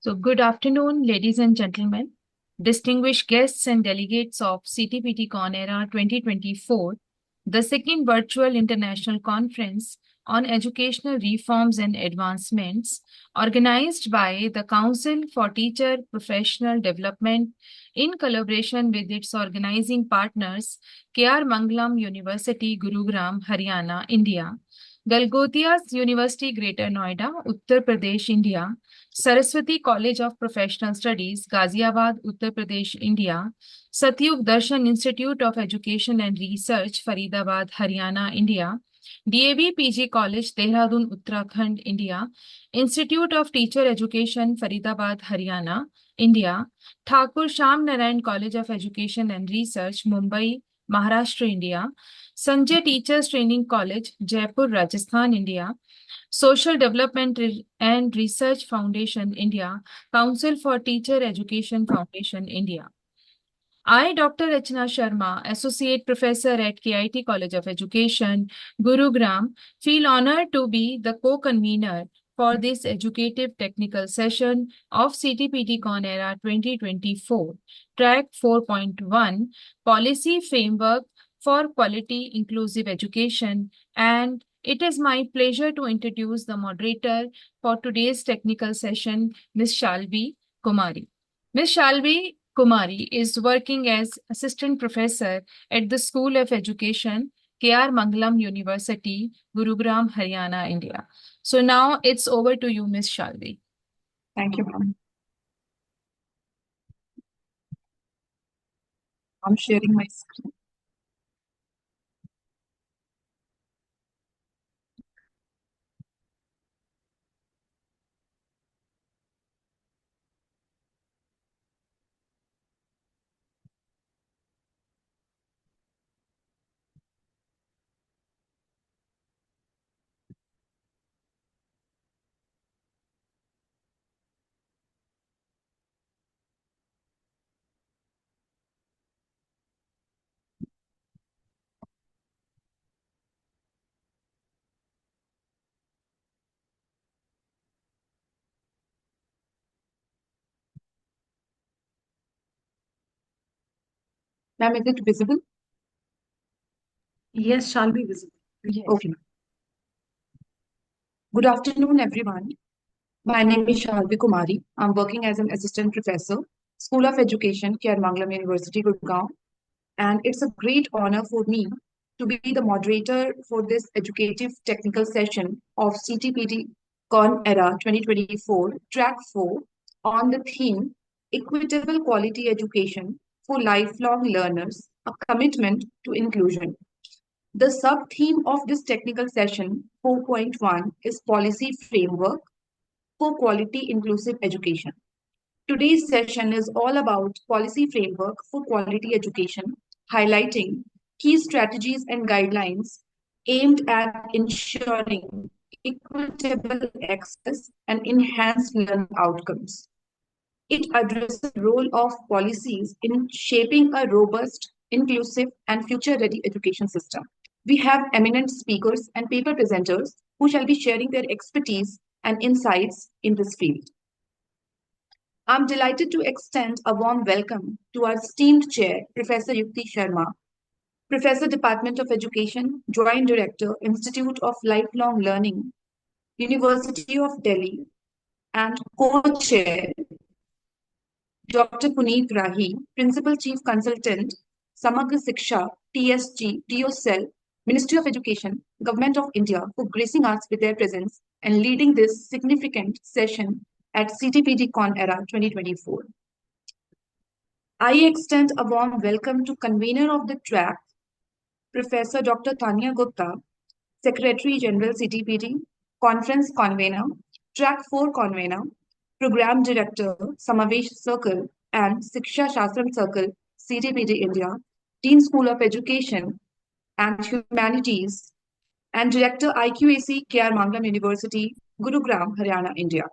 So, good afternoon, ladies and gentlemen, distinguished guests and delegates of Ctpdcon era 2024, the second virtual international conference on educational reforms and advancements, organized by the Council for Teacher Professional Development in collaboration with its organizing partners, K.R. Mangalam University, Gurugram, Haryana, India, Galgotia University, Greater Noida, Uttar Pradesh, India, Saraswati College of Professional Studies, Ghaziabad, Uttar Pradesh, India, Satyug Darshan Institute of Education and Research, Faridabad, Haryana, India, DAB PG College, Dehradun, Uttarakhand, India, Institute of Teacher Education, Faridabad, Haryana, India, Thakur Sham Narayan College of Education and Research, Mumbai, Maharashtra, India, Sanjay Teachers Training College, Jaipur, Rajasthan, India, Social Development and Research Foundation, India, Council for Teacher Education Foundation, India. I, Dr. Rachna Sharma, Associate Professor at KIT College of Education, Gurugram, feel honored to be the co-convener for this educative technical session of CTPDCon era 2024, Track 4.1, Policy Framework for Quality Inclusive Education, and it is my pleasure to introduce the moderator for today's technical session, Ms. Shalvi Kumari. Ms. Shalvi Kumari is working as assistant professor at the School of Education, K.R. Mangalam University, Gurugram, Haryana, India. So now it's over to you, Ms. Shalvi. Thank you, ma'am. I'm sharing my screen. Ma'am, is it visible? Yes, shall be visible. Yes. Okay. Good afternoon, everyone. My name is Shalvi Kumari. I'm working as an assistant professor, School of Education, K.R. Mangalam University, Gurgaon. And it's a great honor for me to be the moderator for this educative technical session of CTPD Con Era 2024, Track 4, on the theme Equitable Quality Education for Lifelong Learners, a Commitment to Inclusion. The sub-theme of this technical session, 4.1, is Policy Framework for Quality Inclusive Education. Today's session is all about policy framework for quality education, highlighting key strategies and guidelines aimed at ensuring equitable access and enhanced learning outcomes. It addresses the role of policies in shaping a robust, inclusive, and future-ready education system. We have eminent speakers and paper presenters who shall be sharing their expertise and insights in this field. I'm delighted to extend a warm welcome to our esteemed chair, Professor Yukti Sharma, Professor, Department of Education, Joint Director, Institute of Lifelong Learning, University of Delhi, and co-chair, Dr. Puneet Rahi, Principal Chief Consultant, Samagra Siksha, TSG, TOCEL, Ministry of Education, Government of India, for gracing us with their presence and leading this significant session at CTPDcon era 2024. I extend a warm welcome to convener of the track, Professor Dr. Tanya Gupta, Secretary General CTPD, Conference Convener, Track 4 Convener, Program Director, Samavesh Circle, and Siksha Shastram Circle, CTPD India, Dean School of Education and Humanities, and Director IQAC, K.R. Mangalam University, Gurugram, Haryana, India.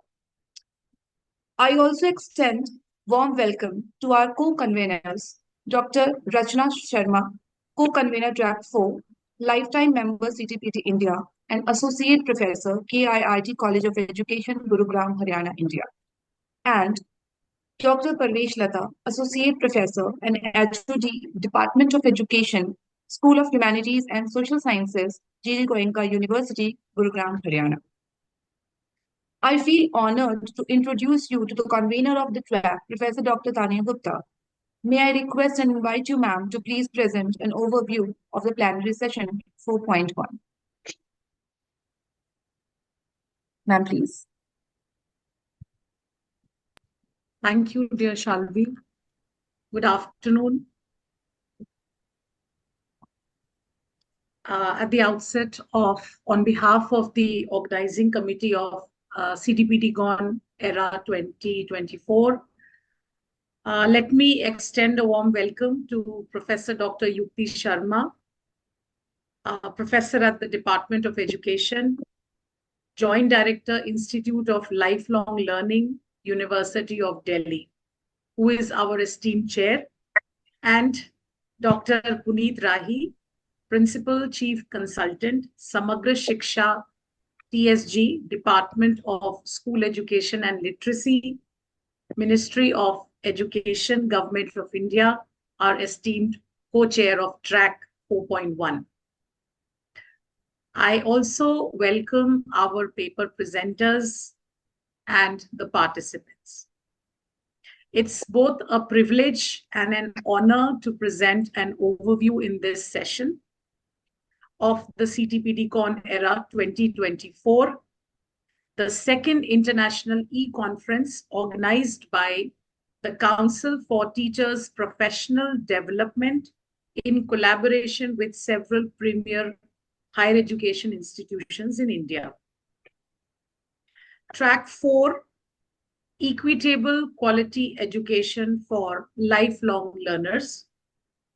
I also extend warm welcome to our co-conveners, Dr. Rachna Sharma, Co-convener Track 4, lifetime member CTPT India, and Associate Professor KIIT College of Education, Gurugram, Haryana, India. And Dr. Parvesh Lata, Associate Professor and HOD, Department of Education, School of Humanities and Social Sciences, G. Goenka University, Gurugram, Haryana. I feel honored to introduce you to the convener of the track, Professor Dr. Tanya Gupta. May I request and invite you, ma'am, to please present an overview of the plenary session 4.1. Ma'am, please. Thank you, dear Shalvi. Good afternoon. At the outset on behalf of the organizing committee of Ctpdcon era 2024, let me extend a warm welcome to Professor Dr. Yukti Sharma, Professor at the Department of Education, Joint Director, Institute of Lifelong Learning, University of Delhi, who is our esteemed chair, and Dr. Puneet Rahi, Principal Chief Consultant, Samagra Shiksha, TSG, Department of School Education and Literacy, Ministry of Education, Government of India, our esteemed co-chair of Track 4.1. I also welcome our paper presenters and the participants. It's both a privilege and an honor to present an overview in this session of the Ctpdcon era 2024, the second international e-conference organized by the Council for Teachers' Professional Development in collaboration with several premier higher education institutions in India. Track 4, Equitable Quality Education for Lifelong Learners,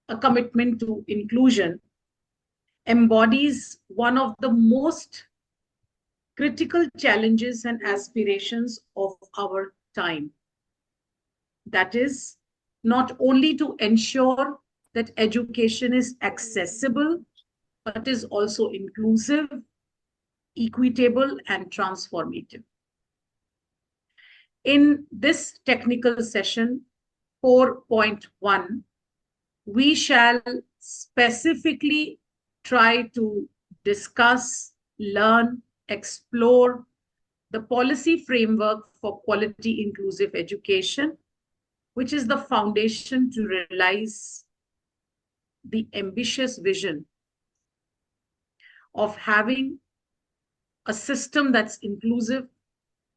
a commitment to inclusion, embodies one of the most critical challenges and aspirations of our time. That is, not only to ensure that education is accessible, but is also inclusive, equitable, and transformative. In this technical session 4.1, we shall specifically try to discuss, learn, explore the policy framework for quality inclusive education, which is the foundation to realize the ambitious vision of having a system that's inclusive,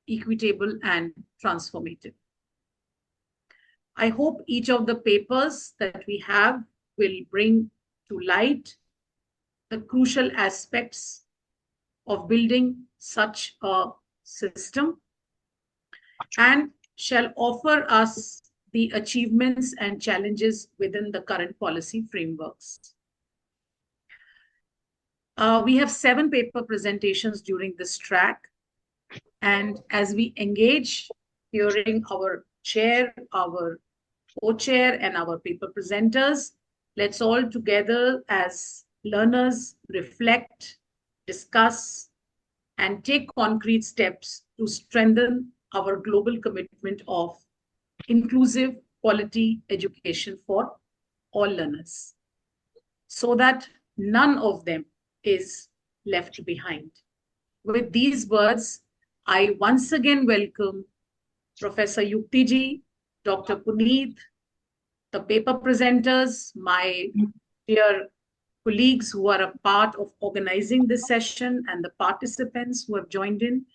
equitable, and transformative. I hope each of the papers that we have will bring to light the crucial aspects of building such a system and shall offer us the achievements and challenges within the current policy frameworks. We have 7 paper presentations during this track. And as we engage, hearing our chair, our co-chair, and our paper presenters, let's all together as learners reflect, discuss, and take concrete steps to strengthen our global commitment of inclusive quality education for all learners, so that none of them is left behind. With these words, I once again welcome Professor Yukti ji, Dr. Puneet, the paper presenters, my dear colleagues who are a part of organizing this session, and the participants who have joined in.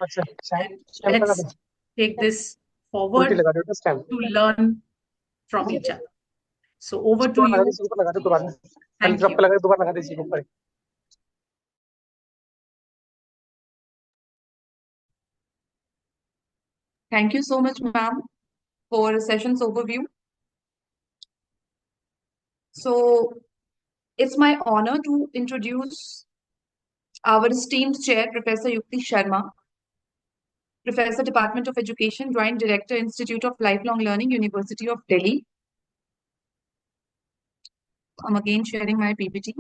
And let's take this forward to learn from each other. So over to you. Thank you. Thank you so much, ma'am, for the session's overview. So it's my honor to introduce our esteemed chair, Professor Yukti Sharma, Professor, Department of Education, Joint Director, Institute of Lifelong Learning, University of Delhi. I'm again sharing my PPT.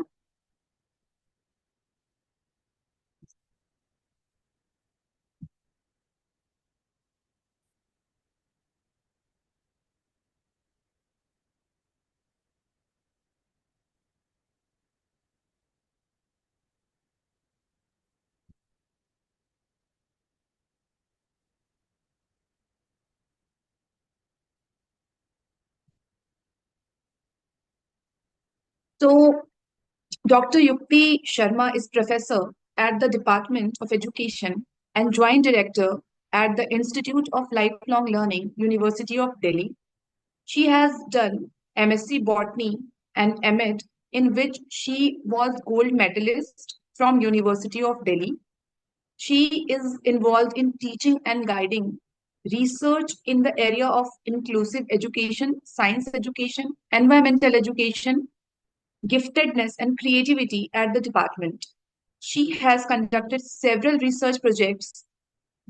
So, Dr. Yukti Sharma is professor at the Department of Education and joint director at the Institute of Lifelong Learning, University of Delhi. She has done MSc Botany and MEd, in which she was gold medalist from University of Delhi. She is involved in teaching and guiding research in the area of inclusive education, science education, environmental education, giftedness, and creativity at the department. She has conducted several research projects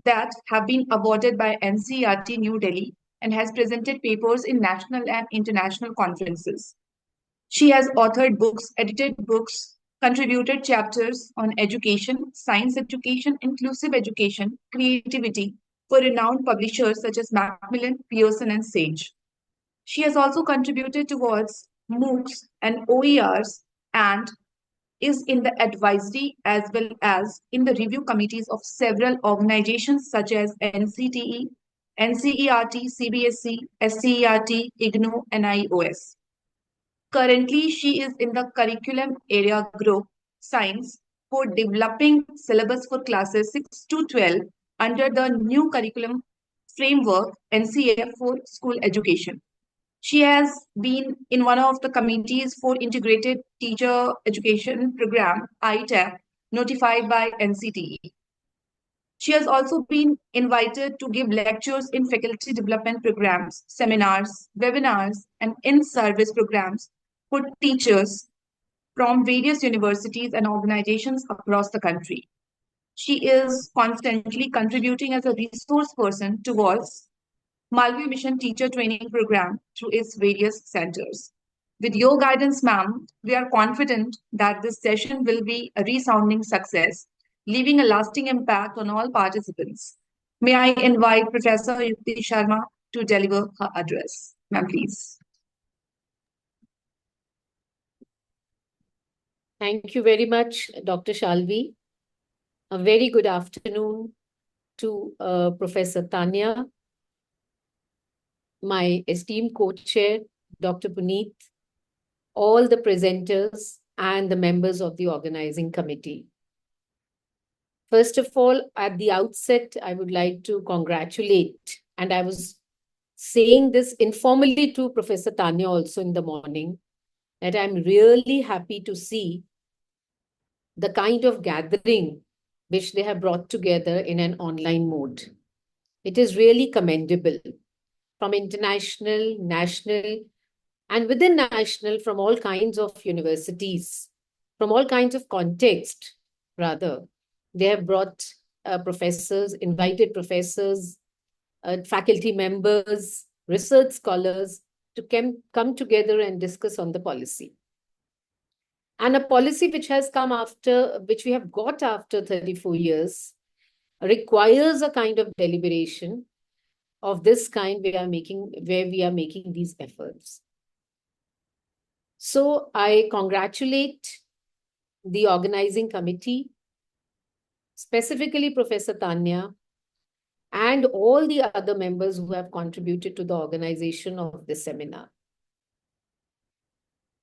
that have been awarded by NCERT New Delhi and has presented papers in national and international conferences. She has authored books, edited books, contributed chapters on education, science education, inclusive education, creativity for renowned publishers such as Macmillan, Pearson, and Sage. She has also contributed towards MOOCs and OERs and is in the advisory as well as in the review committees of several organizations such as NCTE, NCERT, CBSE, SCERT, IGNOU, and IOS. Currently, she is in the curriculum area group Science for developing syllabus for classes 6 to 12 under the new curriculum framework NCF for school education. She has been in one of the committees for Integrated Teacher Education Program, ITEP, notified by NCTE. She has also been invited to give lectures in faculty development programs, seminars, webinars, and in-service programs for teachers from various universities and organizations across the country. She is constantly contributing as a resource person towards Malvi Mission Teacher Training Program through its various centers. With your guidance, ma'am, we are confident that this session will be a resounding success, leaving a lasting impact on all participants. May I invite Professor Yukti Sharma to deliver her address. Ma'am, please. Thank you very much, Dr. Shalvi. A very good afternoon to Professor Tanya, my esteemed co-chair, Dr. Puneet, all the presenters and the members of the organizing committee. First of all, at the outset, I would like to congratulate, and I was saying this informally to Professor Tanya also in the morning, that I'm really happy to see the kind of gathering which they have brought together in an online mode. It is really commendable from international, national, and within national, from all kinds of universities, from all kinds of context, rather. They have brought professors, invited professors, faculty members, research scholars to come together and discuss on the policy. And a policy which has come after, which we have got after 34 years, requires a kind of deliberation of this kind where we are making these efforts. So I congratulate the organizing committee, specifically Professor Tanya, and all the other members who have contributed to the organization of this seminar.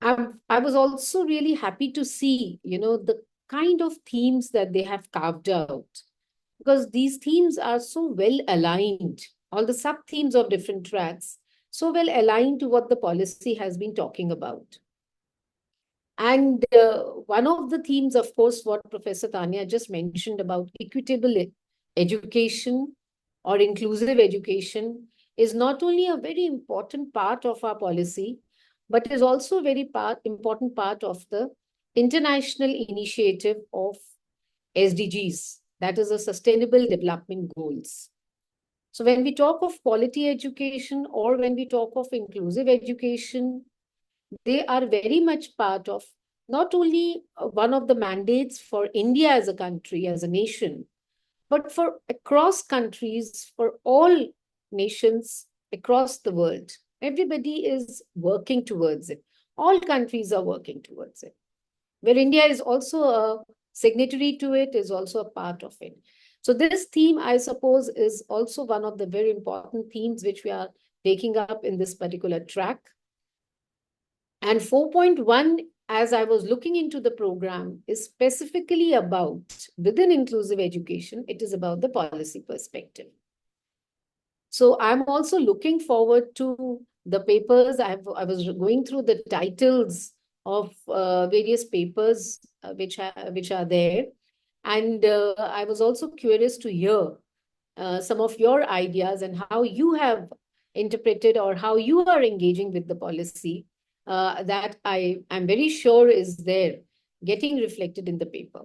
I was also really happy to see, the kind of themes that they have carved out, because these themes are so well aligned, all the sub-themes of different tracks, so well aligned to what the policy has been talking about. And one of the themes, of course, what Professor Tanya just mentioned about equitable education or inclusive education is not only a very important part of our policy, but is also a very important part of the international initiative of SDGs, that is the Sustainable Development Goals. So when we talk of quality education or when we talk of inclusive education, they are very much part of not only one of the mandates for India as a country, as a nation, but for across countries, for all nations across the world. Everybody is working towards it. All countries are working towards it. Where India is also a signatory to it, is also a part of it. So this theme, I suppose, is also one of the very important themes which we are taking up in this particular track. And 4.1, as I was looking into the program, is specifically about, within inclusive education, it is about the policy perspective. So I'm also looking forward to the papers. I was going through the titles of various papers which are there. And I was also curious to hear some of your ideas and how you have interpreted or how you are engaging with the policy that I'm very sure is there getting reflected in the paper.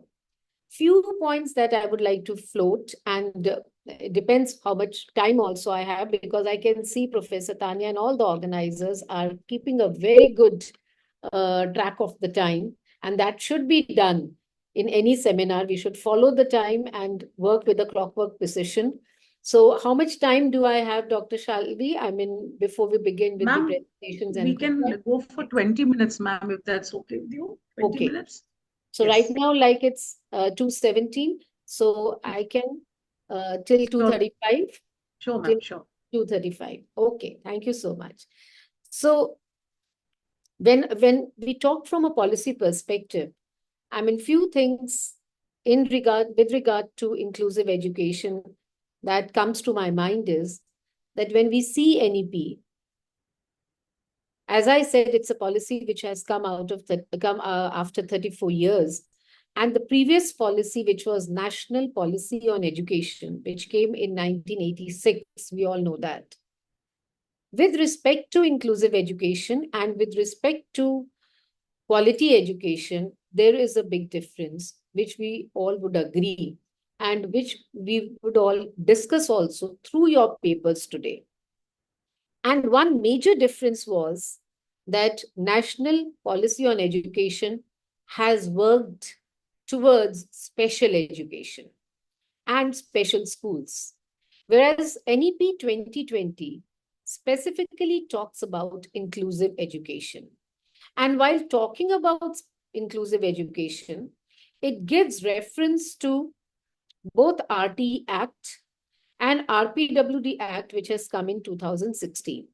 Few points that I would like to float, and it depends how much time also I have, because I can see Professor Tanya and all the organizers are keeping a very good track of the time, and that should be done in any seminar. We should follow the time and work with a clockwork precision. So how much time do I have, Dr. Shalvi? I mean, before we begin with the Ma'am, presentations we and can go for 20 minutes, ma'am, if that's okay with you. 20 Okay. minutes. So Yes. right now, like it's 2:17, so I can till 2:35. Sure, Till ma'am, sure. 2:35. Okay, thank you so much. So when we talk from a policy perspective, I mean, few things with regard to inclusive education that comes to my mind is that when we see NEP, as I said, it's a policy which has come after 34 years. And the previous policy, which was National Policy on Education, which came in 1986, we all know that. With respect to inclusive education and with respect to quality education, there is a big difference, which we all would agree and which we would all discuss also through your papers today. And one major difference was that national policy on education has worked towards special education and special schools, whereas NEP 2020 specifically talks about inclusive education. And while talking about inclusive education, it gives reference to both RT Act and RPWD Act, which has come in 2016.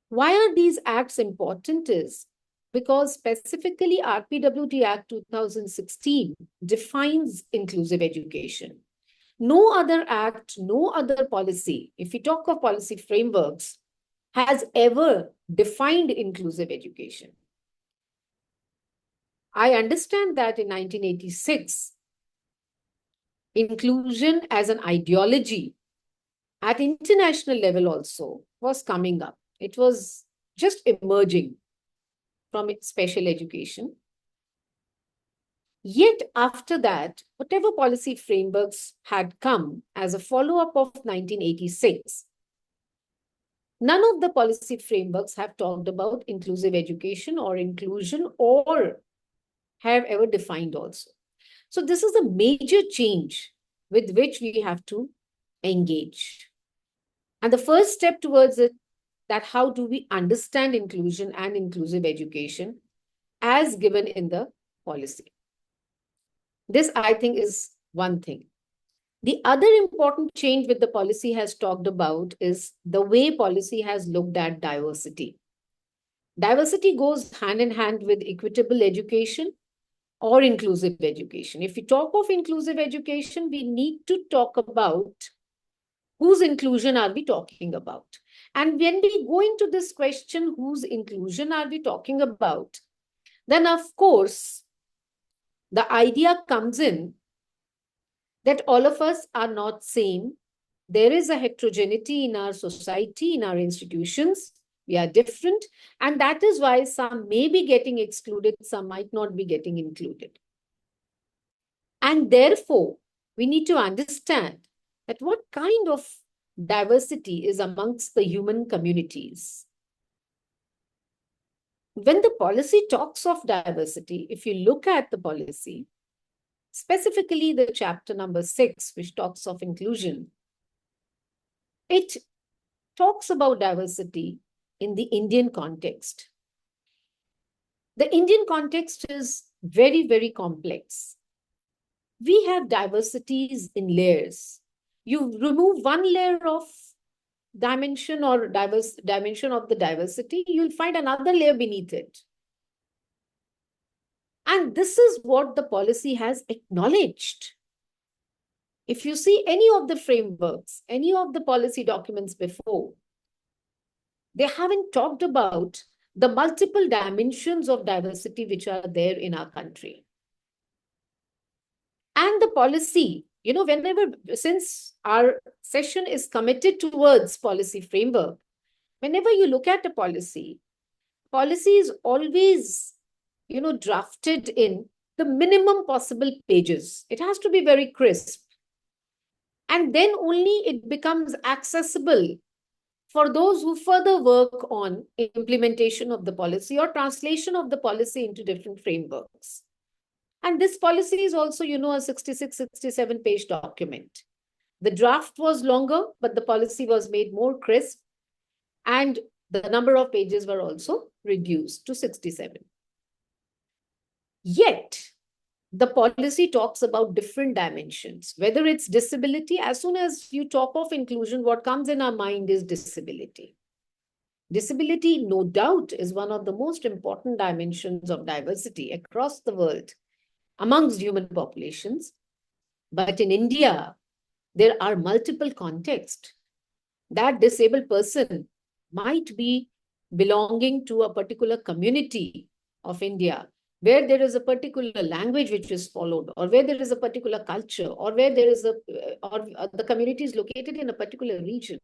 Why are these acts important is because specifically RPWD Act 2016 defines inclusive education. No other act, no other policy, if we talk of policy frameworks, has ever defined inclusive education. I understand that in 1986, inclusion as an ideology at international level also was coming up. It was just emerging from its special education. Yet after that, whatever policy frameworks had come as a follow-up of 1986, none of the policy frameworks have talked about inclusive education or inclusion or have ever defined also. So this is a major change with which we have to engage. And the first step towards it, that how do we understand inclusion and inclusive education as given in the policy. This, I think, is one thing. The other important change with the policy has talked about is the way policy has looked at diversity. Diversity goes hand in hand with equitable education or inclusive education. If we talk of inclusive education, we need to talk about whose inclusion are we talking about. And when we go into this question, whose inclusion are we talking about, then of course, the idea comes in that all of us are not same. There is a heterogeneity in our society, in our institutions. We are different. And that is why some may be getting excluded, some might not be getting included. And therefore, we need to understand that what kind of diversity is amongst the human communities. when the policy talks of diversity, if you look at the policy, specifically the chapter number 6, which talks of inclusion, it talks about diversity in the Indian context. The Indian context is very, very complex. We have diversities in layers. You remove one layer of dimension or dimension of the diversity, you'll find another layer beneath it. And this is what the policy has acknowledged. If you see any of the frameworks, any of the policy documents before, they haven't talked about the multiple dimensions of diversity which are there in our country. And the policy, whenever, since our session is committed towards policy framework, whenever you look at a policy is always, drafted in the minimum possible pages. It has to be very crisp. And then only it becomes accessible for those who further work on implementation of the policy or translation of the policy into different frameworks. And this policy is also, a 66, 67-page document. The draft was longer, but the policy was made more crisp, and the number of pages were also reduced to 67. Yet, the policy talks about different dimensions, whether it's disability. As soon as you talk of inclusion, what comes in our mind is disability. Disability, no doubt, is one of the most important dimensions of diversity across the world amongst human populations. But in India, there are multiple contexts. That disabled person might be belonging to a particular community of India, where there is a particular language which is followed, or where there is a particular culture, or where there is or the community is located in a particular region.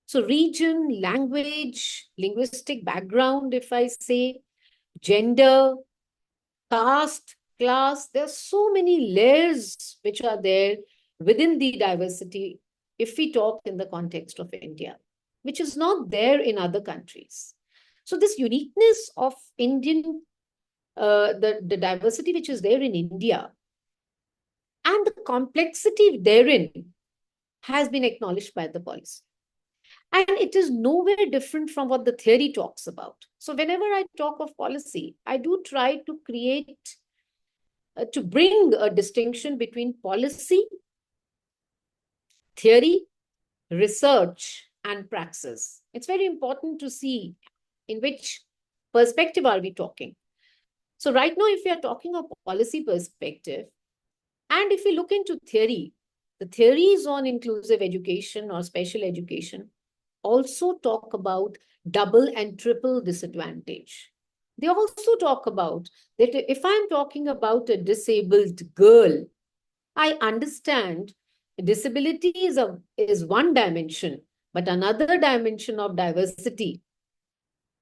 So region, language, linguistic background, if I say, gender, caste, class, there are so many layers which are there within the diversity if we talk in the context of India, which is not there in other countries. So this uniqueness of Indian, the diversity which is there in India and the complexity therein has been acknowledged by the policy. And it is nowhere different from what the theory talks about. So whenever I talk of policy, I do try to create, to bring a distinction between policy, theory, research, and praxis. It's very important to see in which perspective are we talking. So right now, if we are talking of policy perspective, and if we look into theory, the theories on inclusive education or special education also talk about double and triple disadvantage. They also talk about that if I'm talking about a disabled girl, I understand disability is one dimension, but another dimension of diversity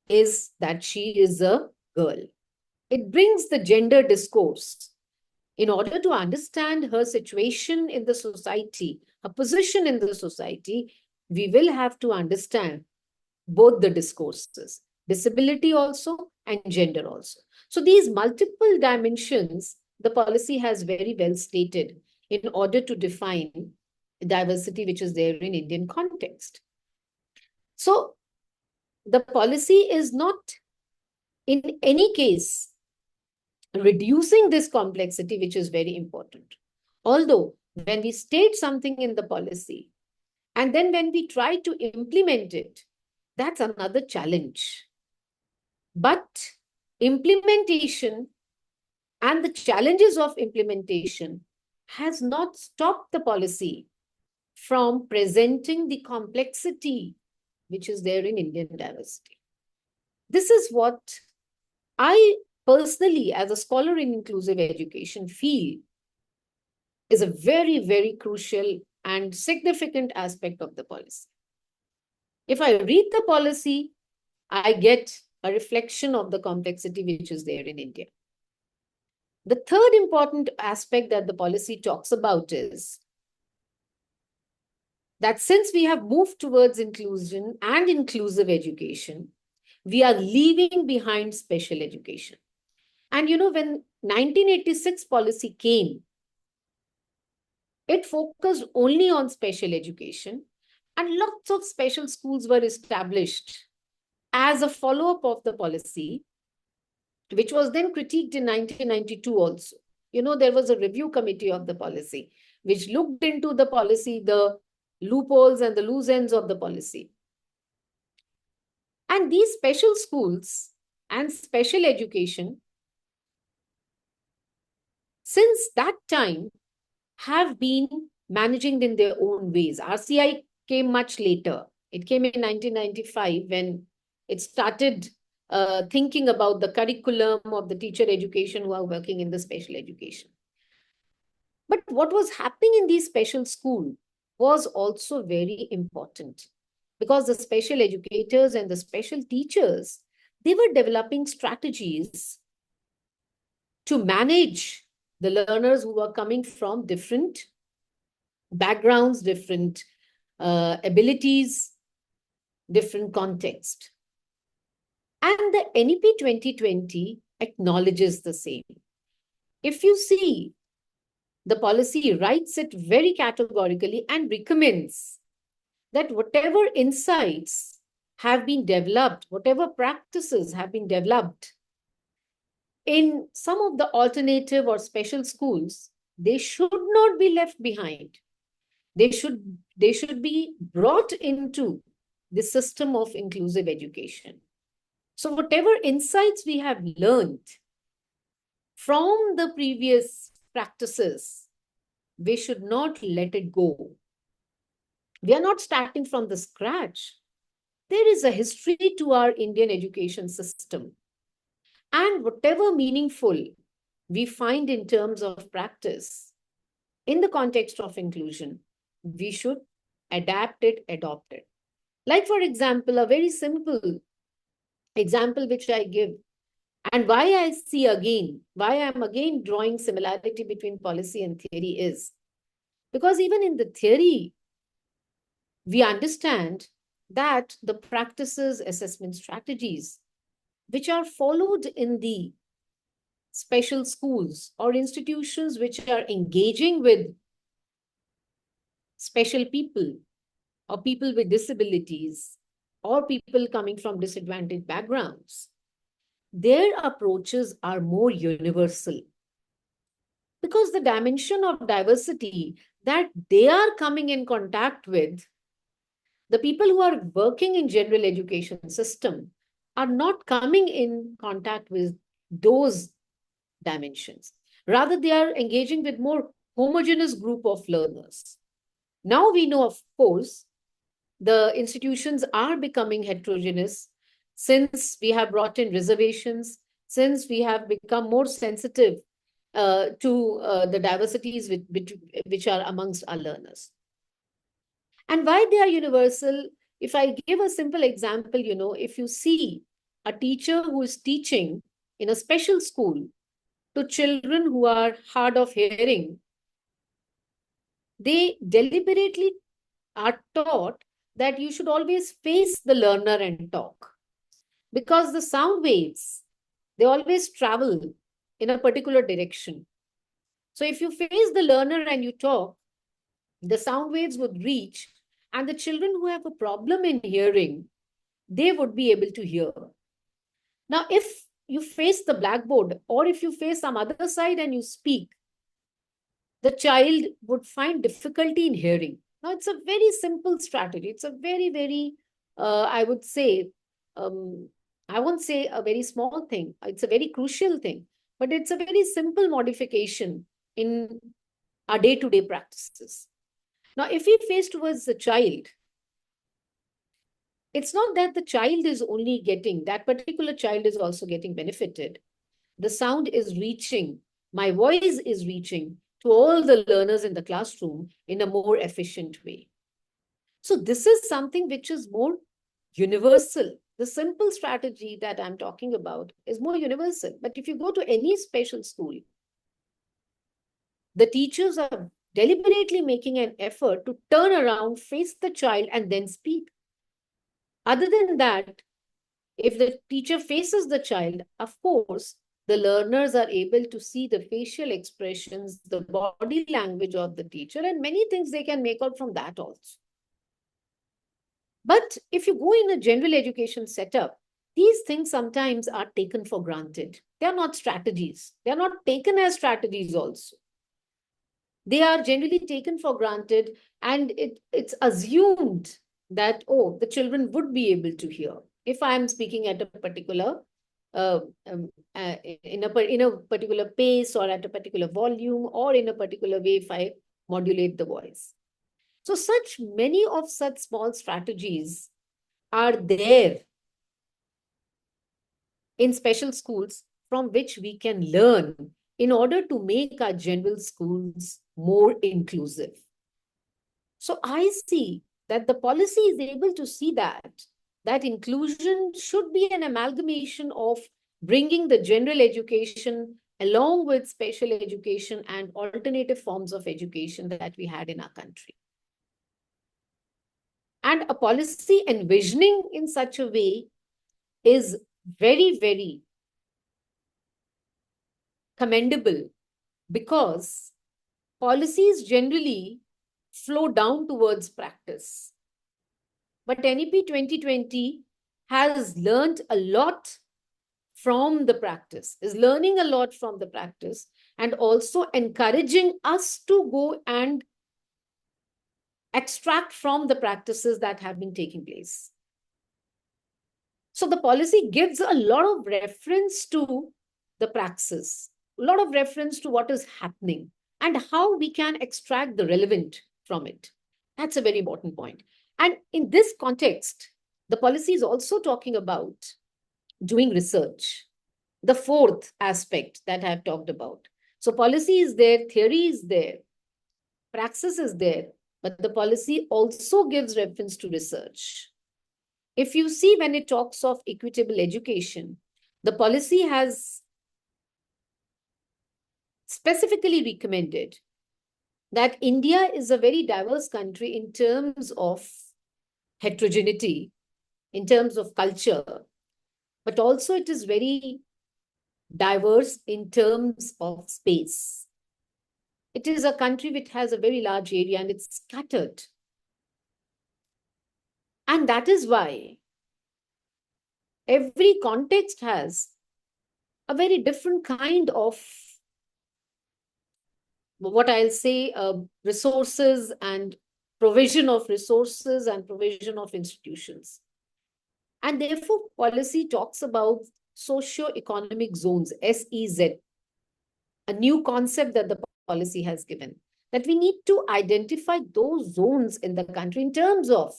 is that she is a girl. It brings the gender discourse. In order to understand her situation in the society, her position in the society, we will have to understand both the discourses, disability also and gender also. So these multiple dimensions, the policy has very well stated in order to define diversity which is there in Indian context. So the policy is not in any case reducing this complexity, which is very important. Although when we state something in the policy, and then when we try to implement it, that's another challenge. But implementation and the challenges of implementation has not stopped the policy from presenting the complexity which is there in Indian diversity. This is what I personally, as a scholar in inclusive education, feel is a very, very crucial and significant aspect of the policy. If I read the policy, I get a reflection of the complexity which is there in India. The third important aspect that the policy talks about is that since we have moved towards inclusion and inclusive education, we are leaving behind special education. And when 1986 policy came, it focused only on special education, and lots of special schools were established as a follow-up of the policy, which was then critiqued in 1992 also. There was a review committee of the policy, which looked into the policy, the loopholes and the loose ends of the policy. And these special schools and special education, since that time, have been managing in their own ways. RCI came much later. It came in 1995 when it started thinking about the curriculum of the teacher education who are working in the special education. But what was happening in these special schools was also very important, because the special educators and the special teachers, they were developing strategies to manage the learners who were coming from different backgrounds, different abilities, different context. And the NEP 2020 acknowledges the same. If you see, the policy writes it very categorically and recommends that whatever insights have been developed, whatever practices have been developed in some of the alternative or special schools, they should not be left behind. They should be brought into the system of inclusive education. So whatever insights we have learned from the previous practices, we should not let it go. We are not starting from the scratch. There is a history to our Indian education system. And whatever meaningful we find in terms of practice in the context of inclusion, we should adapt it, adopt it. Like, for example, a very simple example which I give, and why I'm again drawing similarity between policy and theory is because even in the theory, we understand that the practices, assessment strategies, which are followed in the special schools or institutions which are engaging with special people or people with disabilities or people coming from disadvantaged backgrounds, their approaches are more universal. Because the dimension of diversity that they are coming in contact with, the people who are working in general education system are not coming in contact with those dimensions. Rather, they are engaging with more homogeneous group of learners. Now we know, of course, the institutions are becoming heterogeneous since we have brought in reservations, since we have become more sensitive to the diversities which are amongst our learners. And why they are universal? If I give a simple example, if you see a teacher who is teaching in a special school to children who are hard of hearing, they deliberately are taught that you should always face the learner and talk. Because the sound waves, they always travel in a particular direction. So if you face the learner and you talk, the sound waves would reach, and the children who have a problem in hearing, they would be able to hear. Now, if you face the blackboard or if you face some other side and you speak, the child would find difficulty in hearing. Now, it's a very simple strategy. It's a very, very, I would say, I won't say a very small thing. It's a very crucial thing, but it's a very simple modification in our day-to-day practices. Now, if we face towards the child, it's not that the child is only getting, that particular child is also getting benefited. The sound is reaching, my voice is reaching to all the learners in the classroom in a more efficient way. So this is something which is more universal. The simple strategy that I'm talking about is more universal. But if you go to any special school, the teachers are deliberately making an effort to turn around, face the child, and then speak. Other than that, If the teacher faces the child, of course, the learners are able to see the facial expressions, the body language of the teacher, and many things they can make out from that also. But if you go in a general education setup, these things sometimes are taken for granted. They are not strategies. They are not taken as strategies also. They are generally taken for granted, and it's assumed that, oh, the children would be able to hear. If I'm speaking at a particular, in a particular pace or at a particular volume or in a particular way, if I modulate the voice. So many of such small strategies are there in special schools from which we can learn in order to make our general schools more inclusive. So I see that the policy is able to see that inclusion should be an amalgamation of bringing the general education along with special education and alternative forms of education that we had in our country. And a policy envisioning in such a way is very, very commendable, because policies generally flow down towards practice. But NEP 2020 has learned a lot from the practice, is learning a lot from the practice, and also encouraging us to go and extract from the practices that have been taking place. So the policy gives a lot of reference to the praxis, a lot of reference to what is happening and how we can extract the relevant from it. That's a very important point. And in this context, the policy is also talking about doing research, the fourth aspect that I've talked about. So policy is there, theory is there, praxis is there, but the policy also gives reference to research. If you see, when it talks of equitable education, the policy has specifically recommended that India is a very diverse country in terms of heterogeneity, in terms of culture, but also it is very diverse in terms of space. It is a country which has a very large area and it's scattered. And that is why every context has a very different kind of, what I'll say, resources and provision of resources and provision of institutions. And therefore, policy talks about socio-economic zones, SEZ, a new concept that the policy has given, that we need to identify those zones in the country in terms of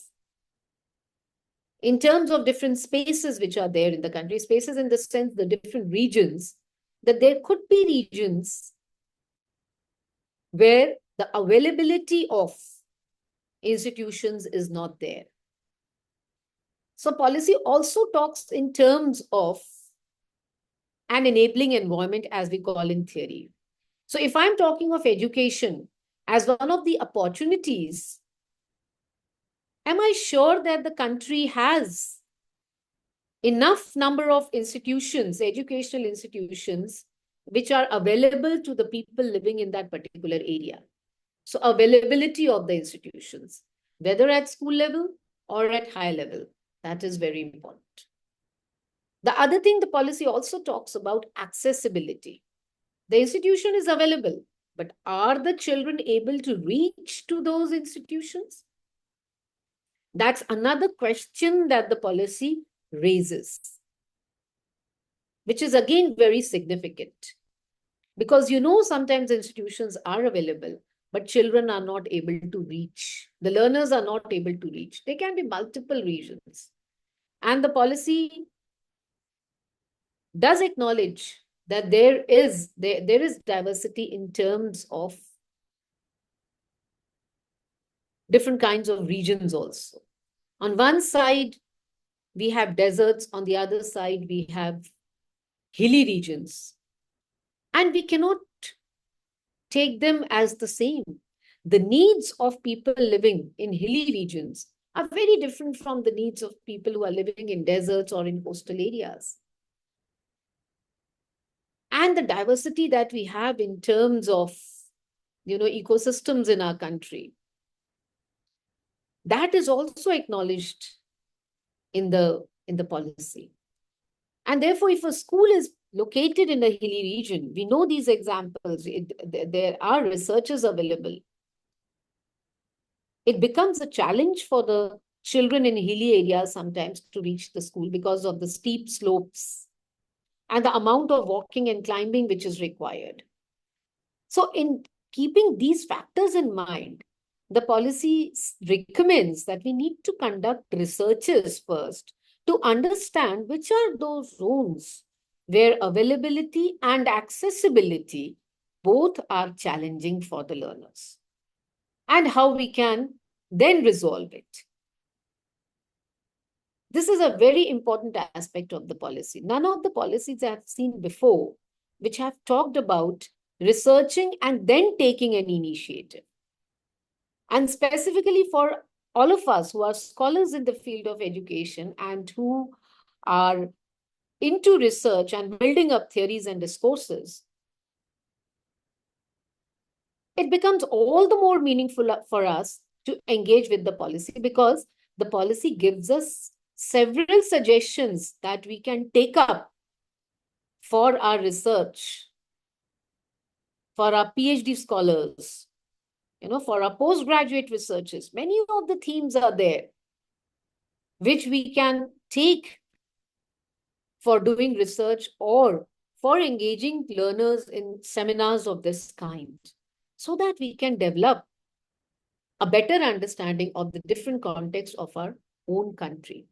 different spaces which are there in the country, spaces in the sense, the different regions, that there could be regions where the availability of institutions is not there. So policy also talks in terms of an enabling environment, as we call in theory. So if I'm talking of education as one of the opportunities, am I sure that the country has enough number of institutions, educational institutions, which are available to the people living in that particular area? So availability of the institutions, whether at school level or at higher level, that is very important. The other thing, the policy also talks about accessibility. The institution is available, but are the children able to reach to those institutions? That's another question that the policy raises, which is again very significant. Because sometimes institutions are available, but children are not able to reach. The learners are not able to reach. There can be multiple reasons. And the policy does acknowledge that there is diversity in terms of different kinds of regions also. On one side, we have deserts. On the other side, we have hilly regions. And we cannot take them as the same. The needs of people living in hilly regions are very different from the needs of people who are living in deserts or in coastal areas. And the diversity that we have in terms of, ecosystems in our country, that is also acknowledged in the policy. And therefore, if a school is located in a hilly region, we know these examples, there are researchers available. It becomes a challenge for the children in hilly areas sometimes to reach the school because of the steep slopes and the amount of walking and climbing which is required. So in keeping these factors in mind, the policy recommends that we need to conduct researches first to understand which are those zones where availability and accessibility both are challenging for the learners, and how we can then resolve it. This is a very important aspect of the policy. None of the policies I have seen before which have talked about researching and then taking an initiative. And specifically for all of us who are scholars in the field of education and who are into research and building up theories and discourses, it becomes all the more meaningful for us to engage with the policy, because the policy gives us several suggestions that we can take up for our research, for our PhD scholars, for our postgraduate researchers. Many of the themes are there, which we can take for doing research or for engaging learners in seminars of this kind, so that we can develop a better understanding of the different contexts of our own country.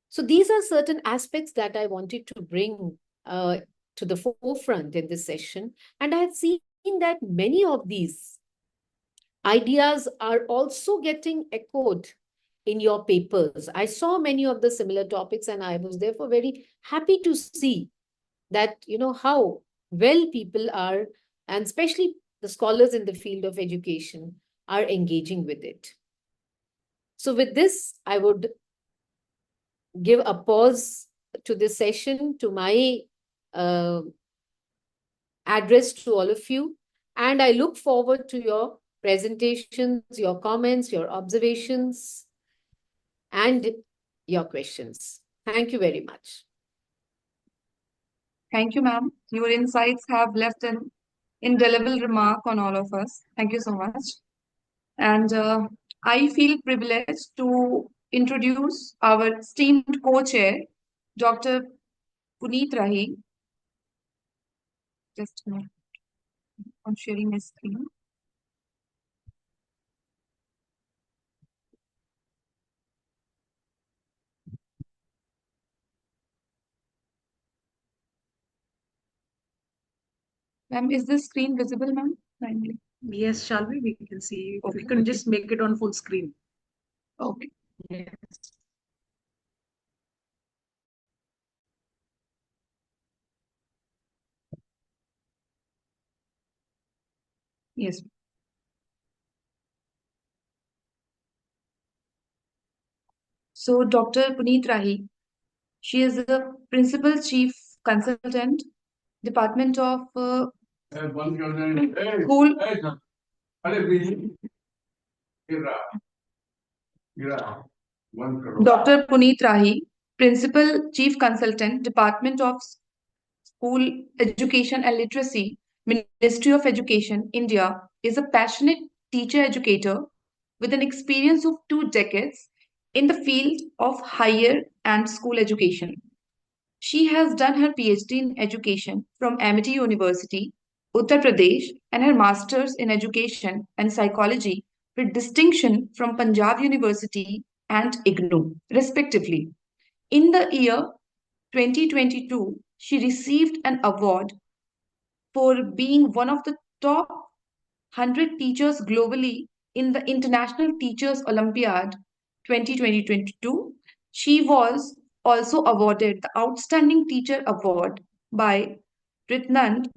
So these are certain aspects that I wanted to bring to the forefront in this session. And I have seen that many of these ideas are also getting echoed in your papers. I saw many of the similar topics, and I was therefore very happy to see that, how well people are, and especially the scholars in the field of education, are engaging with it. So with this, I would give a pause to this session, to my address to all of you. And I look forward to your presentations, your comments, your observations, and your questions. Thank you very much. Thank you, ma'am. Your insights have left an indelible remark on all of us. Thank you so much. And I feel privileged to introduce our esteemed co-chair, Dr. Puneet Rahi. Just a minute. I'm sharing my screen. Ma'am, is this screen visible, ma'am? Kindly. Yes, shall we? We can see. Okay. We can just make it on full screen. Okay. Yes. Yes. So Dr. Puneet Rahi, she is the Principal Chief Consultant, Department of School. Dr. Puneet Rahi, Principal Chief Consultant, Department of School Education and Literacy, Ministry of Education, India, is a passionate teacher educator with an experience of 2 decades in the field of higher and school education. She has done her PhD in education from Amity University, Uttar Pradesh, and her master's in education and psychology with distinction from Punjab University and IGNOU, respectively. In the year 2022, she received an award for being one of the top 100 teachers globally in the International Teachers Olympiad 2022. She was also awarded the Outstanding Teacher Award by Ritnand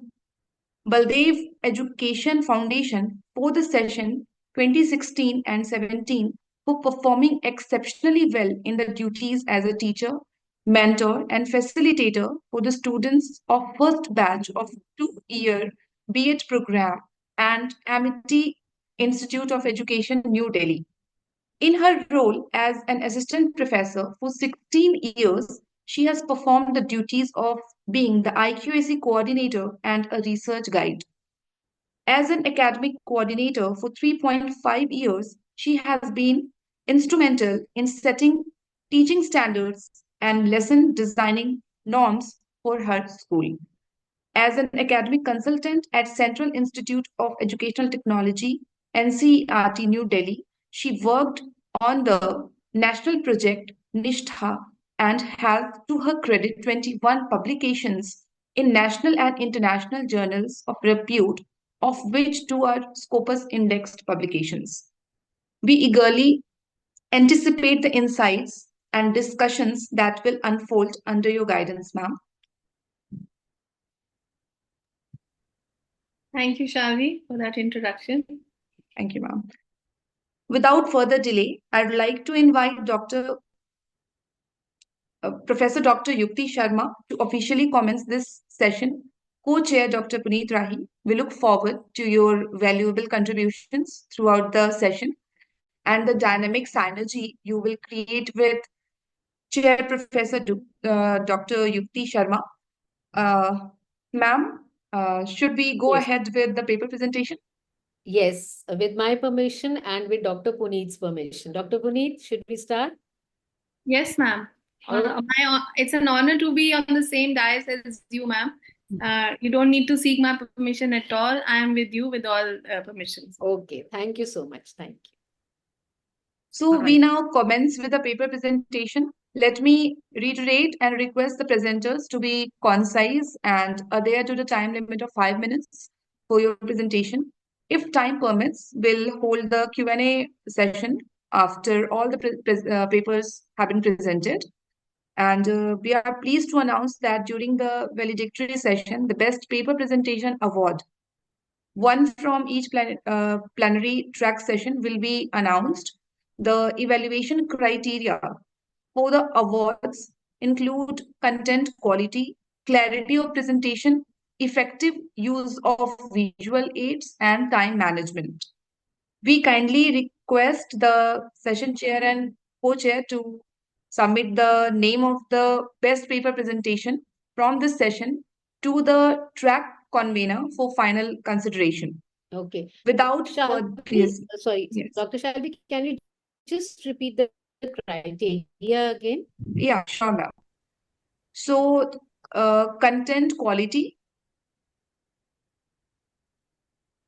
Baldev Education Foundation for the session 2016 and 17 for performing exceptionally well in the duties as a teacher, mentor, and facilitator for the students of first batch of 2-year B.Ed program and Amity Institute of Education, New Delhi. In her role as an assistant professor for 16 years, she has performed the duties of being the IQAC coordinator and a research guide. As an academic coordinator for 3.5 years, she has been instrumental in setting teaching standards and lesson designing norms for her school. As an academic consultant at Central Institute of Educational Technology, NCERT, New Delhi, she worked on the national project Nishtha and has, to her credit, 21 publications in national and international journals of repute, of which 2 are Scopus indexed publications. We eagerly anticipate the insights and discussions that will unfold under your guidance, ma'am. Thank you, Shavi, for that introduction. Thank you, ma'am. Without further delay, I'd like to invite Professor Dr. Yukti Sharma to officially commence this session. Co-chair Dr. Puneet Rahi, we look forward to your valuable contributions throughout the session and the dynamic synergy you will create with Chair Professor Dr. Yukti Sharma. Ma'am, should we go Yes. ahead with the paper presentation? Yes, with my permission and with Dr. Puneet's permission. Dr. Puneet, should we start? Yes, ma'am. It's an honor to be on the same dais as you, ma'am. You don't need to seek my permission at all. I am with you with all permissions. Okay, thank you so much. Thank you. So All we right. now commence with the paper presentation. Let me reiterate and request the presenters to be concise and adhere to the time limit of 5 minutes for your presentation. If time permits, we'll hold the Q&A session after all the papers have been presented. And we are pleased to announce that during the valedictory session, the Best Paper Presentation Award, one from each plenary track session, will be announced. The evaluation criteria for the awards include content quality, clarity of presentation, effective use of visual aids, and time management. We kindly request the session chair and co-chair to submit the name of the best paper presentation from this session to the track convener for final consideration. Okay. Without Shalvi, yes, sorry, yes. Dr. Shalvi, can you just repeat the criteria again? Yeah, sure, ma'am. So, content quality,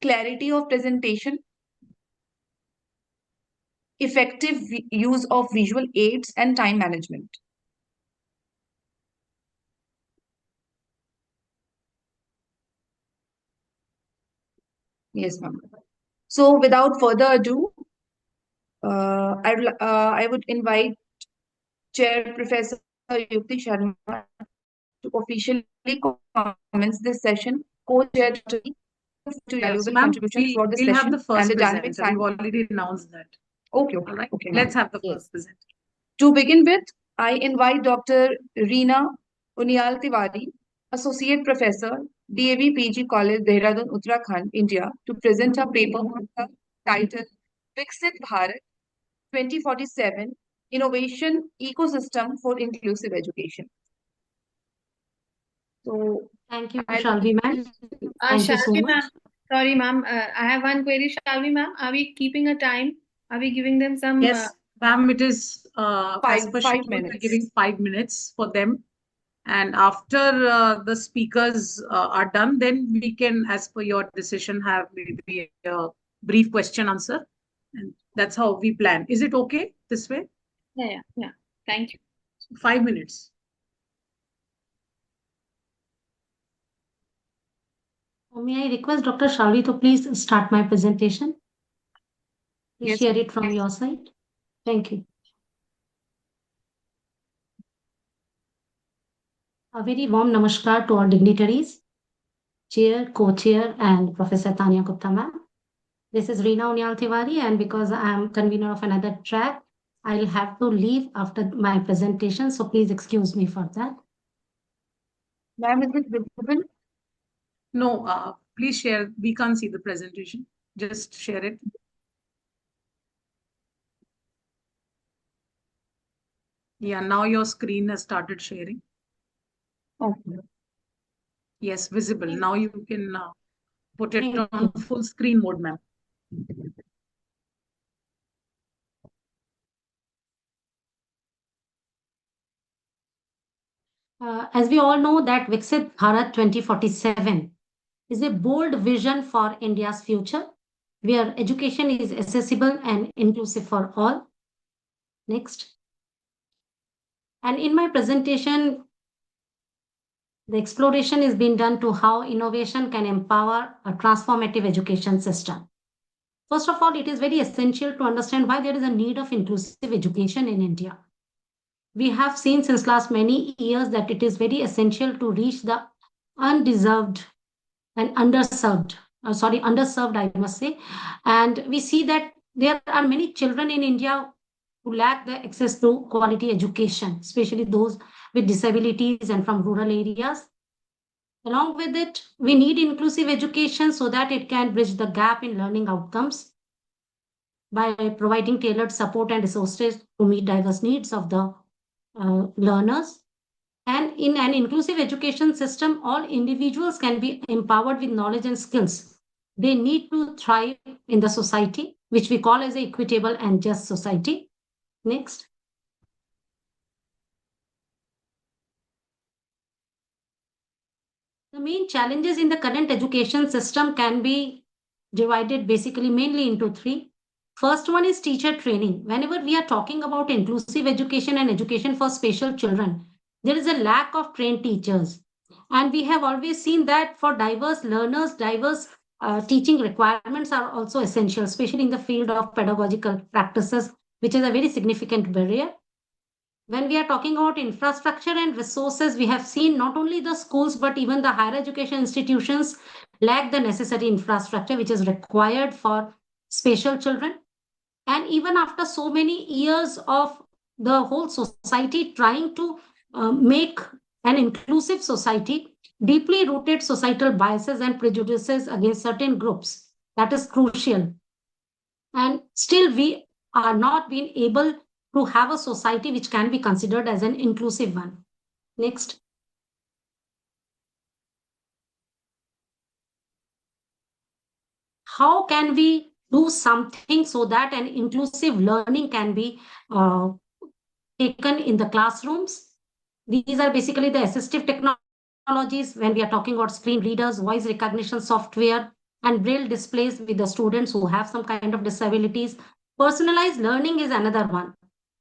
clarity of presentation, effective use of visual aids, and time management. Yes, ma'am. So, without further ado, I would invite Chair Professor Yukti Sharma to officially commence this session. Co-chair Dr. to Yes, valuable ma'am. contribution throughout the We'll have session the first and the dynamic presenter. We've science. already announced that. Okay, All right. okay, ma'am. Let's have the Yes. first presenter. To begin with, I invite Dr. Reena Unial Tiwari, Associate Professor, DAV PG College, Dehradun, Uttarakhand, India, to present her paper on the title Viksit Bharat 2047 Innovation Ecosystem for Inclusive Education. So, Thank you, I'll- Shalvi ma'am. Thank you so Shalvi much. ma'am, sorry ma'am, I have one query, Shalvi ma'am. Are we keeping a time? Are we giving them some? Yes, ma'am, it is as per 5 schedule, we're minutes. giving 5 minutes for them. And after the speakers are done, then we can, as per your decision, have maybe a brief question answer. And that's how we plan. Is it okay this way? Yeah. Thank you. 5 minutes. May I request Dr. Shalvi to please start my presentation? Please Yes, share ma'am. it from your side. Thank you. A very warm namaskar to all dignitaries, Chair, Co-Chair, and Professor Tanya Gupta ma'am. This is Reena Unyal Tiwari, and because I am convener of another track, I'll have to leave after my presentation, so please excuse me for that. Ma'am, is it visible? No, please share. We can't see the presentation. Just share it. Yeah, now your screen has started sharing. Okay. Yes, visible. Now you can put it Thank on full screen mode, ma'am. As we all know that Viksit Bharat 2047 is a bold vision for India's future, where education is accessible and inclusive for all. Next. And in my presentation, the exploration is being done to how innovation can empower a transformative education system. First of all, it is very essential to understand why there is a need of inclusive education in India. We have seen since last many years that it is very essential to reach the undeserved and underserved, I must say. And we see that there are many children in India who lack the access to quality education, especially those with disabilities and from rural areas. Along with it, we need inclusive education so that it can bridge the gap in learning outcomes by providing tailored support and resources to meet diverse needs of the learners. And in an inclusive education system, all individuals can be empowered with knowledge and skills. They need to thrive in the society, which we call as an equitable and just society. Next. The main challenges in the current education system can be divided basically mainly into three. First one is teacher training. Whenever we are talking about inclusive education and education for special children, there is a lack of trained teachers. And we have always seen that for diverse learners, diverse teaching requirements are also essential, especially in the field of pedagogical practices, which is a very significant barrier. When we are talking about infrastructure and resources, we have seen not only the schools, but even the higher education institutions lack the necessary infrastructure which is required for special children. And even after so many years of the whole society trying to make an inclusive society, deeply rooted societal biases and prejudices against certain groups, that is crucial. And still we are not being able to have a society which can be considered as an inclusive one. Next. How can we do something so that an inclusive learning can be taken in the classrooms? These are basically the assistive technologies when we are talking about screen readers, voice recognition software, and braille displays with the students who have some kind of disabilities. Personalized learning is another one.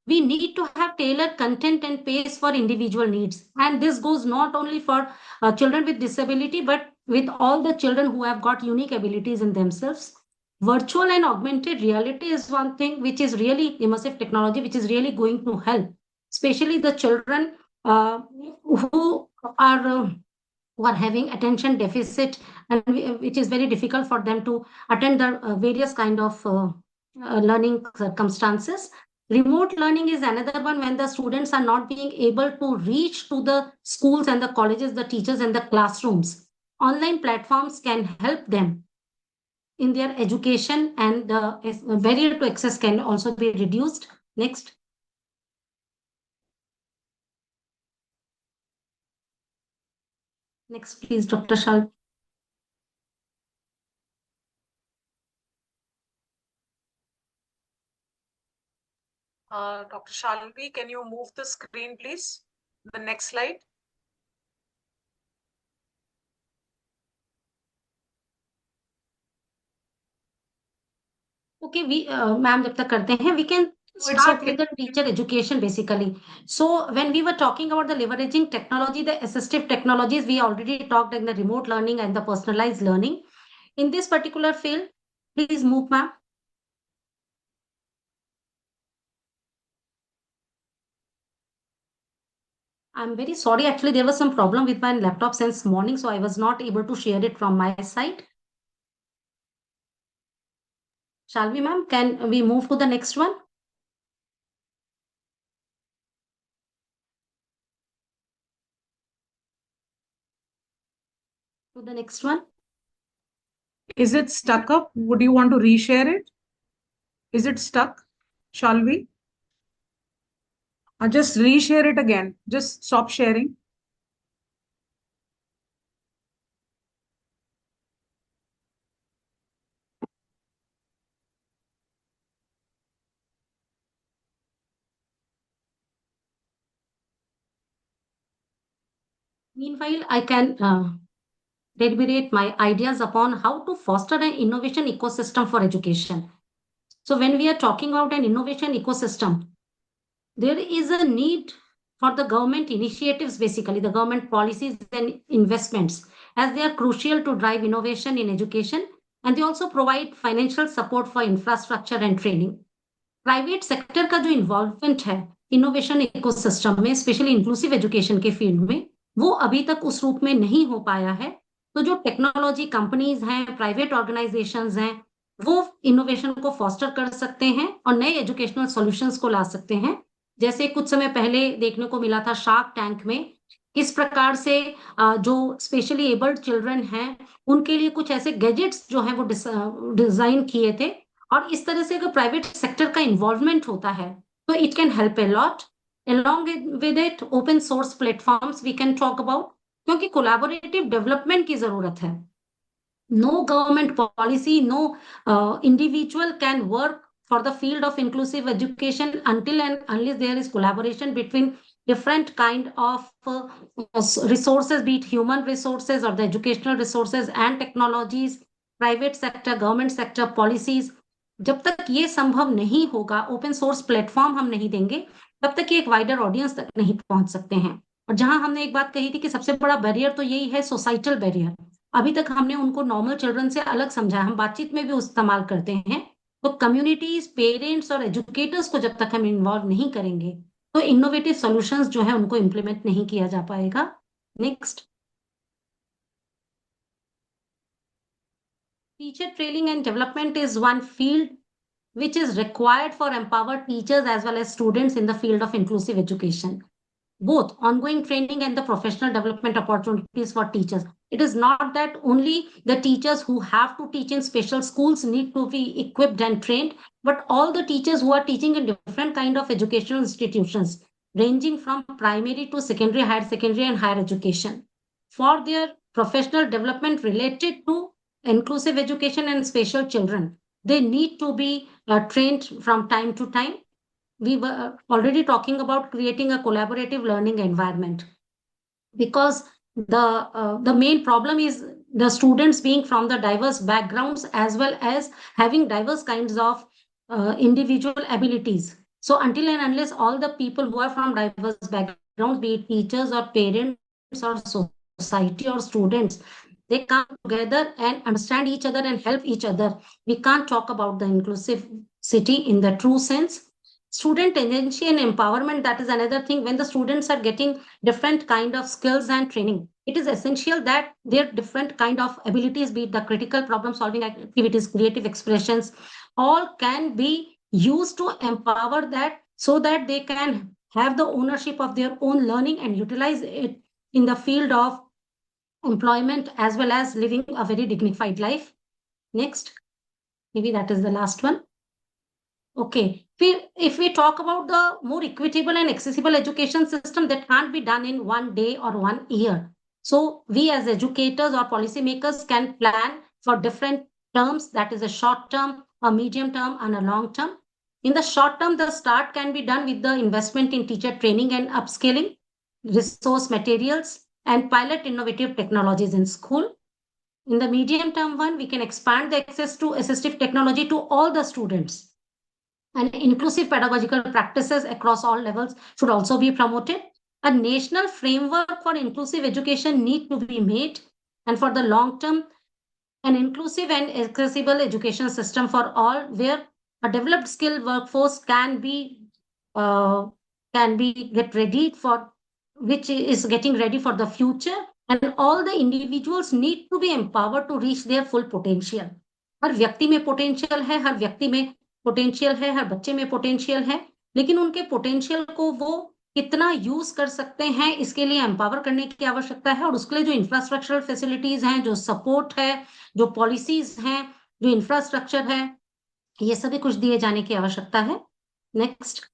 We need to have tailored content and pace for individual needs. And this goes not only for children with disability, but with all the children who have got unique abilities in themselves. Virtual and augmented reality is one thing which is really immersive technology, which is really going to help, especially the children who are who are having attention deficit, and which is very difficult for them to attend the various kind of learning circumstances. Remote learning is another one when the students are not being able to reach to the schools and the colleges, the teachers and the classrooms. Online platforms can help them in their education, and the barrier to access can also be reduced. Next. Next, please, Dr. Shal. Dr. Shalvi, can you move the screen, please? The next slide. Okay, we ma'am जब तक करते हैं, we can start with the teacher education basically. So when we were talking about the leveraging technology, the assistive technologies, we already talked in the remote learning and the personalized learning. In this particular field, please move, ma'am. I'm very sorry. Actually, there was some problem with my laptop since morning, so I was not able to share it from my side. Shall we, ma'am? Can we move to the next one? To the next one. Is it stuck up? Would you want to reshare it? Is it stuck? Shall we? Just reshare it again. Just stop sharing. Meanwhile, I can deliberate my ideas upon how to foster an innovation ecosystem for education. So when we are talking about an innovation ecosystem, there is a need for the government initiatives, basically the government policies and investments, as they are crucial to drive innovation in education, and they also provide financial support for infrastructure and training. Private sector का जो involvement है innovation ecosystem में, specially inclusive education के field में, वो अभी तक उस रूप में नहीं हो पाया है। तो जो टेक्नोलॉजी कंपनीज हैं, प्राइवेट ऑर्गेनाइजेशंस हैं, वो इनोवेशन को फॉस्टर कर सकते हैं और नए एजुकेशनल सॉल्यूशंस को ला सकते हैं। जैसे कुछ समय पहले देखने को मिला था शार्क टैंक में, किस प्रकार से जो स्पेशली एबल्ड चिल्ड्रन हैं उनके लिए कुछ ऐसे गैजेट्स जो हैं वो डिजाइन किए थे। और इस तरह से अगर प्राइवेट सेक्टर का इन्वॉल्वमेंट होता है तो it can help a lot. along with it open source platforms we can talk about, क्योंकि कोलैबोरेटिव डेवलपमेंट की जरूरत है। No government policy, no individual can work for the field of inclusive education until and unless there is collaboration between different kind of resources, be it human resources or the educational resources and technologies, private sector, government sector policies. जब तक ये संभव नहीं होगा, open source platform हम नहीं देंगे, तब तक ये एक वाइडर ऑडियंस तक नहीं पहुंच सकते हैं। और जहां हमने एक बात कही थी कि सबसे बड़ा बैरियर तो यही है, सोसाइटल बैरियर। अभी तक हमने उनको नॉर्मल चिल्ड्रन से अलग समझा, हम बातचीत में भी इस्तेमाल करते हैं। तो कम्युनिटीज, पेरेंट्स और एजुकेटर्स को जब तक हम इन्वॉल्व नहीं करेंगे तो इनोवेटिव सॉल्यूशंस जो है उनको इम्प्लीमेंट नहीं किया जा पाएगा। Next, teacher training and development is one field which is required for empowered teachers as well as students in the field of inclusive education. Both ongoing training and the professional development opportunities for teachers. It is not that only the teachers who have to teach in special schools need to be equipped and trained, but all the teachers who are teaching in different kind of educational institutions, ranging from primary to secondary, higher secondary and higher education, for their professional development related to inclusive education and special children, they need to be trained from time to time. We were already talking about creating a collaborative learning environment, because the main problem is the students being from the diverse backgrounds as well as having diverse kinds of individual abilities. So until and unless all the people who are from diverse backgrounds, be it teachers or parents or society or students, they come together and understand each other and help each other, we can't talk about the inclusive city in the true sense. Student agency and empowerment, that is another thing. When the students are getting different kind of skills and training, it is essential that their different kind of abilities, be it the critical problem solving activities, creative expressions, all can be used to empower that, so that they can have the ownership of their own learning and utilize it in the field of employment as well as living a very dignified life. Next, maybe that is the last one. Okay, if we talk about the more equitable and accessible education system, that can't be done in one day or 1 year. So we as educators or policymakers can plan for different terms, that is a short term, a medium term and a long term. In the short term, the start can be done with the investment in teacher training and upskilling, resource materials, and pilot innovative technologies in school. In the medium term one, we can expand the access to assistive technology to all the students. And inclusive pedagogical practices across all levels should also be promoted. A national framework for inclusive education need to be made. And for the long term, an inclusive and accessible education system for all, where a developed skilled workforce can be get ready for, which is getting ready for the future, and all the individuals need to be empowered to reach their full potential. हर व्यक्ति में potential है, हर व्यक्ति में potential है, हर बच्चे में potential है, लेकिन उनके पोटेंशियल को वो कितना यूज कर सकते हैं, इसके लिए एम्पावर करने की आवश्यकता है। और उसके लिए जो इंफ्रास्ट्रक्चरल फैसिलिटीज हैं, जो सपोर्ट है, जो पॉलिसीज हैं, जो इंफ्रास्ट्रक्चर है, ये सभी कुछ दिए जाने की आवश्यकता है। Next.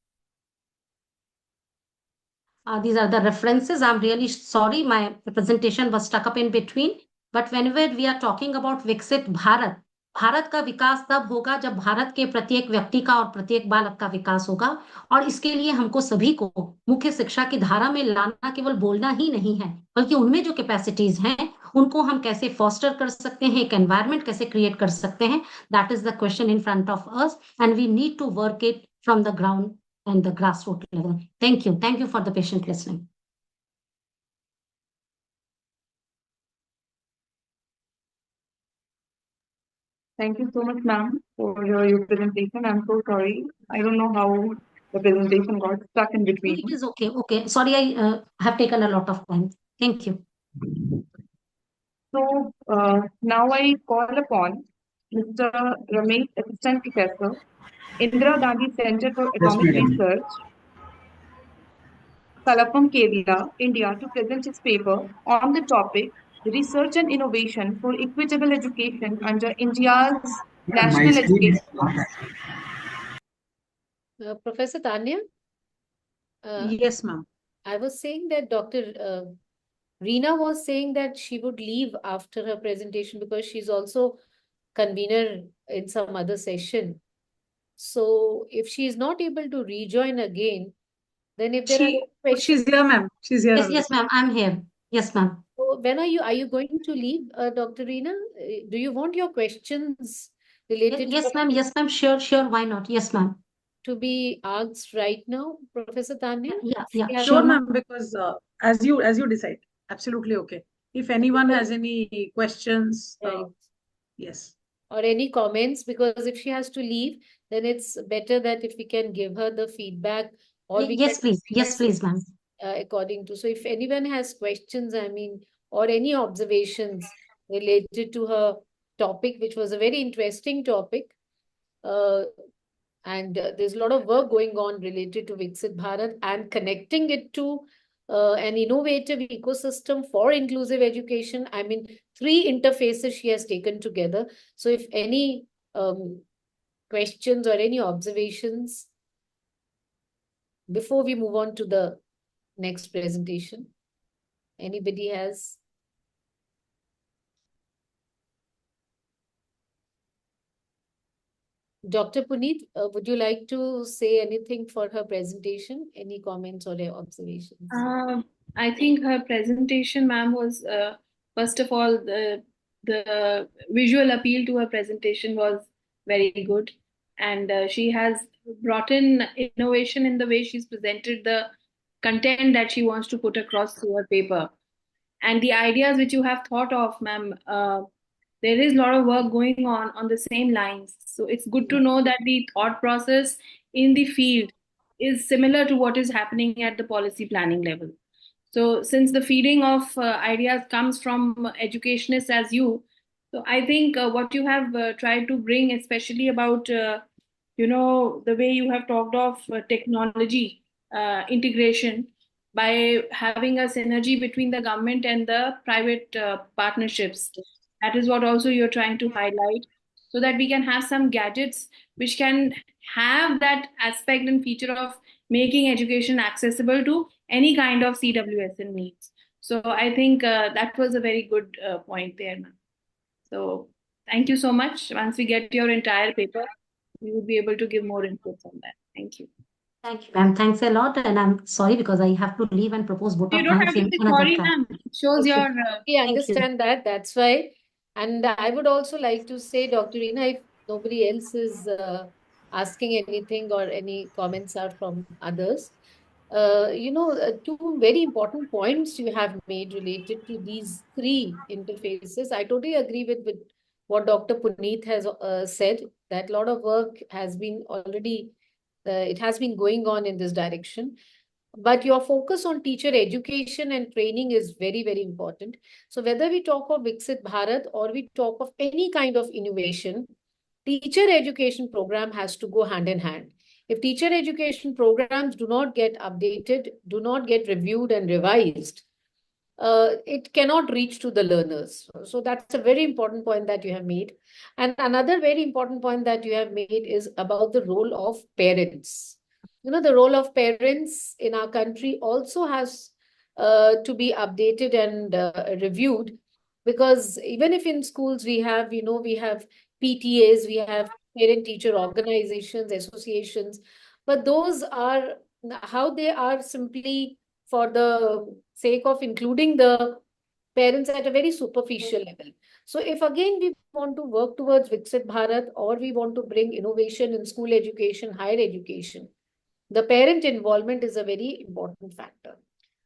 These are the references. I'm really sorry, my presentation was stuck up in between. But whenever we are talking about विकसित भारत, भारत का विकास तब होगा जब भारत के प्रत्येक व्यक्ति का और प्रत्येक बालक का विकास होगा। और इसके लिए हमको सभी को मुख्य शिक्षा की धारा में लाना केवल बोलना ही नहीं है, बल्कि उनमें जो कैपेसिटीज हैं उनको हम कैसे फॉस्टर कर सकते हैं, एक एनवायरमेंट कैसे क्रिएट कर सकते हैं, that is the question in front of us, and we need to work it from the ground and the grassroots level. Thank you. Thank you for the patient listening. Thank you so much, ma'am, for your presentation. I'm so sorry. I don't know how the presentation got stuck in between. It is okay. Okay. Sorry, I have taken a lot of time. Thank you. So now I call upon Mr. Ramesh, Assistant Professor, Indira Gandhi Center for Atomic Research, Kalapam Kedia, India, to present his paper on the topic Research and Innovation for Equitable Education under India's National Education Law. Professor Tanya? Yes, ma'am. I was saying that Dr. Reena was saying that she would leave after her presentation because she's also convener in some other session. So if she is not able to rejoin again, then if there are questions. She's here, ma'am. She's here. Yes, yes, ma'am. I'm here. Yes, ma'am. So when are you going to leave, Dr. Reena? Do you want your questions related Yes, ma'am. Yes, ma'am. Sure, sure. Why not? Yes, ma'am. to be asked right now, Professor Tanya? Yeah, Sure, ma'am, because as you decide. Absolutely okay. If anyone has any questions, Right. yes. Or any comments, because if she has to leave, then it's better that if we can give her the feedback or we Yes, can please. Yes, please, ma'am. according to. So if anyone has questions, I mean, or any observations related to her topic, which was a very interesting topic, and there's a lot of work going on related to Viksit Bharat and connecting it to an innovative ecosystem for inclusive education. I mean, 3 interfaces she has taken together. So if any questions or any observations before we move on to the next presentation, anybody has? Dr. Puneet, would you like to say anything for her presentation? Any comments or observations? I think her presentation, ma'am, was first of all the visual appeal to her presentation was very good, and she has brought in innovation in the way she's presented the content that she wants to put across through her paper, and the ideas which you have thought of, ma'am. There is a lot of work going on the same lines. So it's good to know that the thought process in the field is similar to what is happening at the policy planning level. So since the feeding of ideas comes from educationists as you, so I think what you have tried to bring, especially about the way you have talked of technology integration by having a synergy between the government and the private partnerships. That is what also you're trying to highlight, so that we can have some gadgets which can have that aspect and feature of making education accessible to any kind of CWSN needs. So I think that was a very good point there, ma'am. So thank you so much. Once we get your entire paper, we will be able to give more inputs on that. Thank you. Thank you, ma'am. Thanks a lot. And I'm sorry because I have to leave and propose vote You of don't have thanks to in be another sorry, track. ma'am. It shows your. We understand that. That's why. And I would also like to say, Dr. Reena, if nobody else is asking anything or any comments are from others, two very important points you have made related to these 3 interfaces. I totally agree with what Dr. Puneet has said, that a lot of work has been already, it has been going on in this direction. but your focus on teacher education and training is very, very important. So whether we talk of Viksit Bharat or we talk of any kind of innovation, teacher education program has to go hand in hand. If teacher education programs do not get updated, do not get reviewed and revised, it cannot reach to the learners. So that's a very important point that you have made. And another very important point that you have made is about the role of parents. You know, the role of parents in our country also has to be updated and reviewed, because even if in schools we have, we have PTAs, we have parent teacher organizations, associations, but those are how they are simply for the sake of including the parents at a very superficial level. So if again we want to work towards Viksit Bharat, or we want to bring innovation in school education, higher education, the parent involvement is a very important factor.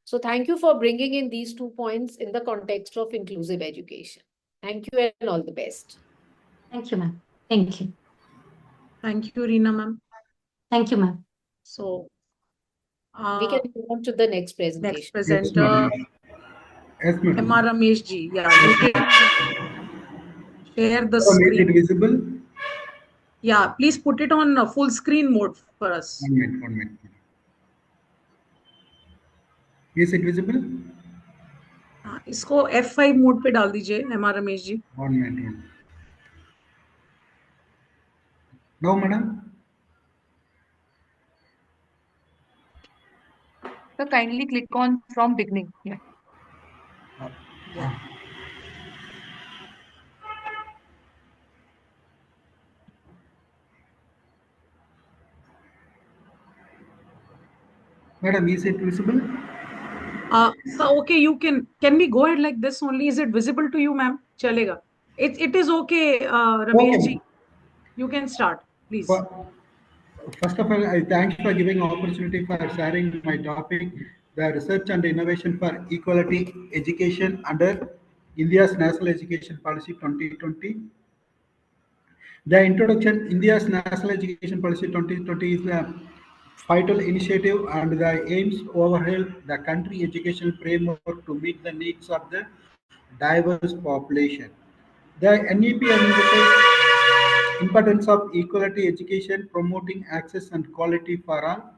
So thank you for bringing in these 2 points in the context of inclusive education. Thank you and all the best. Thank you, ma'am. Thank you. Thank you, Reena ma'am. Thank you, ma'am. So We can move on to the next next presentation. presenter, Yes, madam. MR Ramesh ji. Yeah, you can share the Madam, is it screen. visible? Yeah, please put it on full screen mode for us. 1 minute, 1 minute. Is it visible? इसको F5 mode पे डाल दीजिए MR Ramesh ji. 1 minute. 1 minute. Now, madam. So kindly click on from beginning. Yeah. Madam, is it visible? So okay, you can we go ahead like this only? Is it visible to you, ma'am? Chalega. It is okay, Ramesh ji. You can start, please. First of all, I thank you for giving opportunity for sharing my topic, the research and innovation for equality education under India's National Education Policy 2020. The introduction, India's National Education Policy 2020 is a vital initiative and the aims overhaul the country educational framework to meet the needs of the diverse population. The NEP emphasizes importance of equality education, promoting access and quality for all.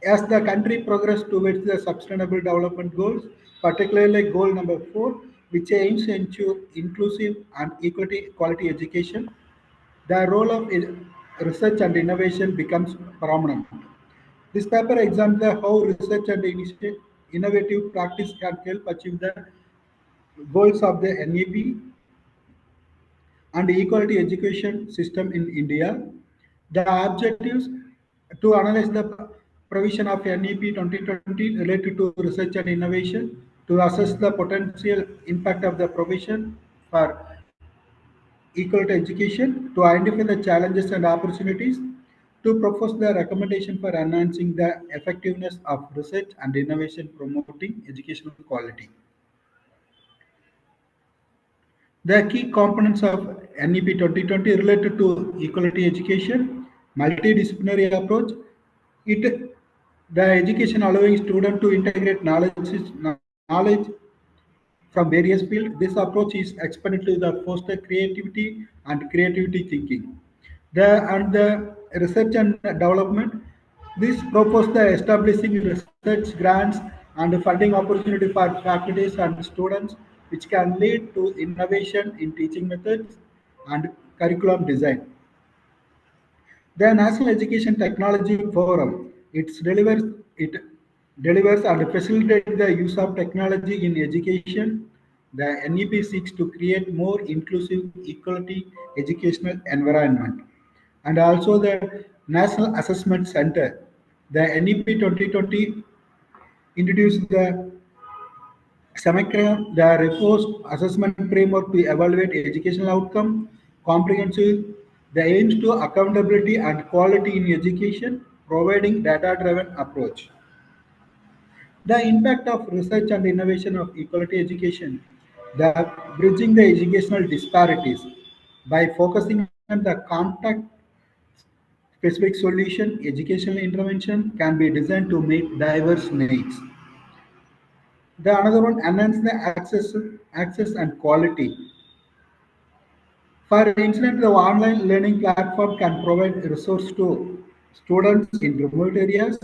As the country progresses towards the sustainable development goals, particularly goal number 4, which aims to ensure inclusive and equity quality education, the role of research and innovation becomes prominent. This paper examines how research and innovative practice can help achieve the goals of the NEP and equality education system in India. The objectives to analyze the provision of NEP 2020 related to research and innovation, to assess the potential impact of the provision for equality education, to identify the challenges and opportunities, to propose the recommendation for enhancing the effectiveness of research and innovation promoting educational quality. The key components of NEP 2020 related to equality education, multidisciplinary approach. It the education allowing students to integrate knowledge from various fields. This approach is expanded to the foster creativity and creativity thinking. The research and development. This proposes the establishing research grants and funding opportunity for faculties and students, which can lead to innovation in teaching methods and curriculum design. The National Education Technology Forum it delivers and facilitates the use of technology in education. The NEP seeks to create more inclusive, equality educational environment. And also the National Assessment Center. The NEP 2020 introduced the SEMACRA, the reinforced assessment framework to evaluate educational outcome, comprehensive, the aims to accountability and quality in education, providing data-driven approach. The impact of research and innovation of equality education, the bridging the educational disparities by focusing on the contact specific solution, educational intervention can be designed to meet diverse needs. The another one enhance the access and quality. For instance, the online learning platform can provide resource to students in remote areas,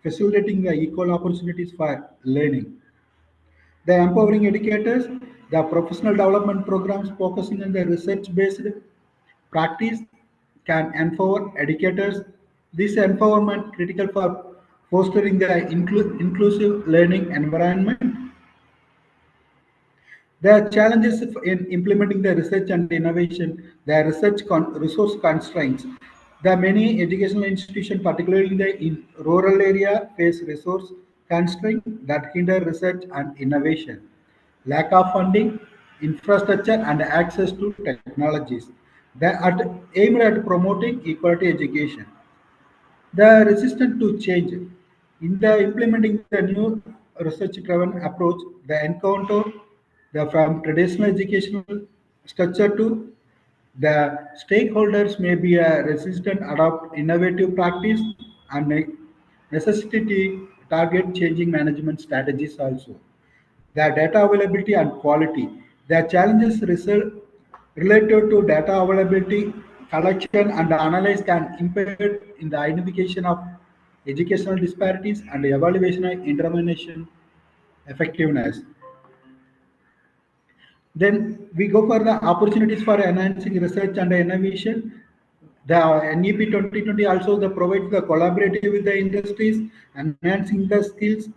facilitating the equal opportunities for learning. The empowering educators, the professional development programs focusing on the research-based practice can empower educators. This empowerment critical for fostering the inclusive learning environment. The challenges in implementing the research and innovation, the resource constraints. The many educational institutions, particularly in rural area, face resource constraints that hinder research and innovation. Lack of funding, infrastructure, and access to technologies. They are aimed at promoting equality education. The resistance to change. In the implementing the new research-driven approach, the encounter from traditional educational structure to the stakeholders may be a resistant adopt innovative practice and necessity target changing management strategies also. The data availability and quality. The challenges related to data availability, collection, and analysis can impair in the identification of educational disparities and the evaluation of intervention effectiveness. Then we go for the opportunities for enhancing research and innovation. The NEP 2020 also the provides the collaborative with the industries, enhancing the skills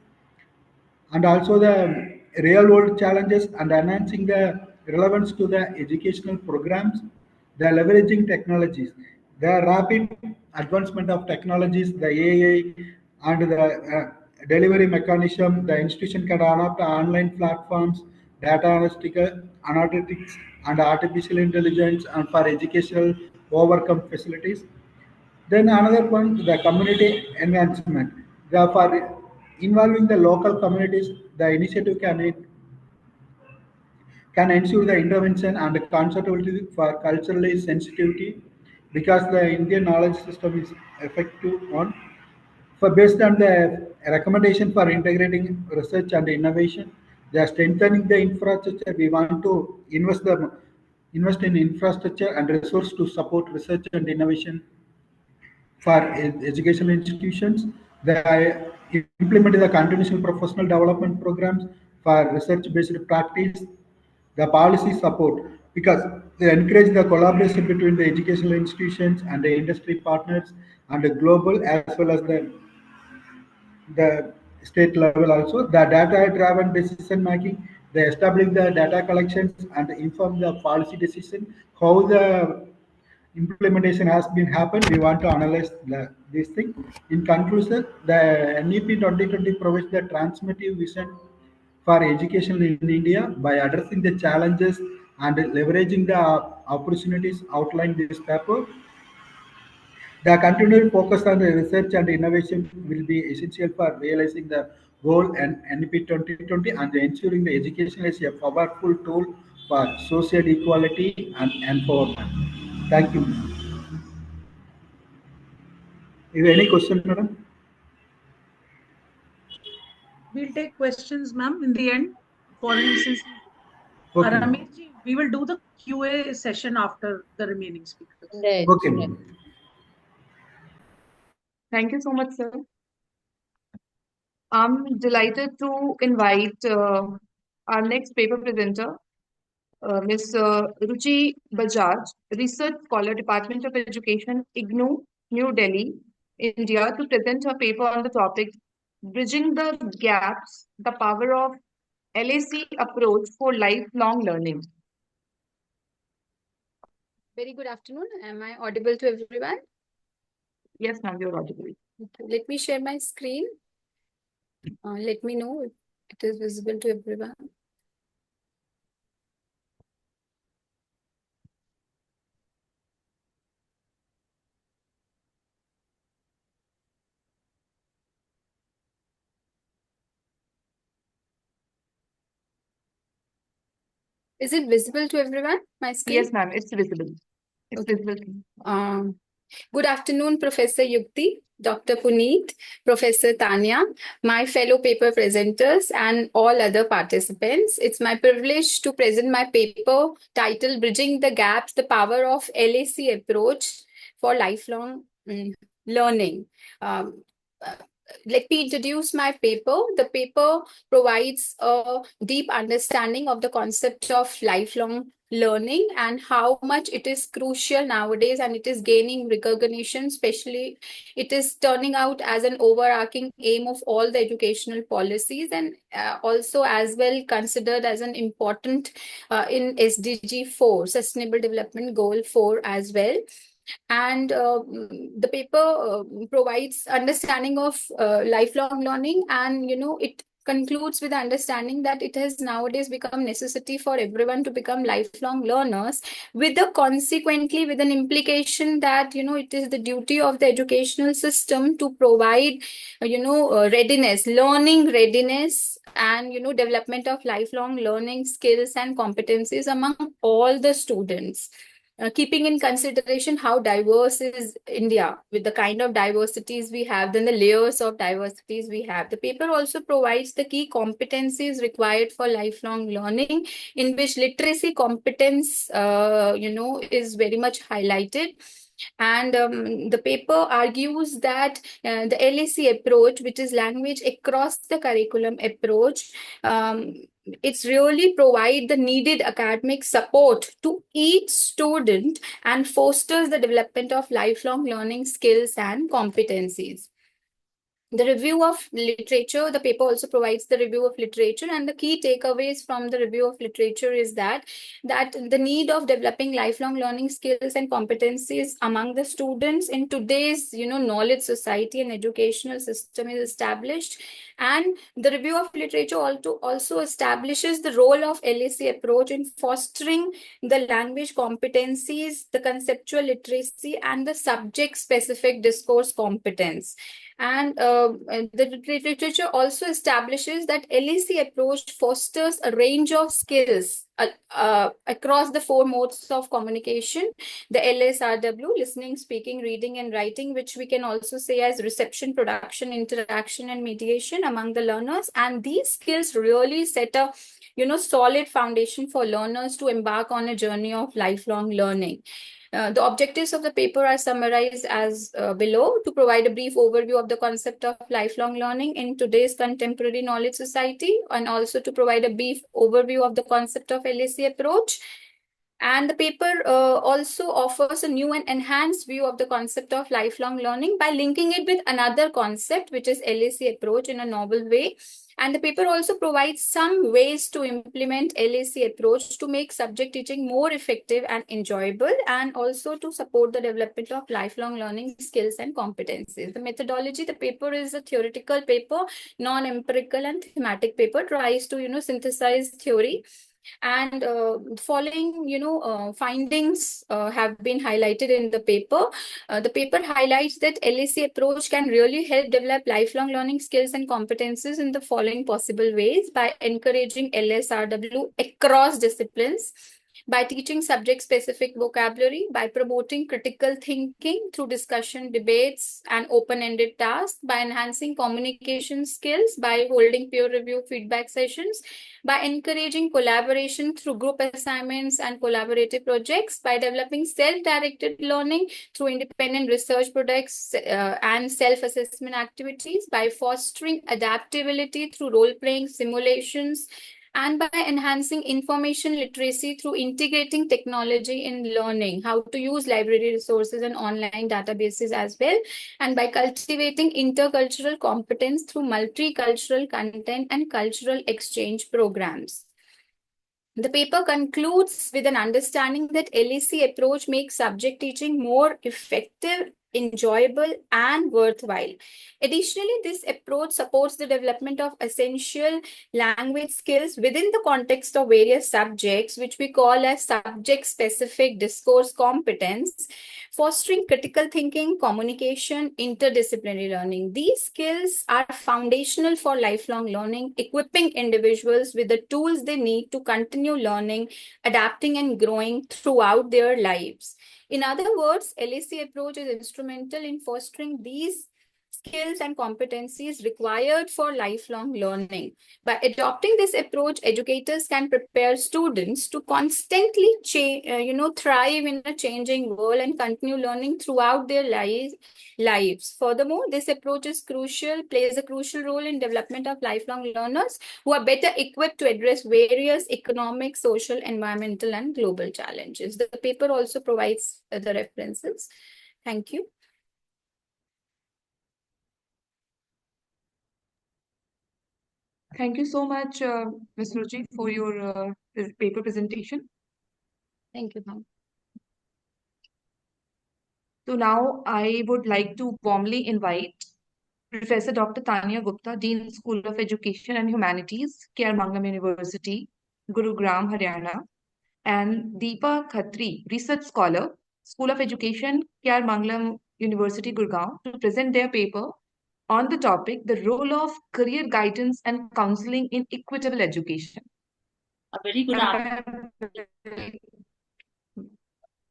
and also the real world challenges and enhancing the relevance to the educational programs, the leveraging technologies, the rapid advancement of technologies, the AI and the delivery mechanism, the institution can adopt online platforms, data analytics and artificial intelligence and for educational overcome facilities. Then another one, the community enhancement. For involving the local communities, the initiative can ensure the intervention and accountability for culturally sensitivity because the Indian knowledge system is effective on for based on the recommendation for integrating research and innovation. They are strengthening the infrastructure. We want to invest in infrastructure and resource to support research and innovation for educational institutions. They implemented the continuous professional development programs for research-based practice, the policy support, because they encourage the collaboration between the educational institutions and the industry partners and the global as well as the state level also. The data-driven decision making, they establish the data collections and inform the policy decision, how the implementation has been happened. We want to analyze this thing. In conclusion, the NEP 2020 provides the transformative vision for education in India by addressing the challenges and leveraging the opportunities outlined in this paper. The continued focus on the research and innovation will be essential for realizing the goal and NEP 2020 and ensuring the education is a powerful tool for social equality and empowerment. Thank you. Is there any question, madam? We'll take questions, ma'am, in the end. For instance, Okay, Ramesh ji, we will do the QA session after the remaining speakers. Right. okay, right. madam. Thank you so much, sir. I'm delighted to invite our next paper presenter, Ms. Ruchi Bajaj, Research Scholar, Department of Education, IGNOU, New Delhi, India, to present her paper on the topic Bridging the Gaps, the Power of LAC Approach for Lifelong Learning. Very good afternoon. Am I audible to everyone? Yes, ma'am, you're audible. Okay. Let me share my screen. Let me know if it is visible to everyone. Is it visible to everyone, my screen? Yes, ma'am, it's visible. It's Okay. visible. Good afternoon, Professor Yukti, Dr. Puneet, Professor Tanya, my fellow paper presenters, and all other participants. It's my privilege to present my paper titled Bridging the Gaps, the Power of LAC Approach for Lifelong Learning. Uh, Let me introduce my paper. The paper provides a deep understanding of the concept of lifelong learning and how much it is crucial nowadays, and it is gaining recognition, especially it is turning out as an overarching aim of all the educational policies, and also as well considered as an important in SDG 4, Sustainable Development Goal 4 as well. And the paper provides understanding of lifelong learning, and it concludes with the understanding that it has nowadays become necessity for everyone to become lifelong learners, with the consequently with an implication that it is the duty of the educational system to provide readiness, learning readiness, and development of lifelong learning skills and competencies among all the students. Keeping in consideration how diverse is India, with the kind of diversities we have, then the layers of diversities we have. The paper also provides the key competencies required for lifelong learning, in which literacy competence, is very much highlighted. And the paper argues that the LAC approach, which is language across the curriculum approach, it's really provide the needed academic support to each student and fosters the development of lifelong learning skills and competencies. The review of literature, the paper also provides the review of literature, and the key takeaways from the review of literature is that the need of developing lifelong learning skills and competencies among the students in today's knowledge society and educational system is established. And the review of literature also establishes the role of LAC approach in fostering the language competencies, the conceptual literacy, and the subject-specific discourse competence. And the literature also establishes that LAC approach fosters a range of skills across the 4 modes of communication, the LSRW, listening, speaking, reading, and writing, which we can also say as reception, production, interaction, and mediation among the learners. And these skills really set a solid foundation for learners to embark on a journey of lifelong learning. The objectives of the paper are summarized as below: to provide a brief overview of the concept of lifelong learning in today's contemporary knowledge society, and also to provide a brief overview of the concept of LAC approach. And the paper also offers a new and enhanced view of the concept of lifelong learning by linking it with another concept, which is LAC approach, in a novel way. And the paper also provides some ways to implement LAC approach to make subject teaching more effective and enjoyable, and also to support the development of lifelong learning skills and competencies. The methodology, the paper is a theoretical paper, non-empirical and thematic paper, tries to synthesize theory. And following findings have been highlighted in the paper. The paper highlights that LAC approach can really help develop lifelong learning skills and competencies in the following possible ways: by encouraging LSRW across disciplines, by teaching subject-specific vocabulary, by promoting critical thinking through discussion, debates, and open-ended tasks, by enhancing communication skills, by holding peer review feedback sessions, by encouraging collaboration through group assignments and collaborative projects, by developing self-directed learning through independent research projects and self-assessment activities, by fostering adaptability through role-playing simulations, and by enhancing information literacy through integrating technology in learning, how to use library resources and online databases as well, and by cultivating intercultural competence through multicultural content and cultural exchange programs. The paper concludes with an understanding that LAC approach makes subject teaching more effective, enjoyable, and worthwhile. Additionally, this approach supports the development of essential language skills within the context of various subjects, which we call as subject-specific discourse competence, fostering critical thinking, communication, interdisciplinary learning. These skills are foundational for lifelong learning, equipping individuals with the tools they need to continue learning, adapting, and growing throughout their lives. In other words, LAC approach is instrumental in fostering these skills and competencies required for lifelong learning. By adopting this approach, educators can prepare students to constantly thrive in a changing world and continue learning throughout their lives. Furthermore, this approach is plays a crucial role in development of lifelong learners who are better equipped to address various economic, social, environmental, and global challenges. The paper also provides the references. Thank you. Thank you so much, Ms. Ruchi, for your paper presentation. Thank you, ma'am. So now I would like to warmly invite Professor Dr. Tanya Gupta, Dean, School of Education and Humanities, K.R. Manglam University, Gurugram, Haryana, and Deepa Khatri, Research Scholar, School of Education, K.R. Manglam University, Gurgaon, to present their paper on the topic, the role of career guidance and counseling in equitable education. A very good afternoon.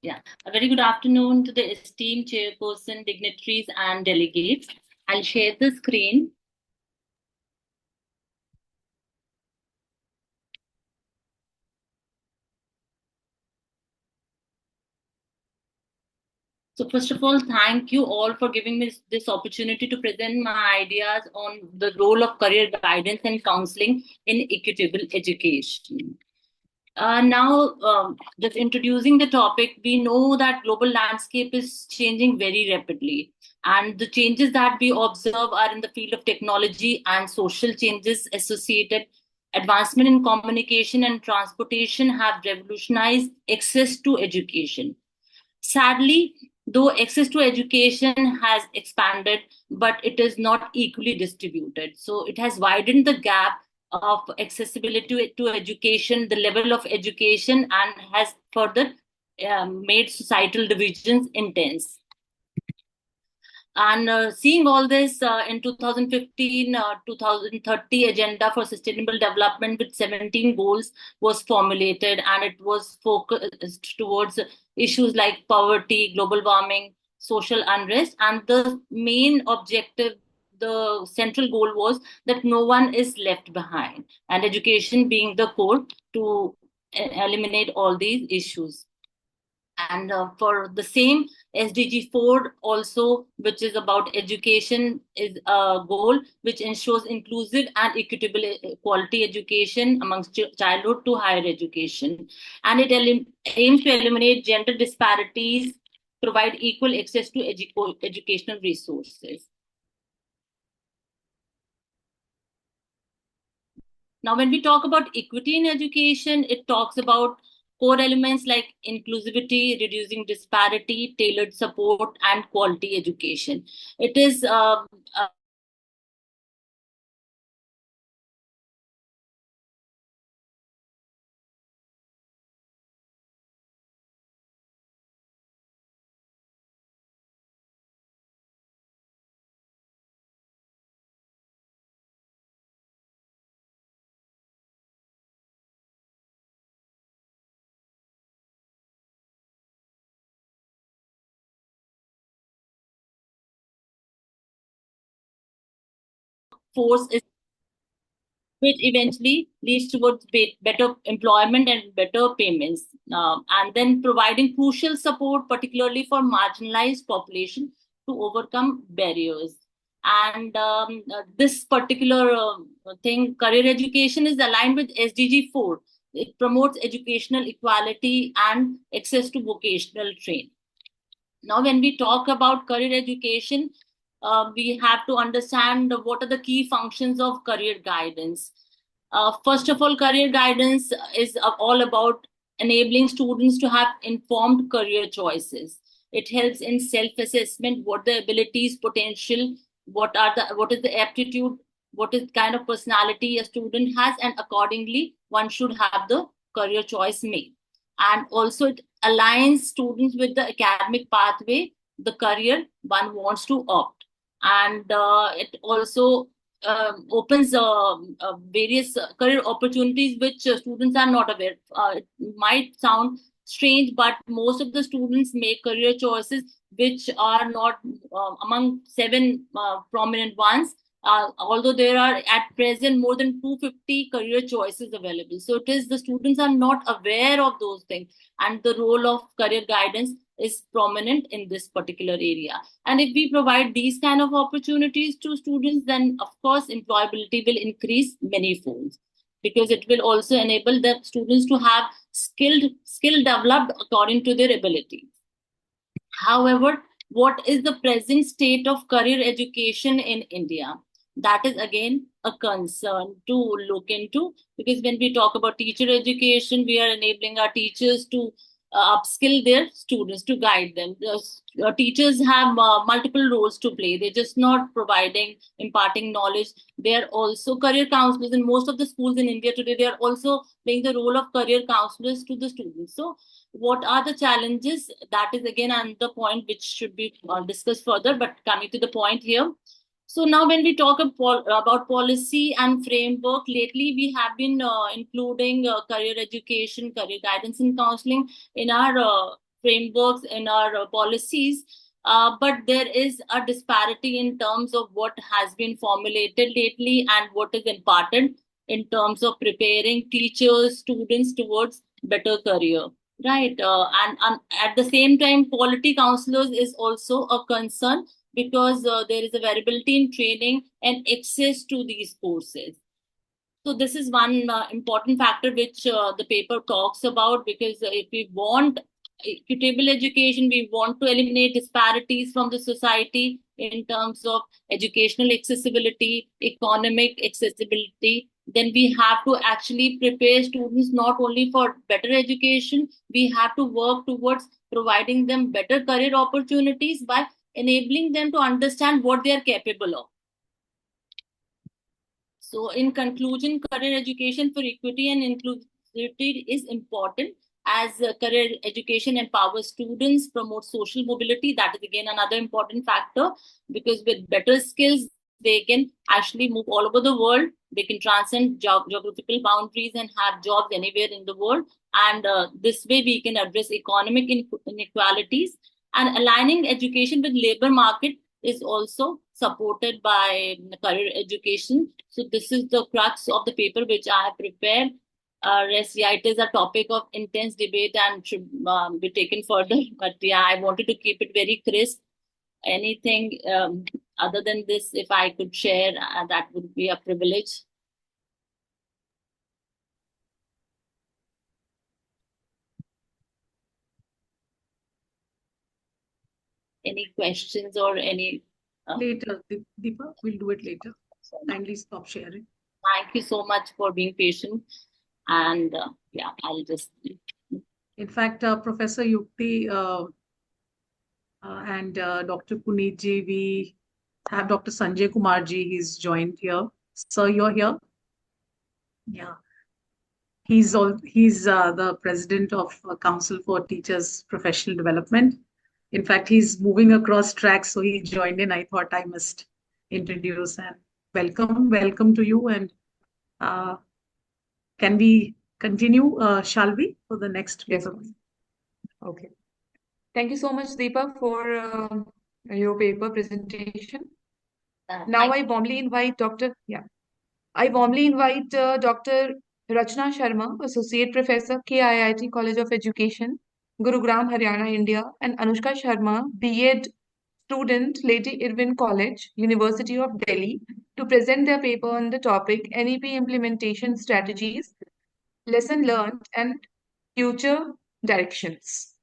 Yeah, a very good afternoon to the esteemed chairperson, dignitaries, and delegates. I'll share the screen. So first of all, thank you all for giving me this opportunity to present my ideas on the role of career guidance and counseling in equitable education. Now, just introducing the topic, we know that global landscape is changing very rapidly. And the changes that we observe are in the field of technology and social changes associated. Advancement in communication and transportation have revolutionized access to education. Sadly, though access to education has expanded, but it is not equally distributed. So it has widened the gap of accessibility to education, the level of education, and has further made societal divisions intense. And seeing all this in 2015, 2030 Agenda for Sustainable Development with 17 goals was formulated, and it was focused towards issues like poverty, global warming, social unrest, and the main objective, the central goal was that no one is left behind, and education being the core to eliminate all these issues. And for the same, SDG 4 also, which is about education, is a goal which ensures inclusive and equitable quality education amongst childhood to higher education. And it aims to eliminate gender disparities, provide equal access to educational resources. Now, when we talk about equity in education, it talks about core elements like inclusivity, reducing disparity, tailored support, and quality education. It is force is which eventually leads towards better employment and better payments, and then providing crucial support, particularly for marginalized population, to overcome barriers. And this particular thing, career education, is aligned with SDG 4. It promotes educational equality and access to vocational training. Now, when we talk about career education, we have to understand what are the key functions of career guidance. First of all, career guidance is all about enabling students to have informed career choices. It helps in self-assessment, what the abilities, potential, what is the aptitude, what is kind of personality a student has, and accordingly, one should have the career choice made. And also, it aligns students with the academic pathway, the career one wants to opt. And it also opens various career opportunities which students are not aware. It might sound strange, but most of the students make career choices which are not among seven prominent ones. Although there are at present more than 250 career choices available. So it is the students are not aware of those things, and the role of career guidance is prominent in this particular area. And if we provide these kind of opportunities to students, then of course employability will increase many folds, because it will also enable the students to have skill developed according to their ability. However, what is the present state of career education in India? That is again a concern to look into, because when we talk about teacher education, we are enabling our teachers to upskill their students, to guide them. Teachers have multiple roles to play. They're just not providing, imparting knowledge. They are also career counselors. In most of the schools in India today, they are also playing the role of career counselors to the students. So what are the challenges? That is again another point which should be discussed further, but coming to the point here. So now when we talk about policy and framework, lately we have been including career education, career guidance and counseling in our frameworks, in our policies. But there is a disparity in terms of what has been formulated lately and what is imparted in terms of preparing teachers, students towards better career. Right. And at the same time, quality counselors is also a concern, because there is a variability in training and access to these courses. So this is one important factor which the paper talks about, because if we want equitable education, we want to eliminate disparities from the society in terms of educational accessibility, economic accessibility, then we have to actually prepare students not only for better education, we have to work towards providing them better career opportunities by enabling them to understand what they are capable of. So in conclusion, career education for equity and inclusivity is important, as career education empowers students, promotes social mobility. That is again another important factor, because with better skills, they can actually move all over the world. They can transcend geographical boundaries and have jobs anywhere in the world. And this way we can address economic inequalities, and aligning education with labor market is also supported by career education. So this is the crux of the paper which I have prepared. It is a topic of intense debate and should be taken further. But yeah, I wanted to keep it very crisp. Anything other than this, if I could share, that would be a privilege. Any questions or any? Later, Deepa, we'll do it later. Kindly stop sharing. Thank you so much for being patient. And yeah, I'll just. In fact, Professor Yukti and Dr. Puneet ji, we have Dr. Sanjay Kumar ji. He's joined here. Sir, you're here? Yeah. He's the president of Council for Teachers Professional Development. In fact, he's moving across tracks, so he joined in. I thought I must introduce and welcome to you. And can we continue, shall we, for the next paper? Yes. Okay. Thank you so much, Deepa, for your paper presentation. Now I warmly invite Dr. Rachna Sharma, Associate Professor, KIIT College of Education, Gurugram, Haryana, India, and Anushka Sharma, B.Ed student, Lady Irwin College, University of Delhi, to present their paper on the topic NEP Implementation Strategies, Lesson Learned, and Future Directions.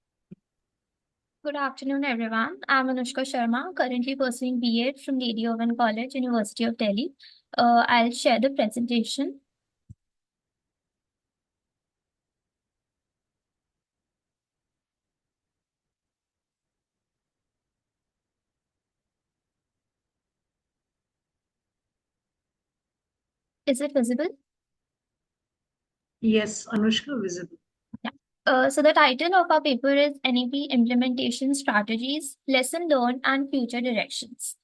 Good afternoon, everyone. I'm Anushka Sharma, currently pursuing B.Ed from Lady Irwin College, University of Delhi. I'll share the presentation. Is it visible? Yes, Anushka, visible. Yeah. So the title of our paper is NEP Implementation Strategies, Lesson Learned and Future Directions.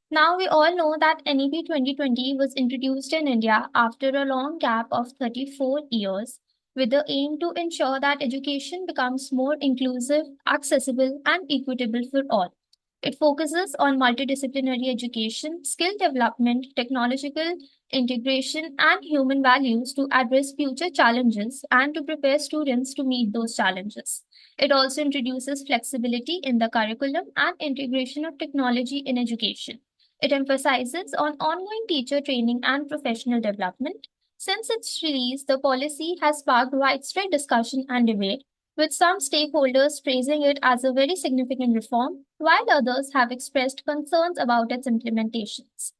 Now we all know that NEP 2020 was introduced in India after a long gap of 34 years with the aim to ensure that education becomes more inclusive, accessible and equitable for all. It focuses on multidisciplinary education, skill development, technological integration, and human values to address future challenges and to prepare students to meet those challenges. It also introduces flexibility in the curriculum and integration of technology in education. It emphasizes on ongoing teacher training and professional development. Since its release, the policy has sparked widespread discussion and debate, with some stakeholders praising it as a very significant reform, while others have expressed concerns about its implementations.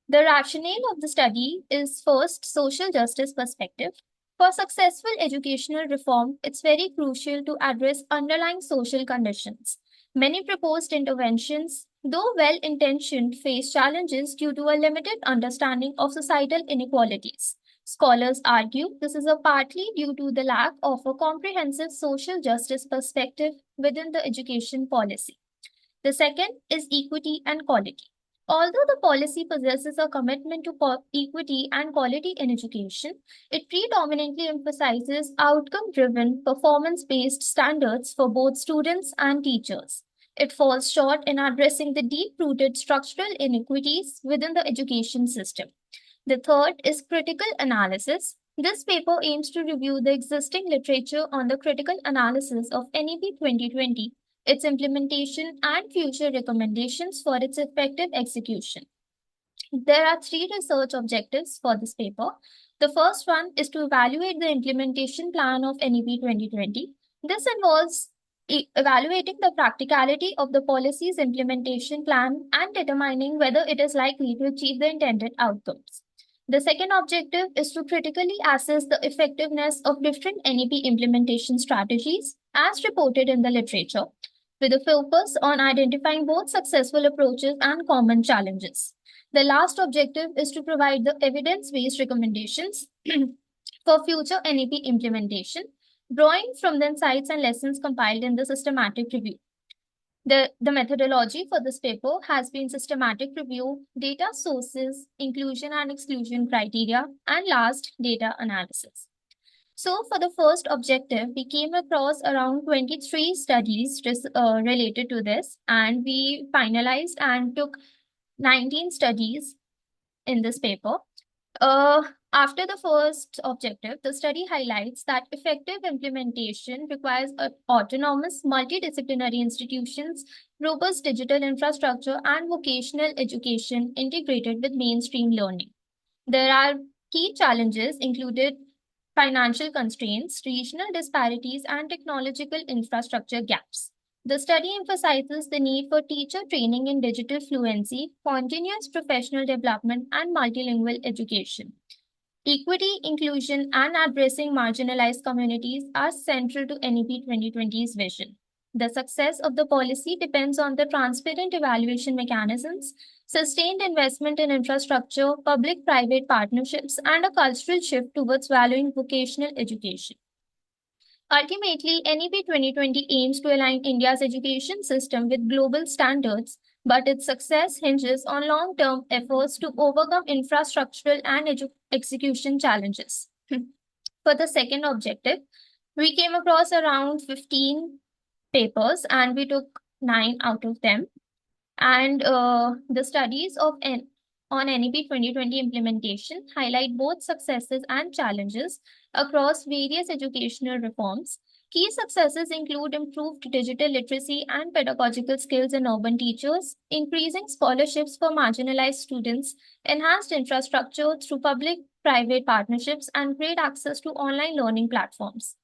The rationale of the study is first social justice perspective. For successful educational reform, it's very crucial to address underlying social conditions. Many proposed interventions, though well intentioned, face challenges due to a limited understanding of societal inequalities. Scholars argue this is partly due to the lack of a comprehensive social justice perspective within the education policy. The second is equity and quality. Although the policy possesses a commitment to equity and quality in education, it predominantly emphasizes outcome driven, performance based standards for both students and teachers. It falls short in addressing the deep rooted structural inequities within the education system. The third is critical analysis. This paper aims to review the existing literature on the critical analysis of NEP 2020, its implementation, and future recommendations for its effective execution. There are three research objectives for this paper. The first one is to evaluate the implementation plan of NEP 2020. This involves evaluating the practicality of the policy's implementation plan and determining whether it is likely to achieve the intended outcomes. The second objective is to critically assess the effectiveness of different NEP implementation strategies as reported in the literature, with a focus on identifying both successful approaches and common challenges. The last objective is to provide the evidence-based recommendations for future NEP implementation, drawing from the insights and lessons compiled in the systematic review. The methodology for this paper has been systematic review, data sources, inclusion and exclusion criteria, and last, data analysis. So for the first objective, we came across around 23 studies related to this, and we finalized and took 19 studies in this paper. After the first objective, the study highlights that effective implementation requires autonomous, multidisciplinary institutions, robust digital infrastructure, and vocational education integrated with mainstream learning. There are key challenges included financial constraints, regional disparities, and technological infrastructure gaps. The study emphasizes the need for teacher training in digital fluency, continuous professional development, and multilingual education. Equity, inclusion, and addressing marginalized communities are central to NEP 2020's vision. The success of the policy depends on the transparent evaluation mechanisms, sustained investment in infrastructure, public-private partnerships, and a cultural shift towards valuing vocational education. Ultimately, NEP 2020 aims to align India's education system with global standards, but its success hinges on long-term efforts to overcome infrastructural and execution challenges. For the second objective, we came across around 15 papers and we took 9 out of them. And the studies on NEP 2020 implementation highlight both successes and challenges across various educational reforms. Key successes include improved digital literacy and pedagogical skills in urban teachers, increasing scholarships for marginalized students, enhanced infrastructure through public-private partnerships, and great access to online learning platforms.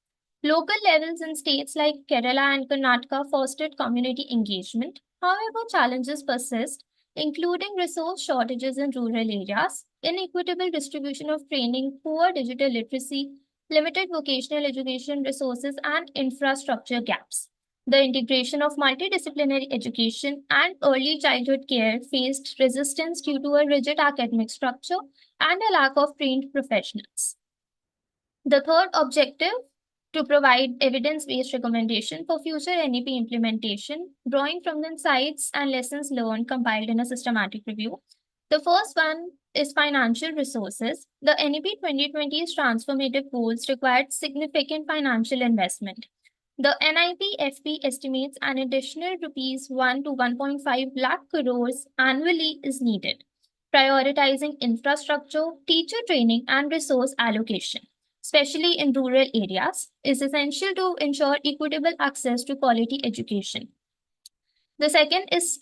Local levels in states like Kerala and Karnataka fostered community engagement. However, challenges persist, including resource shortages in rural areas, inequitable distribution of training, poor digital literacy, limited vocational education resources, and infrastructure gaps. The integration of multidisciplinary education and early childhood care faced resistance due to a rigid academic structure and a lack of trained professionals. The third objective to provide evidence-based recommendation for future NEP implementation, drawing from the insights and lessons learned compiled in a systematic review. The first one is financial resources. The NEP 2020's transformative goals required significant financial investment. The NIP-FP estimates an additional rupees 1 to 1.5 lakh crores annually is needed, prioritizing infrastructure, teacher training, and resource allocation, especially in rural areas, is essential to ensure equitable access to quality education. The second is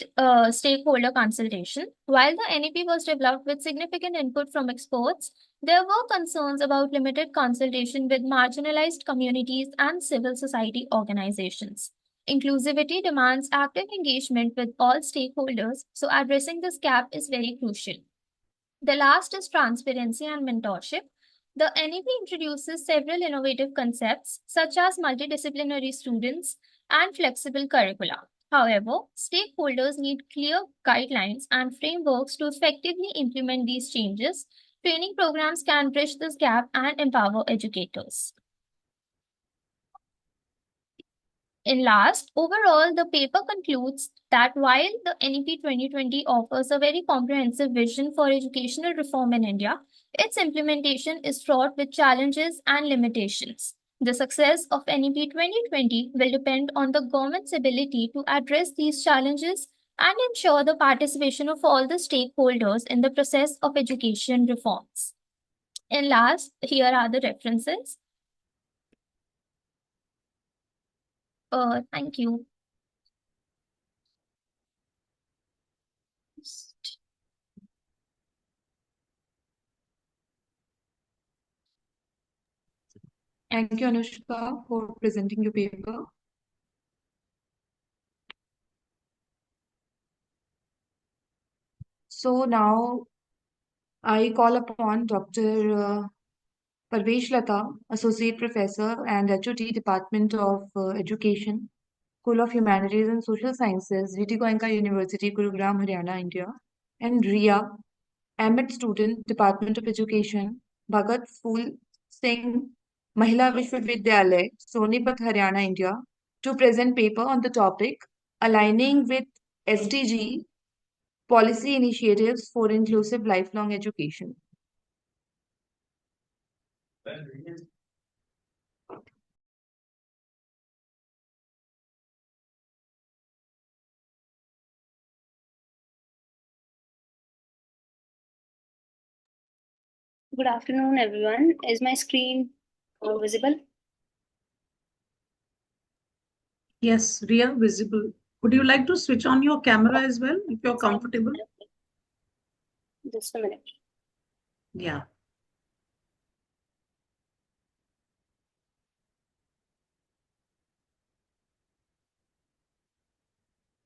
stakeholder consultation. While the NEP was developed with significant input from experts, there were concerns about limited consultation with marginalized communities and civil society organizations. Inclusivity demands active engagement with all stakeholders, so addressing this gap is very crucial. The last is transparency and mentorship. The NEP introduces several innovative concepts, such as multidisciplinary students and flexible curricula. However, stakeholders need clear guidelines and frameworks to effectively implement these changes. Training programs can bridge this gap and empower educators. In last, overall, the paper concludes that while the NEP 2020 offers a very comprehensive vision for educational reform in India, its implementation is fraught with challenges and limitations. The success of NEP 2020 will depend on the government's ability to address these challenges and ensure the participation of all the stakeholders in the process of education reforms. And last, here are the references. Thank you. Thank you, Anushka, for presenting your paper. So now I call upon Dr. Parvesh Lata, Associate Professor and HOD, Department of Education, School of Humanities and Social Sciences, VT Goenka University, Gurugram, Haryana, India, and Ria, M.Ed student, Department of Education, Bhagat Phul Singh, Mahila Vishwavidyalaya, Sonipat, Haryana, India, to present paper on the topic Aligning with SDG Policy Initiatives for Inclusive Lifelong Education. Good afternoon, everyone. Is my screen visible? Yes, Ria, visible. Would you like to switch on your camera as well, if you're comfortable? Just a minute. Yeah.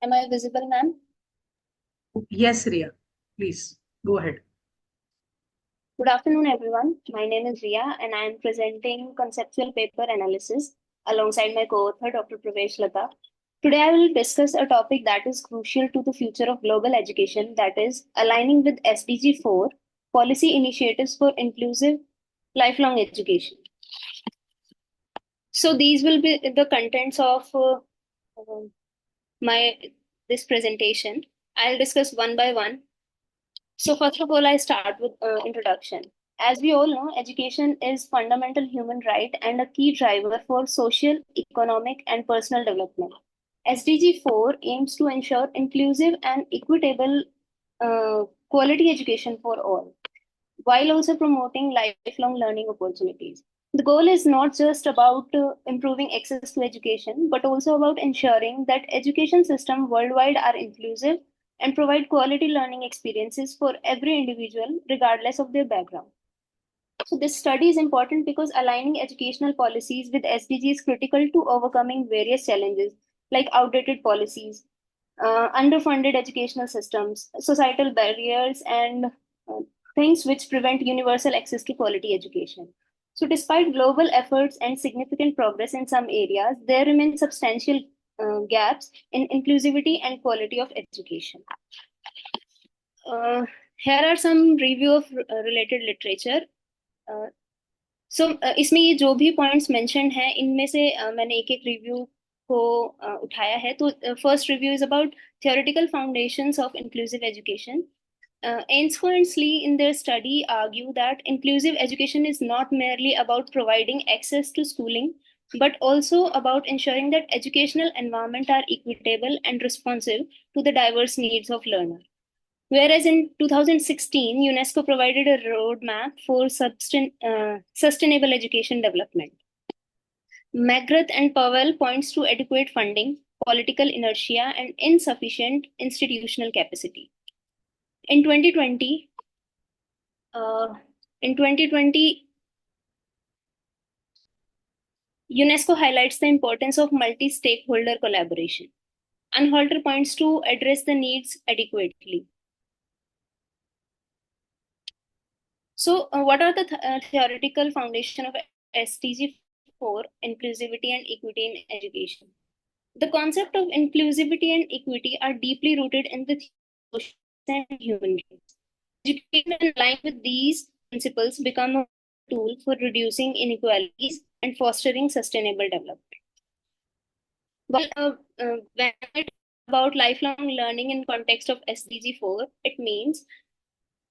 Am I visible, ma'am? Yes, Ria. Please, go ahead. Good afternoon, everyone. My name is Ria, and I am presenting conceptual paper analysis alongside my co-author, Dr. Pravesh Lata. Today, I will discuss a topic that is crucial to the future of global education, that is aligning with SDG 4, policy initiatives for inclusive lifelong education. So these will be the contents of this presentation. I'll discuss one by one. So first of all, I start with introduction. As we all know, education is fundamental human right and a key driver for social, economic, and personal development. SDG 4 aims to ensure inclusive and equitable quality education for all, while also promoting lifelong learning opportunities. The goal is not just about improving access to education, but also about ensuring that education systems worldwide are inclusive and provide quality learning experiences for every individual, regardless of their background. So this study is important because aligning educational policies with SDG is critical to overcoming various challenges like outdated policies, underfunded educational systems, societal barriers, and things which prevent universal access to quality education. So despite global efforts and significant progress in some areas, there remain substantial gaps in inclusivity and quality of education. Here are some review of related literature. सो इसमें ये जो भी points mention हैं इनमें से मैंने एक एक रिव्यू को उठाया है. तो first review is about theoretical foundations of inclusive education. Ainscough and Slee in their study argue that inclusive education is not merely about providing access to schooling, but also about ensuring that educational environment are equitable and responsive to the diverse needs of learners. Whereas in 2016, UNESCO provided a roadmap for sustainable education development. McGrath and Powell points to adequate funding, political inertia, and insufficient institutional capacity. In 2020, UNESCO highlights the importance of multi-stakeholder collaboration. Anhalter points to address the needs adequately. So, what are the theoretical foundation of SDG 4, inclusivity and equity in education? The concept of inclusivity and equity are deeply rooted in the social and human rights. Education in line with these principles become a tool for reducing inequalities and fostering sustainable development. Well, when I talk about lifelong learning in context of SDG 4, it means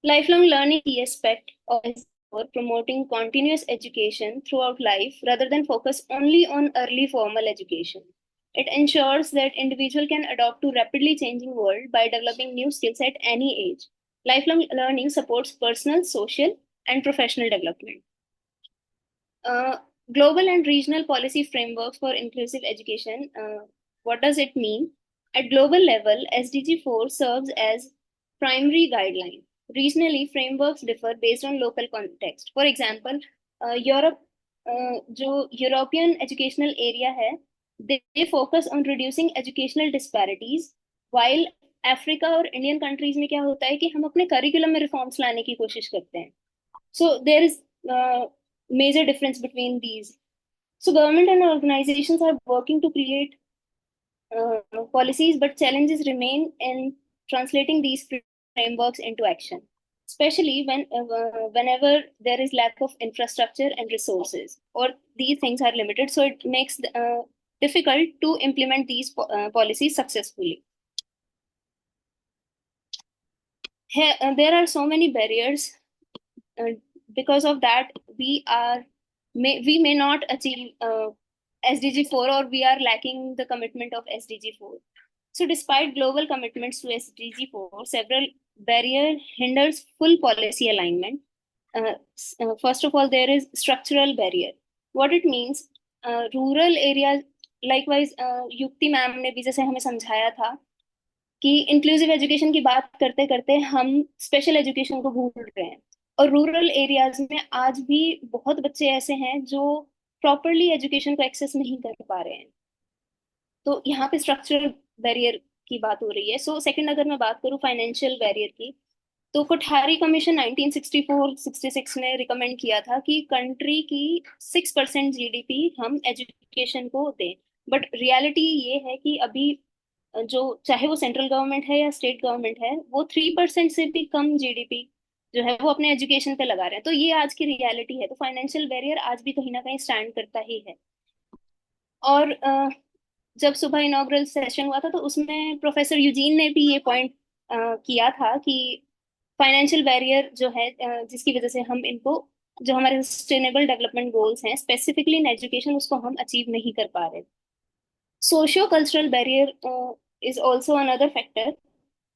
lifelong learning is the aspect of SDG 4 promoting continuous education throughout life rather than focus only on early formal education. It ensures that individual can adapt to rapidly changing world by developing new skills at any age. Lifelong learning supports personal, social, and professional development. Global and regional policy frameworks for inclusive education. What does it mean? At global level, SDG 4 serves as primary guideline. Regionally, frameworks differ based on local context. For example, Europe, जो European educational area है, they focus on reducing educational disparities, while Africa और Indian countries में क्या होता है कि हम अपने करिकुलम में रिफॉर्म्स लाने की कोशिश करते हैं. So there is major difference between these. So government and organizations are working to create policies, but challenges remain in translating these frameworks into action, especially whenever there is lack of infrastructure and resources, or these things are limited. So it makes difficult to implement these policies successfully. Here, there are so many barriers. Because of that, we may not achieve SDG 4, or we are lacking the commitment of SDG 4. So despite global commitments to SDG 4, several barriers hinders full policy alignment. First of all, there is structural barrier. What it means, rural areas, likewise, युक्ति ma'am ने भी जैसे हमें समझाया था कि inclusive education की बात करते करते हम स्पेशल एजुकेशन को भूल रहे हैं, और रूरल एरियाज में आज भी बहुत बच्चे ऐसे हैं जो प्रॉपरली एजुकेशन को एक्सेस नहीं कर पा रहे हैं. तो यहाँ पे स्ट्रक्चरल बैरियर की बात हो रही है. सो सेकंड, अगर मैं बात करूँ फाइनेंशियल बैरियर की, तो कोठारी कमीशन 1964-66 में रिकमेंड किया था कि कंट्री की 6% जीडीपी हम एजुकेशन को दें. बट रियलिटी ये है कि अभी जो चाहे वो सेंट्रल गवर्नमेंट है या स्टेट गवर्नमेंट है, वो 3% से भी कम जीडीपी जो है वो अपने एजुकेशन पे लगा रहे हैं. तो ये आज की रियलिटी है. तो फाइनेंशियल बैरियर आज भी कहीं ना कहीं स्टैंड करता ही है. और जब सुबह इनॉग्रल सेशन हुआ था तो उसमें प्रोफेसर यूजीन ने भी ये पॉइंट किया था कि फाइनेंशियल बैरियर जो है जिसकी वजह से हम इनको, जो हमारे सस्टेनेबल डेवलपमेंट गोल्स हैं स्पेसिफिकली इन एजुकेशन, उसको हम अचीव नहीं कर पा रहे. Socio-cultural barrier is also another factor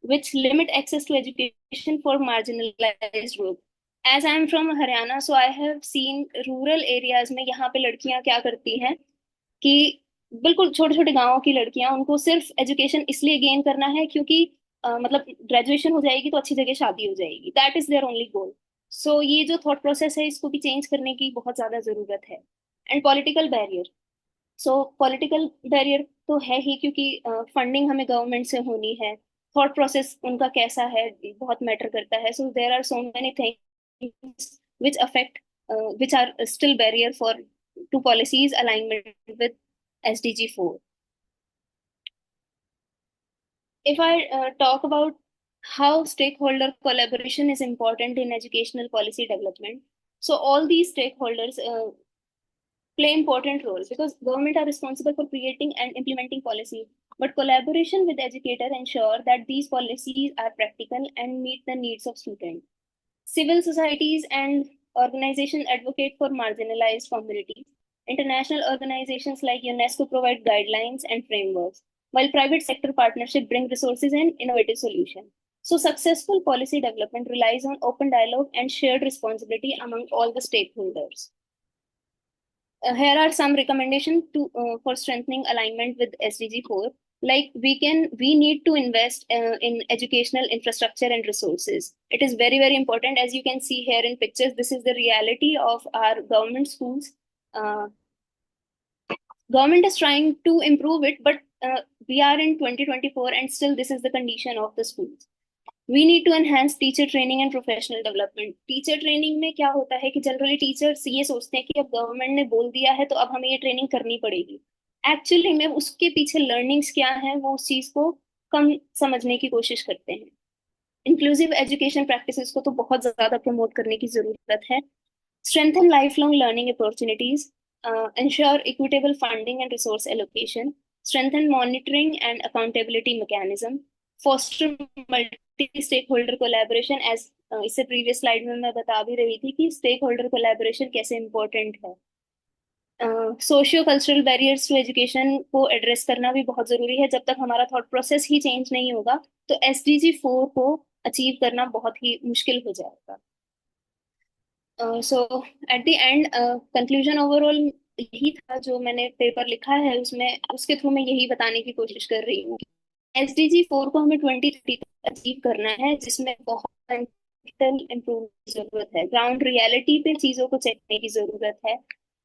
which limit access to education for marginalized group. As I am from Haryana, so I have seen rural areas में यहाँ पे लड़कियां क्या करती हैं कि बिल्कुल छोटे छोटे गांवों की लड़कियां, उनको सिर्फ एजुकेशन इसलिए गेन करना है क्योंकि मतलब ग्रेजुएशन हो जाएगी तो अच्छी जगह शादी हो जाएगी. That is their only goal. So ये जो थॉट प्रोसेस है इसको भी चेंज करने की बहुत ज्यादा जरूरत है. And political barrier. So political barrier तो है ही क्योंकि फंडिंग हमें गवर्नमेंट से होनी है. थॉट प्रोसेस उनका कैसा है बहुत मैटर करता है. So there are so many things which affect which are still barrier for to policies alignment with SDG 4. If I talk about how stakeholder collaboration is important in educational policy development, So all these stakeholders play important roles because government are responsible for creating and implementing policy, but collaboration with educator ensure that these policies are practical and meet the needs of students. Civil societies and organizations advocate for marginalized communities. International organizations like UNESCO provide guidelines and frameworks, while private sector partnerships bring resources and innovative solutions. So successful policy development relies on open dialogue and shared responsibility among all the stakeholders. Here are some recommendations for strengthening alignment with SDG 4. Like we need to invest in educational infrastructure and resources. It is very, very important. As you can see here in pictures, this is the reality of our government schools. Government is trying to improve it, but we are in 2024 and still this is the condition of the schools. We need to enhance teacher training and professional development. Teacher training में क्या होता है कि generally teachers ये सोचते हैं कि अब गवर्नमेंट ने बोल दिया है तो अब हमें ये ट्रेनिंग करनी पड़ेगी. एक्चुअली में उसके पीछे लर्निंग्स क्या है वो उस चीज को कम समझने की कोशिश करते हैं. इंक्लूसिव एजुकेशन प्रैक्टिसेस को तो बहुत ज्यादा प्रमोट करने की जरूरत है. Strengthen lifelong learning opportunities. Ensure equitable funding and resource allocation. Strengthen monitoring and accountability mechanism. Foster multi-stakeholder collaboration. As इससे previous slide में मैं बता भी रही थी कि stakeholder collaboration कैसे important है. Socio cultural barriers to education को एड्रेस करना भी बहुत जरूरी है. जब तक हमारा थॉट प्रोसेस ही चेंज नहीं होगा तो SDG 4 को अचीव करना बहुत ही मुश्किल हो जाएगा. So at the end conclusion overall यही था जो मैंने पेपर लिखा है उसमें उसके थ्रू मैं यही बताने की कोशिश कर रही हूँ. SDG 4 को हमें 2030 तक अचीव करना है जिसमें बहुत इम्प्रूव की जरूरत है. ग्राउंड रियलिटी पे चीजों को चेक करने की जरूरत है.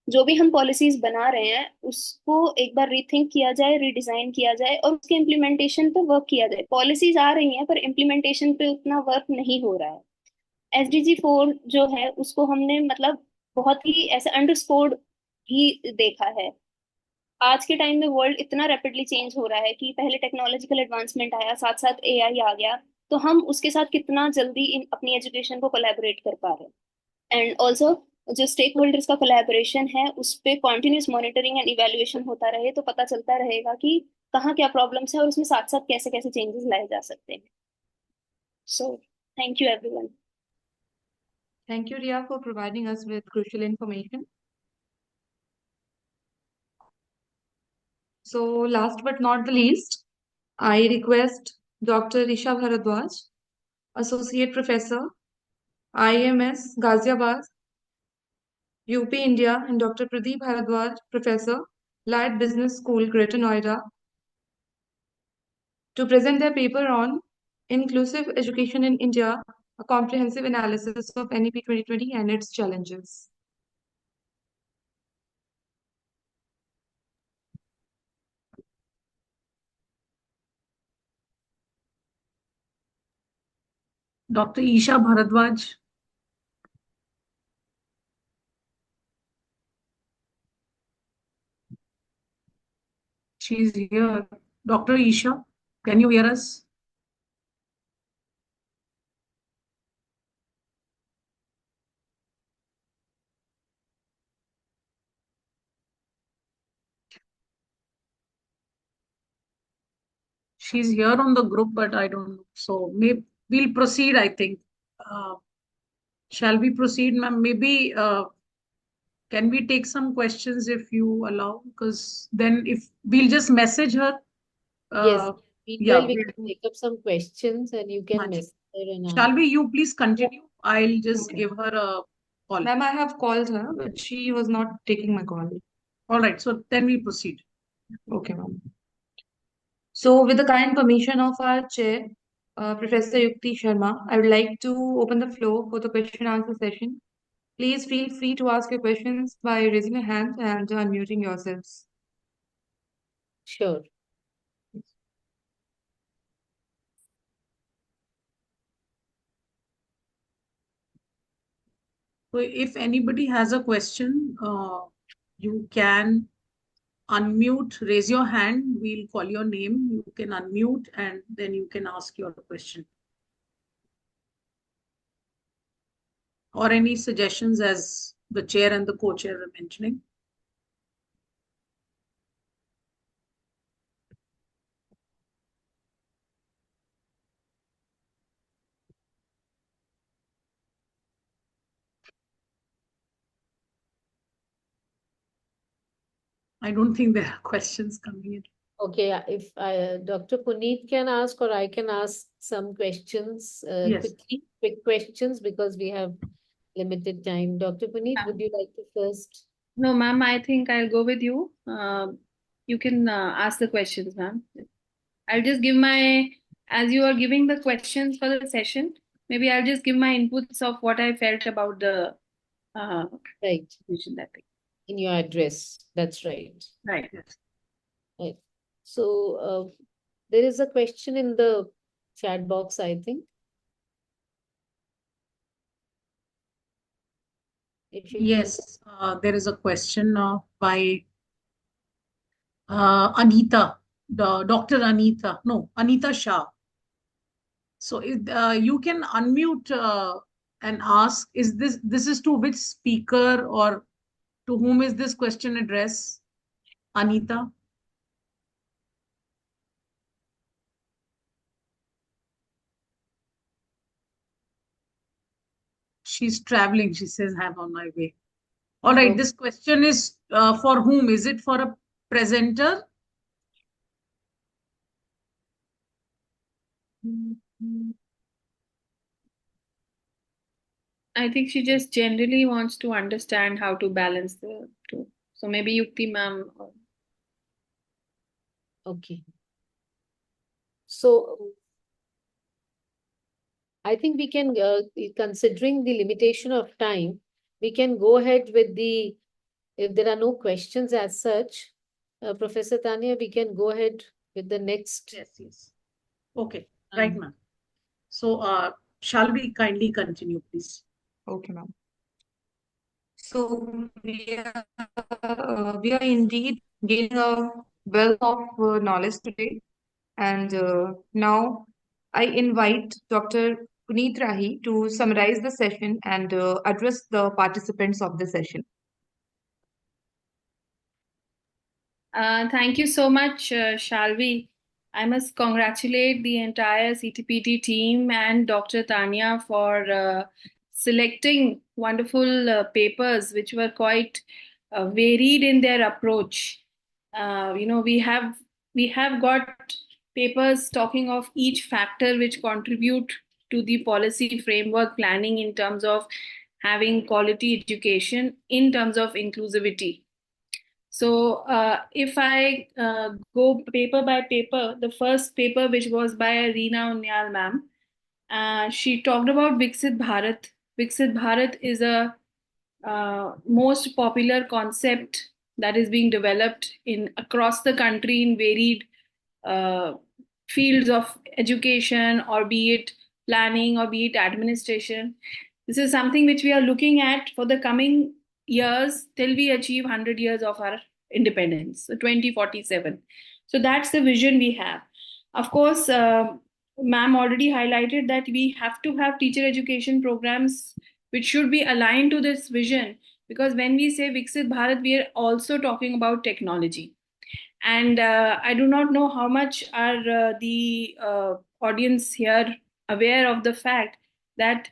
जो भी हम पॉलिसीज बना रहे हैं उसको एक बार रीथिंक किया जाए, रीडिजाइन किया जाए और उसके इम्प्लीमेंटेशन पे वर्क किया जाए. पॉलिसीज आ रही हैं पर इम्प्लीमेंटेशन पे उतना वर्क नहीं हो रहा है. SDG 4 जो है उसको हमने मतलब बहुत ही ऐसे अंडरस्कोर्ड ही देखा है. आज के टाइम में वर्ल्ड इतना रैपिडली चेंज हो रहा है कि पहले टेक्नोलॉजिकल एडवांसमेंट आया, साथ साथ AI आ गया, तो हम उसके साथ कितना जल्दी अपनी एजुकेशन को कोलैबोरेट कर पा रहे हैं. एंड ऑल्सो जो स्टेक होल्डर्स का कोलैबोरेशन है उस पर कॉन्टिन्यूस मॉनिटरिंग एंड इवेल्युएशन होता रहे तो पता चलता रहेगा कि कहाँ क्या प्रॉब्लम्स है और उसमें साथ साथ कैसे कैसे चेंजेस लाए जा सकते हैं. So thank you everyone. Thank you, Ria, for providing us with crucial information. So, last but not the least, I request Dr. Isha Bharadwaj, Associate Professor, IMS, Ghaziabad, UP, India, and Dr. Pradeep Bharadwaj, Professor, Light Business School, Greater Noida, to present their paper on Inclusive Education in India, a comprehensive analysis of NEP 2020 and its challenges. Dr. Isha Bharadwaj. She's here. Dr. Isha, can you hear us? She's here on the group, but I don't know. So maybe we'll proceed, I think. Shall we proceed, ma'am? Maybe can we take some questions if you allow? Because then if we'll just message her. Yes, Yeah, meanwhile, we can take up some questions and you can Haan ji. message her and Shall we? You please continue. I'll just give her a call. Ma'am, I have called her, but she was not taking my call. All right. So then we proceed. Okay, ma'am. So, with the kind permission of our chair, Professor Yukti Sharma, I would like to open the floor for the question and answer session. Please feel free to ask your questions by raising your hand and unmuting yourselves. Sure. So if anybody has a question, you can unmute, raise your hand. We'll call your name. You can unmute and then you can ask your question. or any suggestions as the chair and the co-chair are mentioning? I don't think there are questions coming in. Okay, if Dr. Puneet can ask, or I can ask some questions Yes. quick questions, because we have limited time. Dr. Puneet, would you like to first? No, ma'am, I think I'll go with you. You can ask the questions, ma'am. I'll just give as you are giving the questions for the session, maybe I'll just give my inputs of what I felt about the Right. that thing. In your address. That's right. Right. Yes. Right. So there is a question in the chat box, I think. If you Yes, there is a question by Anita, Dr. Anita. No, Anita Shah. So you can unmute and ask, is this is to which speaker or to whom is this question addressed, Anita? She's traveling. She says, I'm on my way. All right. Okay. This question is for whom? Is it for a presenter? I think she just generally wants to understand how to balance the two. So maybe Yukti ma'am. Okay. So I think we can, considering the limitation of time, we can go ahead with if there are no questions as such, Professor Tanya, we can go ahead with the next. Yes, yes. Okay, right, ma'am. So shall we kindly continue, please? Okay, ma'am. So we are indeed gaining a wealth of knowledge today. And now I invite Dr. Puneet Rahi to summarize the session and address the participants of the session. Thank you so much, Shalvi. I must congratulate the entire CTPT team and Dr. Tanya for selecting wonderful papers which were quite varied in their approach. We have got papers talking of each factor which contribute to the policy framework planning in terms of having quality education, in terms of inclusivity. So if I go paper by paper, the first paper, which was by Reena Unyal ma'am, she talked about Viksit Bharat. Viksit Bharat is a most popular concept that is being developed in across the country in varied uh, fields of education, or be it planning, or be it administration. This is something which we are looking at for the coming years till we achieve 100 years of our independence, so 2047. So that's the vision we have. Of course, ma'am already highlighted that we have to have teacher education programs which should be aligned to this vision, because when we say Viksit Bharat, we are also talking about technology. And I do not know how much are the audience here aware of the fact that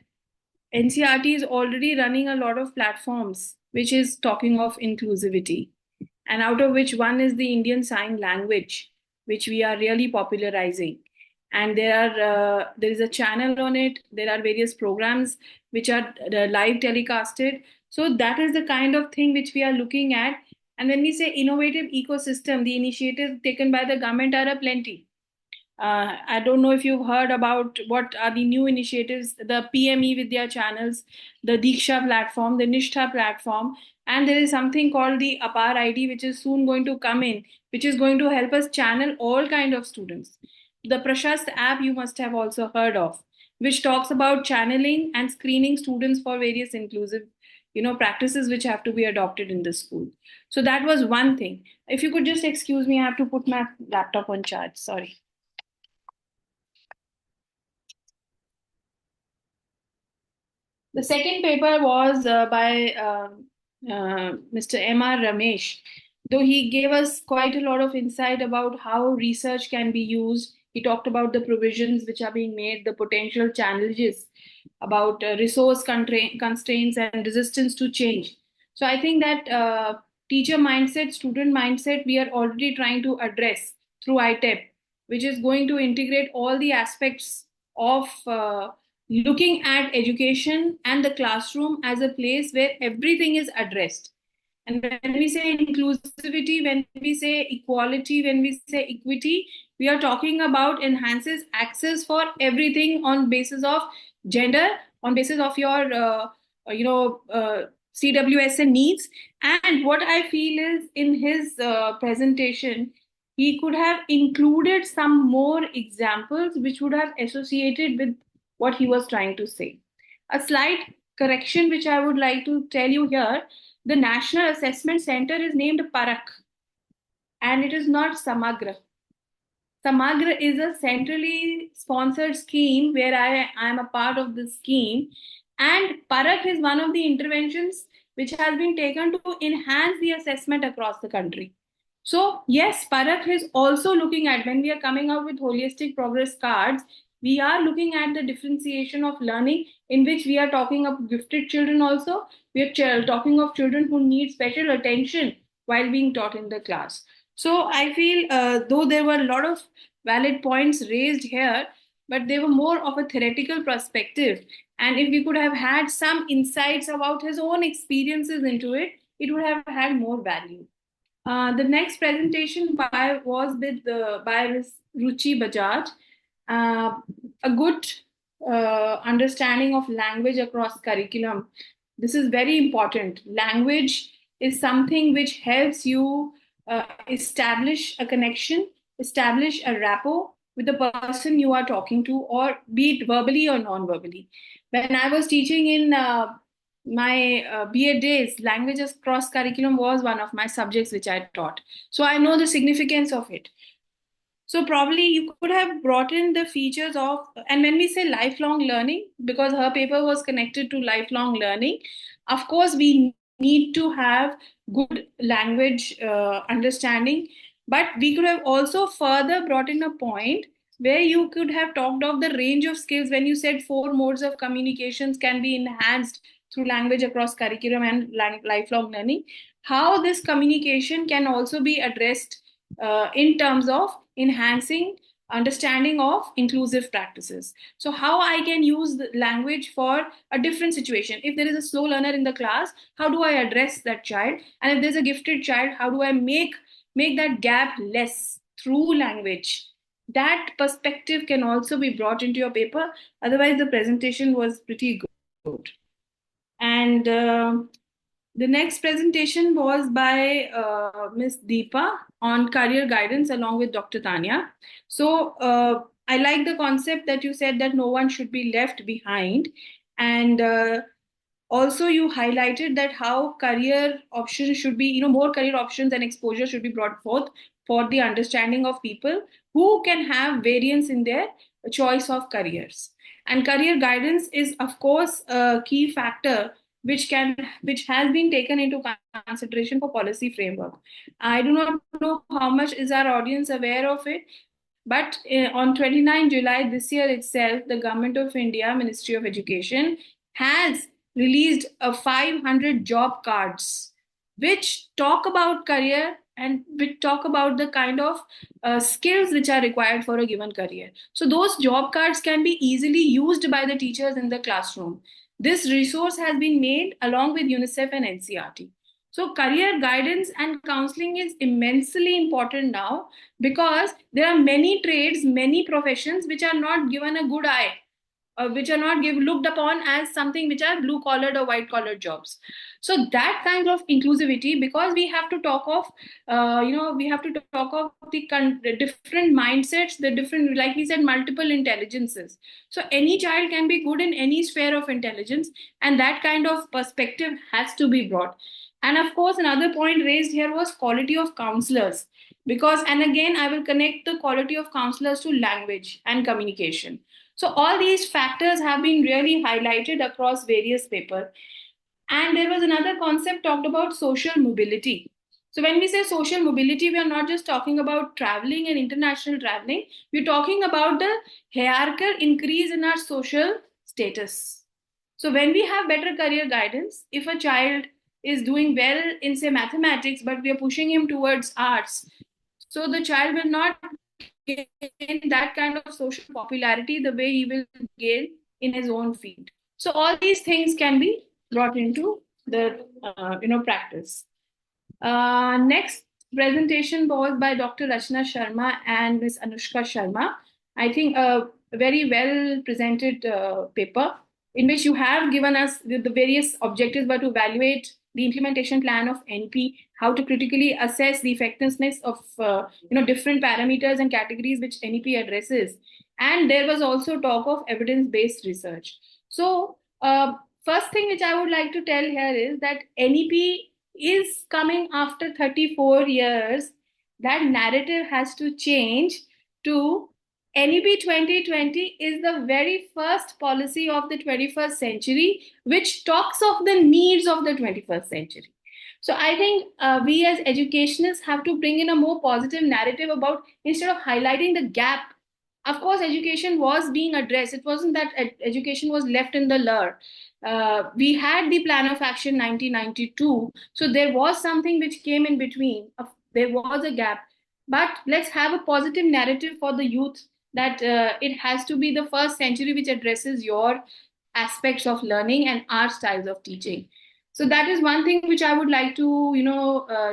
NCRT is already running a lot of platforms which is talking of inclusivity, and out of which one is the Indian Sign Language, which we are really popularizing. And there is a channel on it. There are various programs which are live telecasted. So that is the kind of thing which we are looking at. And when we say innovative ecosystem, the initiatives taken by the government are plenty. I don't know if you've heard about what are the new initiatives, the PME Vidya channels, the Diksha platform, the Nishtha platform, and there is something called the Apar ID, which is soon going to come in, which is going to help us channel all kind of students. The Prashast app you must have also heard of, which talks about channeling and screening students for various inclusive, practices which have to be adopted in the school. So that was one thing. If you could just excuse me, I have to put my laptop on charge. Sorry. The second paper was by Mr. M.R. Ramesh. Though he gave us quite a lot of insight about how research can be used, he talked about the provisions which are being made, the potential challenges, about resource constraints and resistance to change. So I think that teacher mindset, student mindset, we are already trying to address through ITEP, which is going to integrate all the aspects of looking at education and the classroom as a place where everything is addressed. And when we say inclusivity, when we say equality, when we say equity, we are talking about enhances access for everything on basis of gender, on basis of your, CWSN needs. And what I feel is in his presentation, he could have included some more examples which would have associated with what he was trying to say. A slight correction which I would like to tell you here, the National Assessment Center is named Parak and it is not Samagra. Samagra is a centrally sponsored scheme where I am a part of the scheme, and Parak is one of the interventions which has been taken to enhance the assessment across the country. So yes, Parak is also looking at, when we are coming out with holistic progress cards, we are looking at the differentiation of learning, in which we are talking of gifted children also. We are talking of children who need special attention while being taught in the class. So I feel though there were a lot of valid points raised here, but they were more of a theoretical perspective. And if we could have had some insights about his own experiences into it, it would have had more value. The next presentation was by Ms. Ruchi Bajaj. A good understanding of language across curriculum. This is very important. Language is something which helps you establish a connection, establish a rapport with the person you are talking to, or be it verbally or non-verbally. When I was teaching in my BA days, languages cross curriculum was one of my subjects which I taught. So I know the significance of it. So probably you could have brought in the features of, and when we say lifelong learning, because her paper was connected to lifelong learning, of course, we need to have good language understanding, but we could have also further brought in a point where you could have talked of the range of skills when you said 4 modes of communications can be enhanced through language across curriculum and lifelong learning, how this communication can also be addressed in terms of enhancing understanding of inclusive practices. So how I can use the language for a different situation. If there is a slow learner in the class, how do I address that child? And if there's a gifted child, how do I make that gap less through language? That perspective can also be brought into your paper. Otherwise, the presentation was pretty good. And the next presentation was by Ms. Deepa on career guidance along with Dr. Tanya. So I like the concept that you said that no one should be left behind. And also you highlighted that how career options should be, more career options and exposure should be brought forth for the understanding of people who can have variance in their choice of careers. And career guidance is, of course, a key factor which has been taken into consideration for policy framework. I do not know how much is our audience aware of it, but on 29 July this year itself, the Government of India, Ministry of Education, has released a 500 job cards which talk about career and which talk about the kind of skills which are required for a given career. So those job cards can be easily used by the teachers in the classroom. This resource has been made along with UNICEF and NCERT. So career guidance and counseling is immensely important now, because there are many trades, many professions which are not given a good eye, which are not looked upon as something which are blue collared or white collared jobs. So that kind of inclusivity, because we have to talk of, we have to talk of the different mindsets, the different, like we said, multiple intelligences. So any child can be good in any sphere of intelligence, and that kind of perspective has to be brought. And of course, another point raised here was quality of counselors, because, and again, I will connect the quality of counselors to language and communication. So all these factors have been really highlighted across various papers. And there was another concept talked about social mobility. So when we say social mobility, we are not just talking about traveling and international traveling. We're talking about the hierarchical increase in our social status. So when we have better career guidance, if a child is doing well in, say, mathematics, but we are pushing him towards arts, so the child will not gain that kind of social popularity the way he will gain in his own field. So all these things can be brought into the practice. Next presentation was by Dr. Rachna Sharma and Ms. Anushka Sharma. I think a very well presented paper in which you have given us the various objectives were to evaluate the implementation plan of NP, how to critically assess the effectiveness of different parameters and categories which NEP addresses. And there was also talk of evidence-based research. So first thing which I would like to tell here is that NEP is coming after 34 years. That narrative has to change to NEP 2020 is the very first policy of the 21st century, which talks of the needs of the 21st century. So I think we as educationists have to bring in a more positive narrative about, instead of highlighting the gap. Of course, education was being addressed. It wasn't that education was left in the lurch. We had the Plan of Action 1992. So there was something which came in between. There was a gap. But let's have a positive narrative for the youth that it has to be the first century which addresses your aspects of learning and our styles of teaching. So that is one thing which I would like to,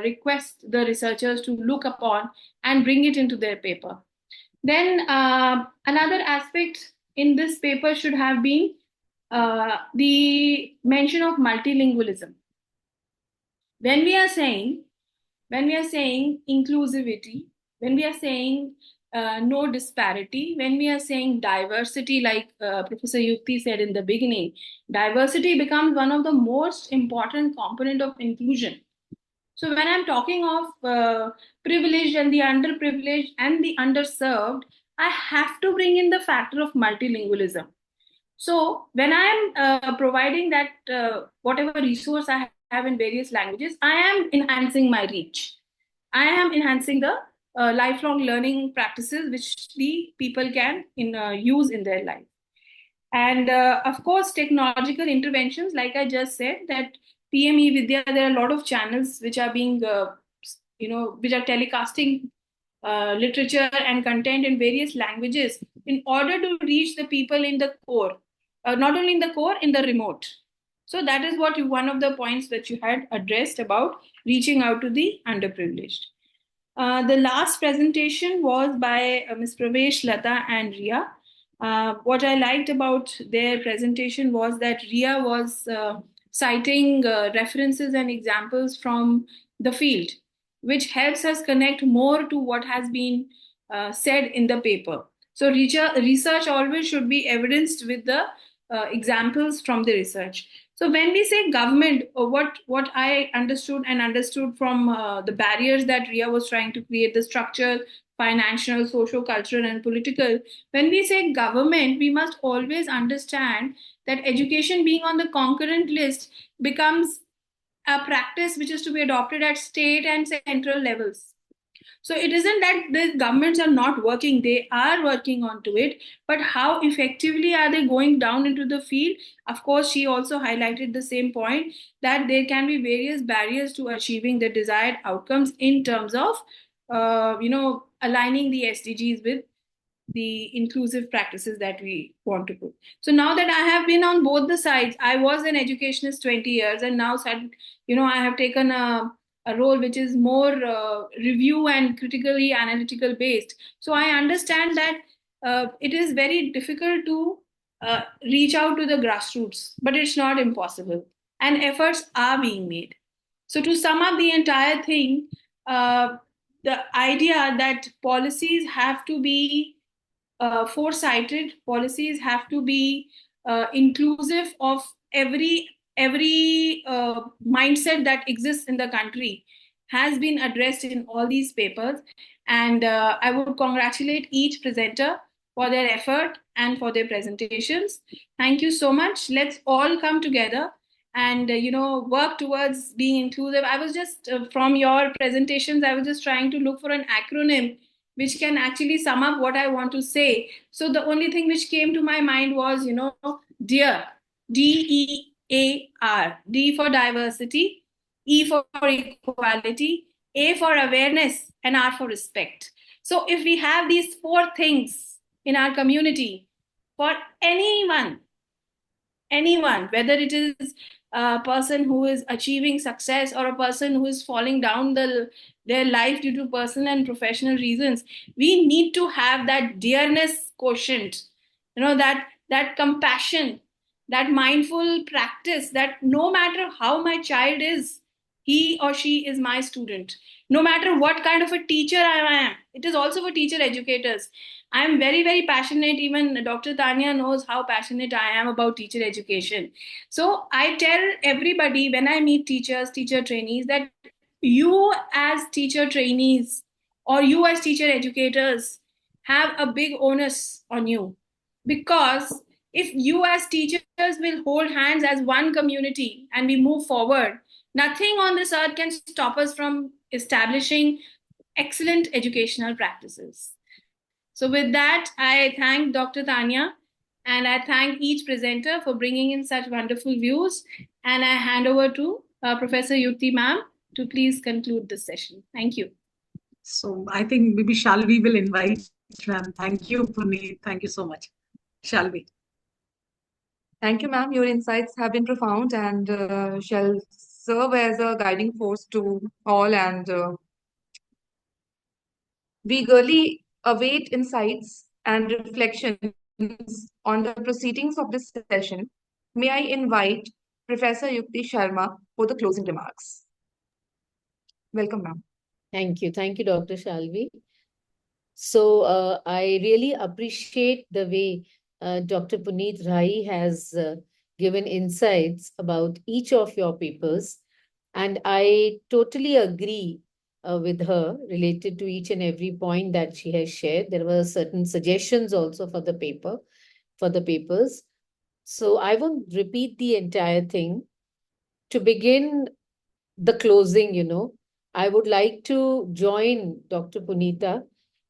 request the researchers to look upon and bring it into their paper. Then another aspect in this paper should have been the mention of multilingualism. When we are saying inclusivity, when we are saying no disparity, when we are saying diversity, like Professor Yukti said in the beginning, diversity becomes one of the most important component of inclusion. So when I'm talking of privileged and the underprivileged and the underserved, I have to bring in the factor of multilingualism. So when I'm providing that whatever resource I have in various languages, I am enhancing my reach. I am enhancing the lifelong learning practices which the people can use in their life. And of course, technological interventions, like I just said, that PME Vidya, there are a lot of channels which are being, which are telecasting literature and content in various languages in order to reach the people in the core, not only in the core, in the remote. So that is what one of the points that you had addressed about reaching out to the underprivileged. The last presentation was by Ms. Pravesh, Lata, and Ria. What I liked about their presentation was that Ria was citing references and examples from the field, which helps us connect more to what has been said in the paper. So research always should be evidenced with the examples from the research. So when we say government, what I understood from the barriers that Ria was trying to create, the structural, financial, socio-cultural, and political, when we say government, we must always understand that education being on the concurrent list becomes a practice which is to be adopted at state and central levels. So it isn't that the governments are not working, they are working onto it, but how effectively are they going down into the field? Of course, she also highlighted the same point that there can be various barriers to achieving the desired outcomes in terms of, aligning the SDGs with the inclusive practices that we want to put. So now that I have been on both the sides, I was an educationist 20 years, and now, I have taken a role which is more review and critically analytical based. So I understand that it is very difficult to reach out to the grassroots, but it's not impossible. And efforts are being made. So to sum up the entire thing, the idea that policies have to be foresighted, policies have to be inclusive of every mindset that exists in the country, has been addressed in all these papers. And I would congratulate each presenter for their effort and for their presentations. Thank you so much. Let's all come together and work towards being inclusive. I was just from your presentations, I was just trying to look for an acronym which can actually sum up what I want to say. So the only thing which came to my mind was, DEAR, DEAR, D for diversity, E for equality, A for awareness, and R for respect. So if we have these four things in our community, for anyone, whether it is a person who is achieving success or a person who is falling down their life due to personal and professional reasons, we need to have that dearness quotient, that compassion, that mindful practice, that no matter how my child is, he or she is my student. No matter what kind of a teacher I am, it is also for teacher educators. I am very, very passionate. Even Dr. Tanya knows how passionate I am about teacher education. So I tell everybody when I meet teachers, teacher trainees, that you as teacher trainees or you as teacher educators have a big onus on you. Because if you as teachers will hold hands as one community and we move forward, nothing on this earth can stop us from establishing excellent educational practices. So with that, I thank Dr. Tanya and I thank each presenter for bringing in such wonderful views. And I hand over to Professor Yukti ma'am to please conclude this session. Thank you. So I think maybe Shalvi will invite ma'am. Thank you, Puneet. Thank you so much. Shalvi. Thank you, ma'am. Your insights have been profound and shall serve as a guiding force to all. And we eagerly await insights and reflections on the proceedings of this session. May I invite Professor Yukti Sharma for the closing remarks. Welcome, ma'am. Thank you. Thank you, Dr. Shalvi. So I really appreciate the way Dr. Puneet Rai has given insights about each of your papers. And I totally agree with her related to each and every point that she has shared. There were certain suggestions also for the papers. So I won't repeat the entire thing. To begin the closing, I would like to join Dr. Puneet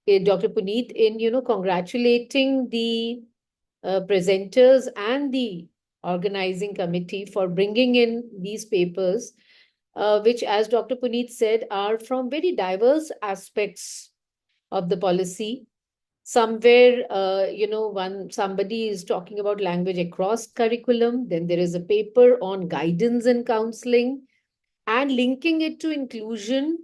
in, congratulating the presenters and the organizing committee for bringing in these papers, which, as Dr. Puneet said, are from very diverse aspects of the policy. Somewhere, somebody is talking about language across curriculum. Then there is a paper on guidance and counseling and linking it to inclusion,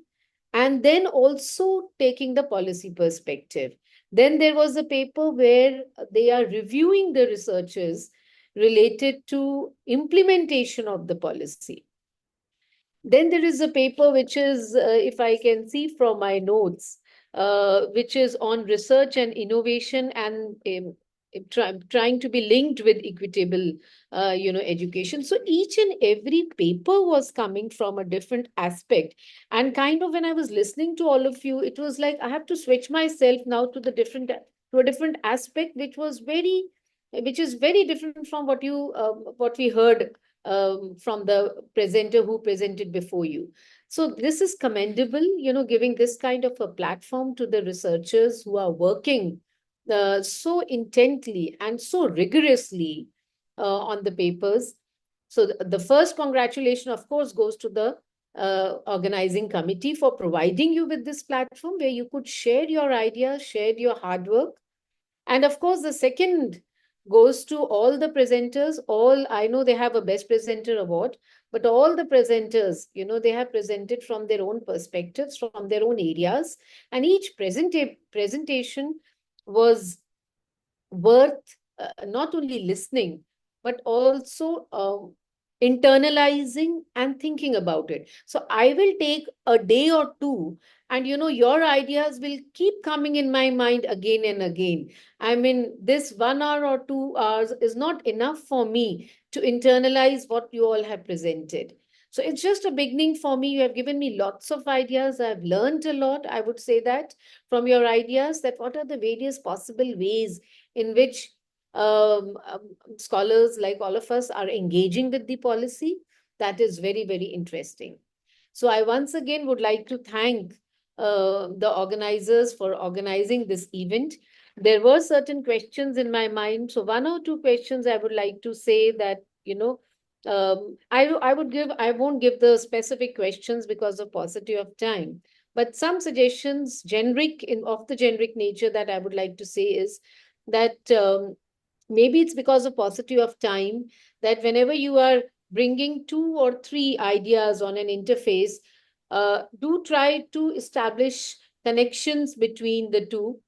and then also taking the policy perspective. Then there was a paper where they are reviewing the researches related to implementation of the policy. Then there is a paper which is, if I can see from my notes, which is on research and innovation and trying to be linked with equitable, education. So each and every paper was coming from a different aspect. And kind of when I was listening to all of you, it was like I have to switch myself now to a different aspect, which is very different from what we heard from the presenter who presented before you. So this is commendable, giving this kind of a platform to the researchers who are working so intently and so rigorously on the papers. So the first congratulation, of course, goes to the organizing committee for providing you with this platform where you could share your ideas, share your hard work. And of course, the second goes to all the presenters. I know they have a Best Presenter Award, but all the presenters, they have presented from their own perspectives, from their own areas. And each presentation was worth not only listening, but also internalizing and thinking about it. So I will take a day or two, and your ideas will keep coming in my mind again and again. I mean, this 1 hour or 2 hours is not enough for me to internalize what you all have presented. So it's just a beginning for me. You have given me lots of ideas. I've learned a lot, I would say that, from your ideas, that what are the various possible ways in which scholars like all of us are engaging with the policy. That is very, very interesting. So I once again would like to thank the organizers for organizing this event. There were certain questions in my mind. So one or two questions I would like to say that, I won't give the specific questions because of paucity of time, but some suggestions, of the generic nature that I would like to say is that maybe it's because of paucity of time that whenever you are bringing 2 or 3 ideas on an interface, do try to establish connections between the two,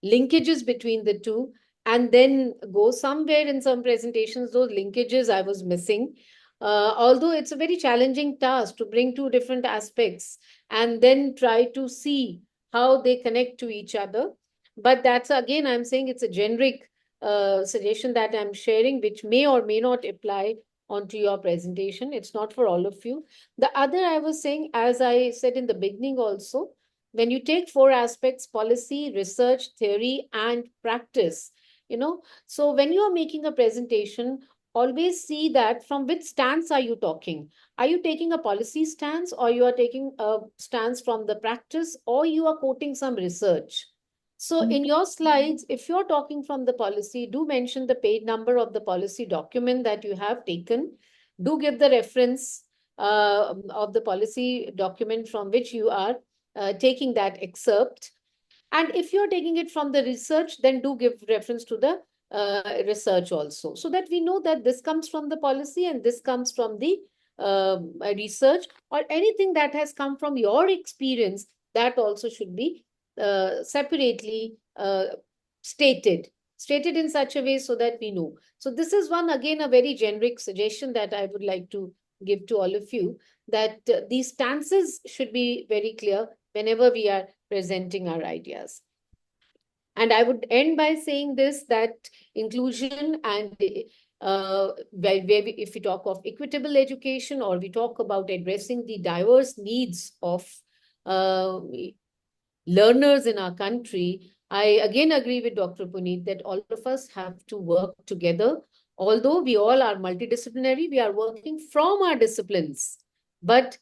linkages between the two, and then go somewhere in some presentations, those linkages I was missing. Although it's a very challenging task to bring 2 different aspects and then try to see how they connect to each other. But that's again, I'm saying it's a generic suggestion that I'm sharing, which may or may not apply onto your presentation. It's not for all of you. The other I was saying, as I said in the beginning also, when you take 4 aspects, policy, research, theory, and practice, so when you are making a presentation, always see that from which stance are you talking? Are you taking a policy stance, or you are taking a stance from the practice, or you are quoting some research? So in your slides, if you're talking from the policy, do mention the page number of the policy document that you have taken. Do give the reference of the policy document from which you are taking that excerpt. And if you're taking it from the research, then do give reference to the research also, so that we know that this comes from the policy and this comes from the research, or anything that has come from your experience, that also should be separately stated in such a way so that we know. So this is one, again, a very generic suggestion that I would like to give to all of you, that these stances should be very clear whenever we are presenting our ideas. And I would end by saying this, that inclusion and if we talk of equitable education, or we talk about addressing the diverse needs of learners in our country, I again agree with Dr. Puneet that all of us have to work together. Although we all are multidisciplinary, we are working from our disciplines, but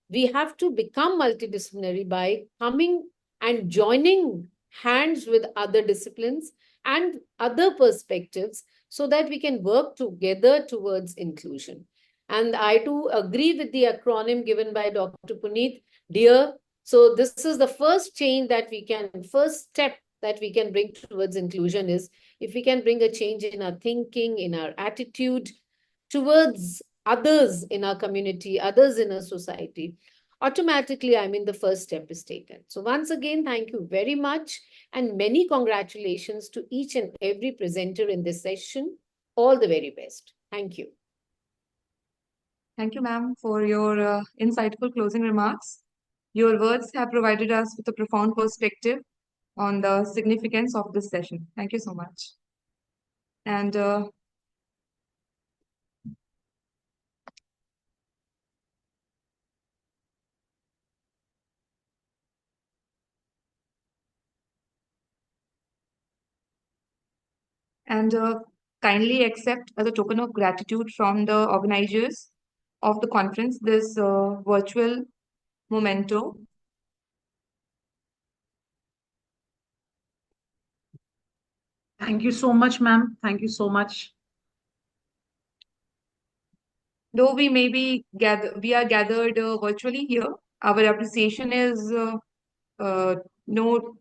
we have to become multidisciplinary by coming and joining hands with other disciplines and other perspectives, so that we can work together towards inclusion. And I too agree with the acronym given by Dr. Puneet, DEAR. So this is the first step that we can bring towards inclusion, is if we can bring a change in our thinking, in our attitude towards others in our community, others in our society, automatically, the first step is taken. So once again, thank you very much, and many congratulations to each and every presenter in this session. All the very best. Thank you. Thank you, ma'am, for your insightful closing remarks. Your words have provided us with a profound perspective on the significance of this session. Thank you so much. And kindly accept as a token of gratitude from the organizers of the conference this virtual memento. Thank you so much, ma'am. Thank you so much. Though we are gathered virtually here, our appreciation is no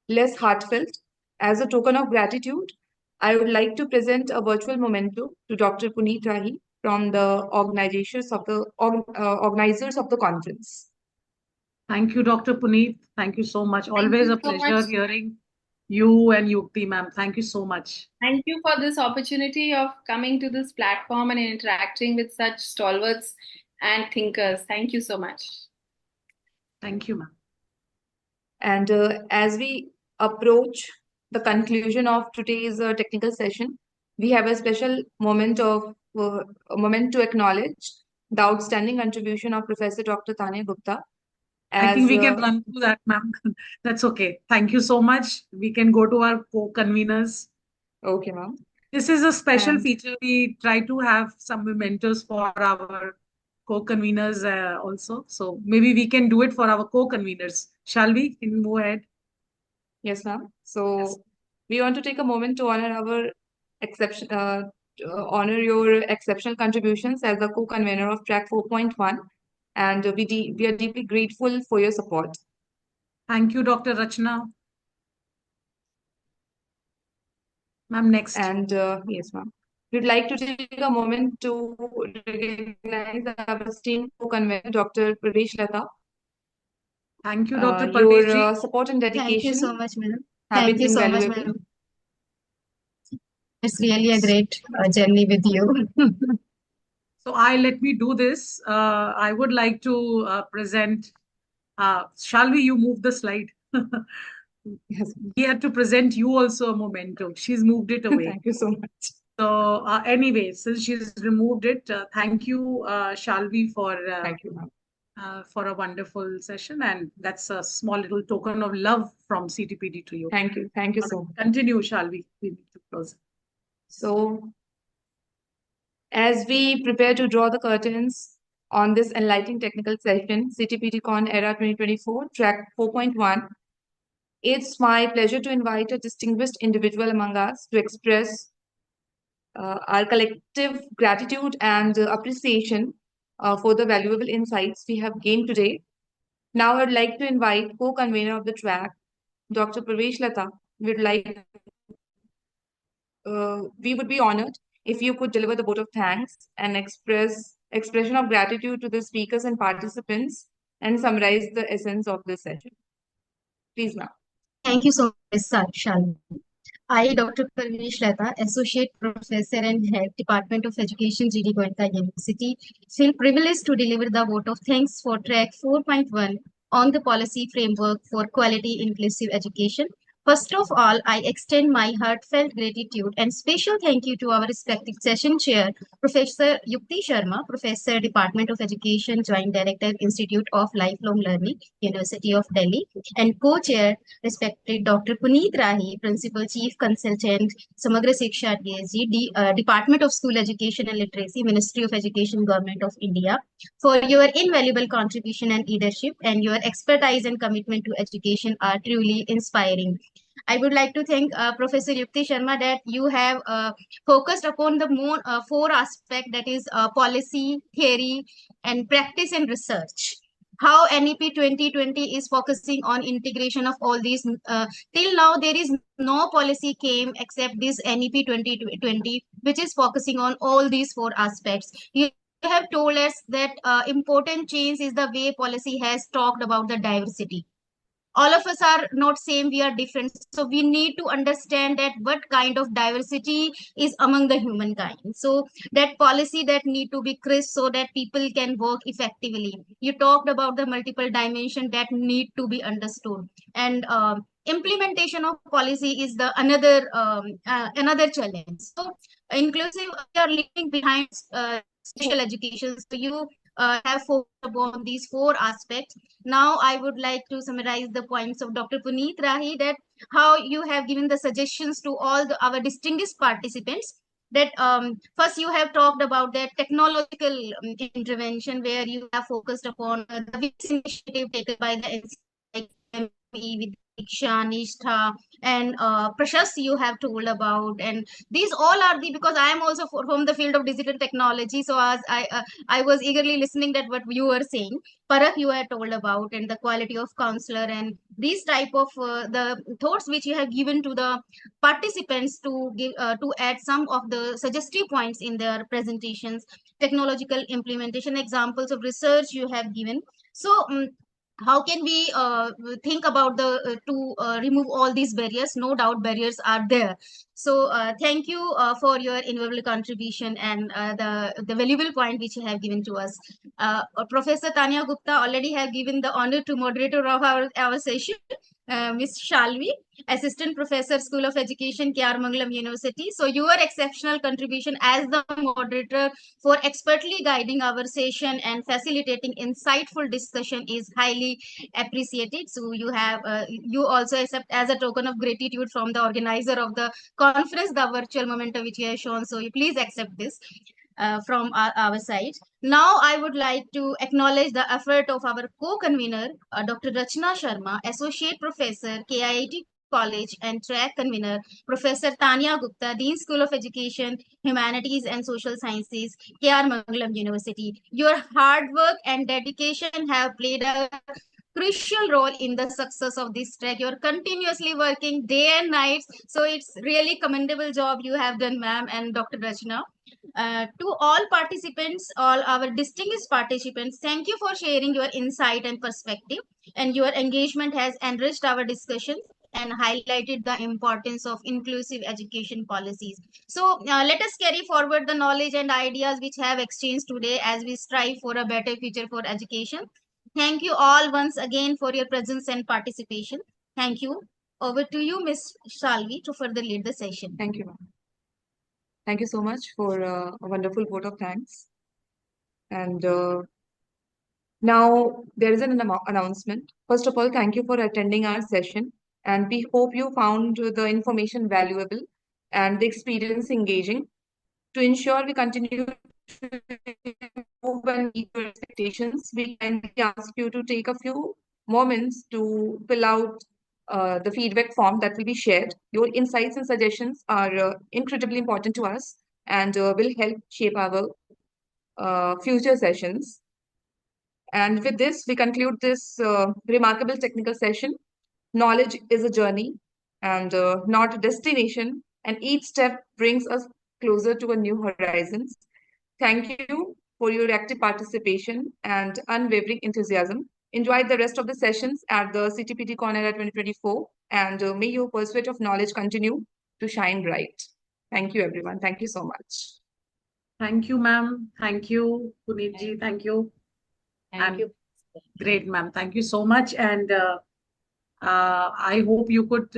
less heartfelt. As a token of gratitude, I would like to present a virtual memento to Dr. Puneet Rahi from the organizers of the conference. Thank you, Dr. Puneet. Thank you so much. Always a pleasure hearing you and Yukti, ma'am. Thank you so much. Thank you for this opportunity of coming to this platform and interacting with such stalwarts and thinkers. Thank you so much. Thank you, ma'am. And as we approach the conclusion of today's technical session, we have a special moment to acknowledge the outstanding contribution of Professor Dr. Tanya Gupta. I think we can run through that, ma'am. That's okay. Thank you so much. We can go to our co-conveners. Okay, ma'am. This is a special And feature. We try to have some mementos for our co-conveners also. So maybe we can do it for our co-conveners. Shall we? Can we move ahead? yes, ma'am. So we want to take a moment to honor our exception, honor your exceptional contributions as the co-convener of track 4.1, and we are deeply grateful for your support. Thank you, Dr. Rachna. Ma'am, next. And yes, ma'am. We'd like to take a moment to recognize our esteemed co-convener, Dr. Pravesh Lata. Thank you, Dr. Your Parvez. support and Thank you dedication so much, madam. have Thank been you so much, invaluable. madam. It's really a great journey with you. So let me do this. I would like to present. Shall we? You move the slide. Yes. We had to present you also a memento. She's moved it away. Thank you so much. So anyway, since she's removed it, thank you, Shalvi, Thank you, ma'am. for a wonderful session, and that's a small little token of love from CTPD to you. Thank you. Thank you so much. Continue, Shalvi. We need to close. So, as we prepare to draw the curtains on this enlightening technical session, Ctpdcon Era 2024, Track 4.1, it's my pleasure to invite a distinguished individual among us to express our collective gratitude and appreciation for the valuable insights we have gained today. Now, I'd like to invite co-convener of the track, Dr. Pravesh Lata. We would be honored if you could deliver the vote of thanks and expression of gratitude to the speakers and participants and summarize the essence of this session. Please, ma'am. Thank you so much, Shalvi. I, Dr. Parvesh Lata, Associate Professor and Head, Department of Education, GD Goenka University, feel privileged to deliver the vote of thanks for track 4.1 on the policy framework for quality inclusive education. First of all, I extend my heartfelt gratitude and special thank you to our respective session chair, Professor Yukti Sharma, Professor, Department of Education, Joint Director, Institute of Lifelong Learning, University of Delhi, and co-chair, respected Dr. Puneet Rahi, Principal Chief Consultant, Samagra Shiksha DSG, Department of School Education and Literacy, Ministry of Education, Government of India, for your invaluable contribution and leadership, and your expertise and commitment to education are truly inspiring. I would like to thank Professor Yukti Sharma that you have focused upon the more four aspects, that is policy, theory, and practice and research. How NEP 2020 is focusing on integration of all these. Till now, there is no policy came except this NEP 2020, which is focusing on all these four aspects. You have told us that important change is the way policy has talked about the diversity. All of us are not same, we are different, so we need to understand that what kind of diversity is among the humankind, so that policy that need to be crisp so that people can work effectively. You talked about the multiple dimension that need to be understood, and implementation of policy is the another challenge. So inclusive, we are leaving behind special education, so you have focused upon these four aspects. Now, I would like to summarize the points of Dr. Puneet Rahi, that how you have given the suggestions to all our distinguished participants. That first you have talked about that technological intervention, where you have focused upon the various initiative taken by the NCE with Diksha, Nishtha, and Prashas you have told about, and these all are the, because I am also from the field of digital technology, so as I was eagerly listening that what you were saying. Parak you had told about, and the quality of counselor, and these type of the thoughts which you have given to the participants to give to add some of the suggestive points in their presentations. Technological implementation examples of research you have given. So how can we think about the to remove all these barriers? No doubt barriers are there. So thank you for your invaluable contribution and the valuable point which you have given to us. Professor Tanya Gupta already have given the honor to moderator of our session. Ms. Shalvi, Assistant Professor, School of Education, K.R. Mangalam University. So your exceptional contribution as the moderator for expertly guiding our session and facilitating insightful discussion is highly appreciated. So you also accept as a token of gratitude from the organizer of the conference, the virtual momentum which you have shown. So you please accept this from our side. Now, I would like to acknowledge the effort of our co-convener, Dr. Rachna Sharma, Associate Professor, KIIT College and Track Convener, Professor Tanya Gupta, Dean School of Education, Humanities and Social Sciences, K.R. Mangalam University. Your hard work and dedication have played a crucial role in the success of this track. You're continuously working day and night. So it's really commendable job you have done, ma'am and Dr. Rachna. To all participants, all our distinguished participants, thank you for sharing your insight and perspective. And your engagement has enriched our discussions and highlighted the importance of inclusive education policies. So let us carry forward the knowledge and ideas which have exchanged today as we strive for a better future for education. Thank you all once again for your presence and participation. Thank you. Over to you, Ms. Shalvi, to further lead the session. Thank you, ma'am. Thank you so much for a wonderful vote of thanks. And now there is an announcement. First of all, thank you for attending our session. And we hope you found the information valuable and the experience engaging. To ensure we continue to move and meet your expectations, we kindly ask you to take a few moments to fill out the feedback form that will be shared. Your insights and suggestions are incredibly important to us and will help shape our future sessions. And with this, we conclude this remarkable technical session. Knowledge is a journey and not a destination, and each step brings us closer to a new horizons. Thank you for your active participation and unwavering enthusiasm. Enjoy the rest of the sessions at the Ctpdcon Era 2024, and may your pursuit of knowledge continue to shine bright. Thank you, everyone. Thank you so much. Thank you, ma'am. Thank you, Puneet ji. Thank you. Thank you. Great, ma'am. Thank you so much. And I hope you could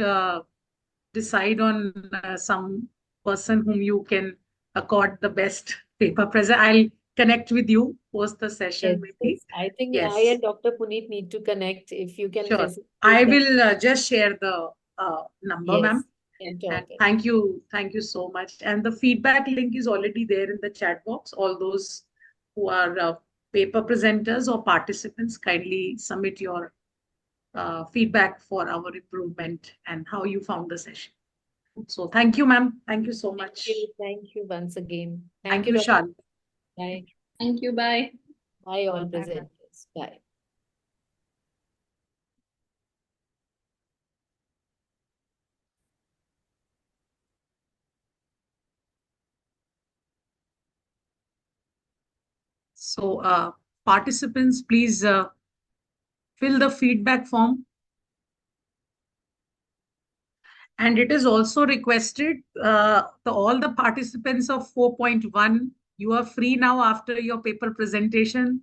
decide on some person whom you can accord the best paper present. I'll connect with you post the session. Yes, Maybe. yes. I think Yes. I and Dr. Puneet need to connect. If you can Sure. facilitate I that. will just share the number, Yes, ma'am. and And talk. thank you. Thank you so much. And the feedback link is already there in the chat box. All those who are paper presenters or participants, kindly submit your feedback for our improvement and how you found the session. So thank you, ma'am. Thank you so much. Thank you once again. Thank you, Dr. Shal. Bye. Thank you. Bye. Bye, all Bye. presenters. Bye. So participants, please fill the feedback form. And it is also requested all the participants of 4.1, you are free now after your paper presentation.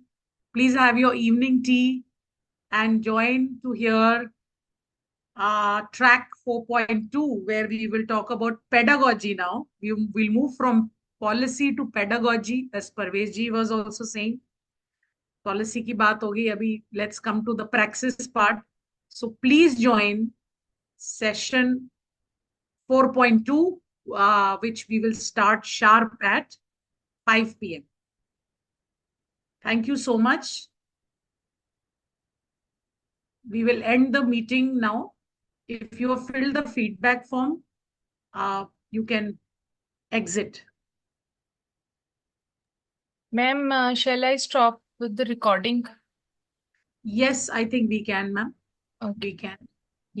Please have your evening tea and join to hear track 4.2, where we will talk about pedagogy now. We will move from policy to pedagogy, as Parvez ji was also saying. Policy ki baat hogi, abhi let's come to the praxis part. So please join session 4.2, which we will start sharp at 5 p.m. Thank you so much. We will end the meeting now. If you have filled the feedback form, you can exit. Ma'am, shall I stop with the recording? Yes, I think we can, ma'am. Okay. We can.